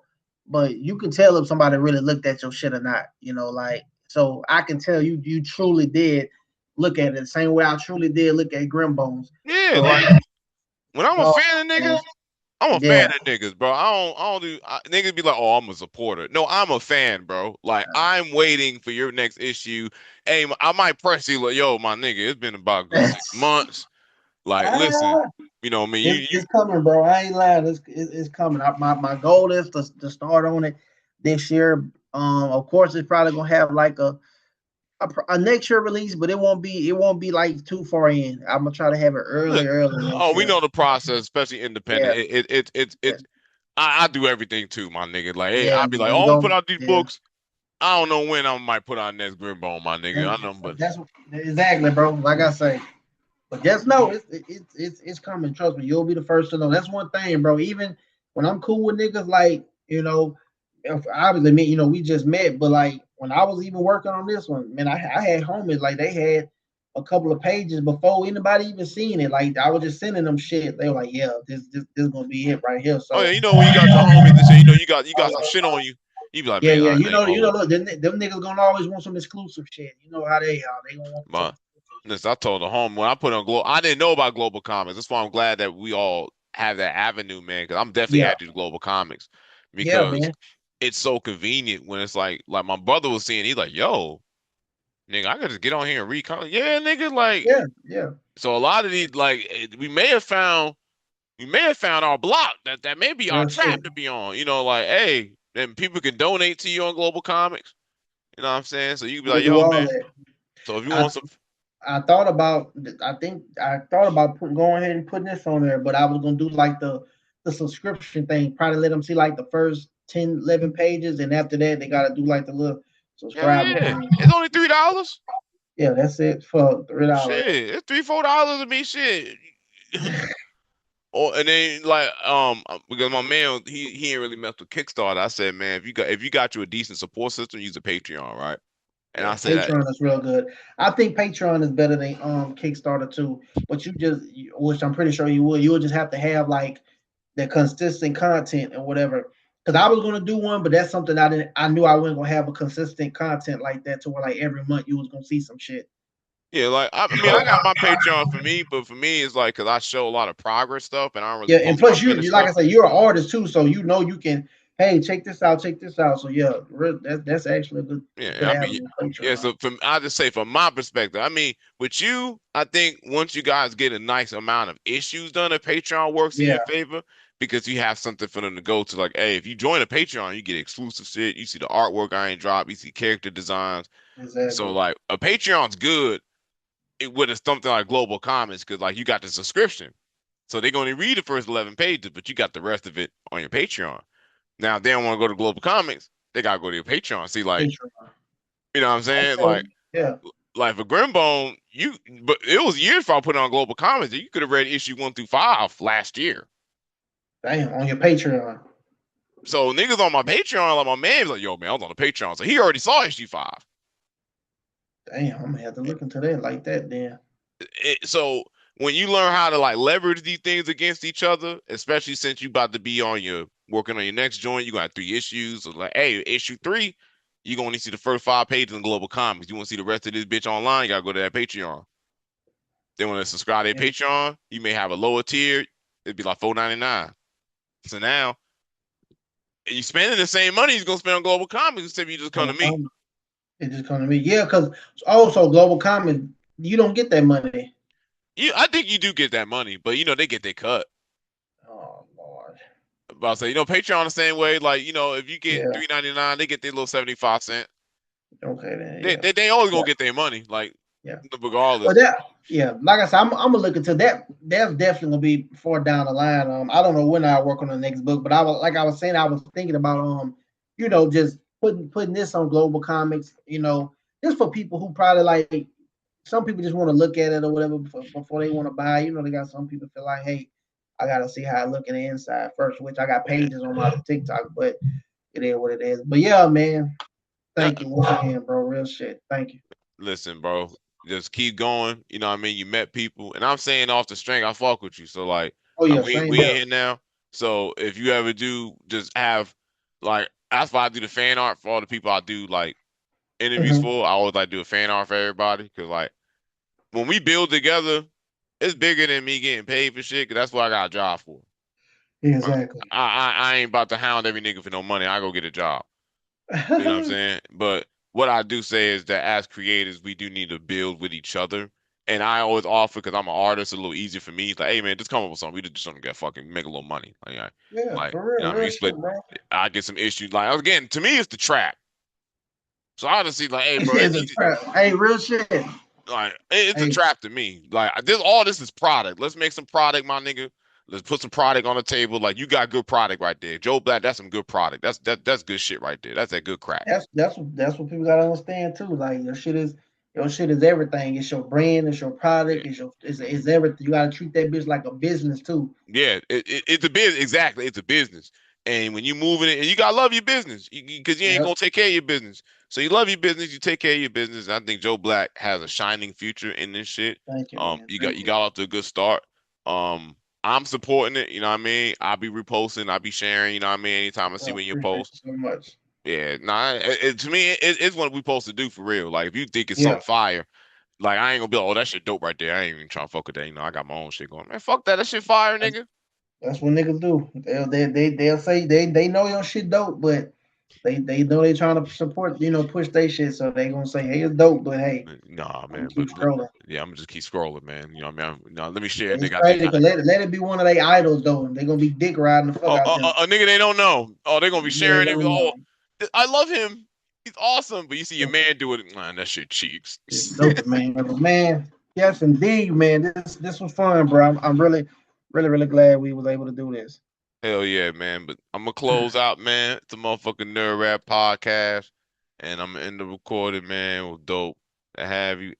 but you can tell if somebody really looked at your shit or not, like so I can tell you truly did look at it the same way I truly did look at Grim Bones. Yeah, So like when I'm a so fan of niggas, I'm a fan yeah, of niggas, bro. Niggas be like, oh, I'm a supporter. No, I'm a fan, bro. Like I'm waiting for your next issue. Hey, I might press you like, yo, my nigga, it's been about a good 6 months. Like, listen, ah, you know what I mean? it's coming, bro. I ain't lying. It's coming. My goal is to start on it this year. Of course, it's probably gonna have like a next year release, but it won't be like too far in. I'm gonna try to have it look, early next oh, we year. know the process, especially independent. Yeah, It's yeah, I do everything too, my nigga. Like, hey, yeah. I'll be like, We oh, I'm gonna put gonna out these yeah. books. I don't know when I might put out next Grimbone, my nigga. That, I know, but that's exactly, bro. Like I say, but just know it's coming. Trust me, you'll be the first to know. That's one thing, bro. Even when I'm cool with niggas, like if obviously me, we just met, but like when I was even working on this one, man, I had homies like they had a couple of pages before anybody even seen it. Like I was just sending them shit. They were like, yeah, this gonna be it right here. oh yeah, So you know when you got your homies and shit, you got some shit on you. You be like, yeah, man, yeah, I ain't gonna hold. look, them niggas gonna always want some exclusive shit. You know how they are. They gonna want some My, exclusive shit. listen, I told the home when I put on Global, I didn't know about Global Comics. That's why I'm glad that we all have that avenue, man. Because I'm definitely Yeah, added to Global Comics yeah, because man. it's so convenient when it's like my brother was seeing, he's like, yo, nigga, I could just get on here and read comics. Yeah, nigga, like Yeah, yeah. so a lot of these like we may have found our block that may be our Real shit. trap to be on. Like, hey, then people can donate to you on Global Comics. You know what I'm saying? So you can be You can like, do yo, all man. that. So if you I want some, I thought about going ahead and putting this on there, but I was gonna do like the subscription thing. Probably let them see like the first 10, 11 pages, and after that they gotta do like the little hell subscriber yeah, thing. it's only $3. Yeah, that's it for $3. Shit, it's $3, $4 to me. Shit. Or and then like because my man he ain't really messed with Kickstarter. I said, man, if you got you a decent support system, use a Patreon, right? And Yeah, I said that Patreon is real good. I think Patreon is better than Kickstarter too. But which I'm pretty sure you will just have to have like the consistent content or whatever. Because I was gonna do one, but that's something I knew I wasn't gonna have a consistent content like that to where like every month you was gonna see some shit. yeah, like I mean I got my Patreon for me, but for me it's like because I show a lot of progress stuff and I don't really Yeah, and post my plus you finished like stuff. I said, you're an artist too, so you can hey check this out, check this out. So yeah, that's actually a Yeah, good I mean, avenue, yeah. Patreon. So I just say from my perspective, I mean, with you, I think once you guys get a nice amount of issues done, if Patreon works in Yeah, your favor, because you have something for them to go to. Like, hey, if you join a Patreon, you get exclusive shit. You see the artwork I ain't dropped. You see character designs. So Exactly. like a Patreon's good with a something like Global Comics because like you got the subscription. So they're going to read the first 11 pages, but you got the rest of it on your Patreon. Now, if they don't want to go to Global Comics, they got to go to your Patreon. See, like, Patreon. you know what I'm saying? Okay. Yeah. Like for Grimbone, but it was years before I put it on Global Comics that you could have read issue 1 through 5 last year. Damn, on your Patreon. So niggas on my Patreon, like my man was like, yo, man, I was on the Patreon. So he already saw issue 5. Damn, I'm gonna have to look into that like that then. So when you learn how to like leverage these things against each other, especially since you about to be on your working on your next joint, you got 3 issues. So like, hey, issue 3, you gonna need to see the first 5 pages in Global Comics. You want to see the rest of this bitch online? You gotta go to that Patreon. Then when they subscribe to their Yeah. Patreon, you may have a lower tier. It'd be like $4.99. So now you spending the same money you're gonna spend on Global Comics instead of you just come to Global me. Comics. It just come to me. Yeah, because also Global Comics, you don't get that money. I think you do get that money, but they get their cut. Oh Lord. But I'll say, Patreon the same way. Like, if you get Yeah. $3.99, they get their little 75 cents. Okay then. They Yeah. they, they always Yeah. gonna get their money, like Yeah. Well, regardless. yeah, like I said, I'm gonna look into that. That's definitely gonna be far down the line. I don't know when I work on the next book, but I was saying, I was thinking about just putting this on Global Comics, just for people who probably like some people just want to look at it or whatever before they want to buy. They got some people feel like, hey, I gotta see how I look in the inside first, which I got Yeah. pages on my TikTok, but it is what it is. But yeah, man, Uh, thank you once again, bro. Real shit. Thank you. Listen, bro, just keep going. You know what I mean? You met people, and I'm saying off the string, I fuck with you. So like, Oh yeah, we same we in here. here now. So if you ever do, just have like that's why I do the fan art for all the people I do like interviews Mm-hmm. for. I always like do a fan art for everybody because like when we build together, it's bigger than me getting paid for shit. Cause that's what I got a job for. I, Exactly. I ain't about to hound every nigga for no money. I go get a job. You know what I'm saying? But what I do say is that as creators, we do need to build with each other. And I always offer because I'm an artist, a little easier for me. It's like, hey man, just come up with something. We just do something to get fucking make a little money. Yeah, Like, for real, you know what I mean? real You split. shit, bro. I get some issues. Like again, to me, it's the trap. So I just see like, hey bro, It's a trap. Hey, real shit. like it's a Hey, trap to me. Like all this is product. Let's make some product, my nigga. Let's put some product on the table. Like you got good product right there. Joe Black, that's some good product. That's good shit right there. That's that good crack. that's what people gotta understand too. Like your shit is everything. It's your brand. It's your Yeah. product. It's everything. You gotta treat that bitch like a business too. Yeah, it's a business. Exactly, it's a business. And when you moving it, and you gotta love your business, because you ain't Yep. gonna take care of your business. So you love your business, you take care of your business. And I think Joe Black has a shining future in this shit. Thank you, man. You got Thank you you. got off to a good start. I'm supporting it. You know what I mean? I'll be reposting, I'll be sharing. You know what I mean? Anytime I see I when you appreciate post. you so much. Yeah, nah. To me, it's what we supposed to do for real. Like if you think it's Yeah. something fire, like I ain't gonna be like, oh that shit dope right there. I ain't even trying to fuck with that. I got my own shit going. Man, fuck that. That shit fire, That's, nigga. that's what niggas do. They'll say they know your shit dope, but they know they trying to support, push their shit. So they gonna say, hey, it's dope, but hey, Nah, I'm gonna man, keep scrolling. yeah, I'm gonna just keep scrolling, man. You know what I mean? No, let me share, It's nigga. crazy because let it be one of their idols though. They gonna be dick riding the fuck out them. A nigga they don't know. Oh, they're gonna be Yeah, they sharing it. don't Oh, know. I love him. He's awesome. But you see your man do it, man. That shit cheeks. It's dope, man. But man, yes, indeed, man. This was fun, bro. I'm really, really, really glad we was able to do this. Hell yeah, man. But I'm gonna close out, man. It's a motherfucking Nerdrap Podcast, and I'm gonna end the recording, man. It was dope to have you.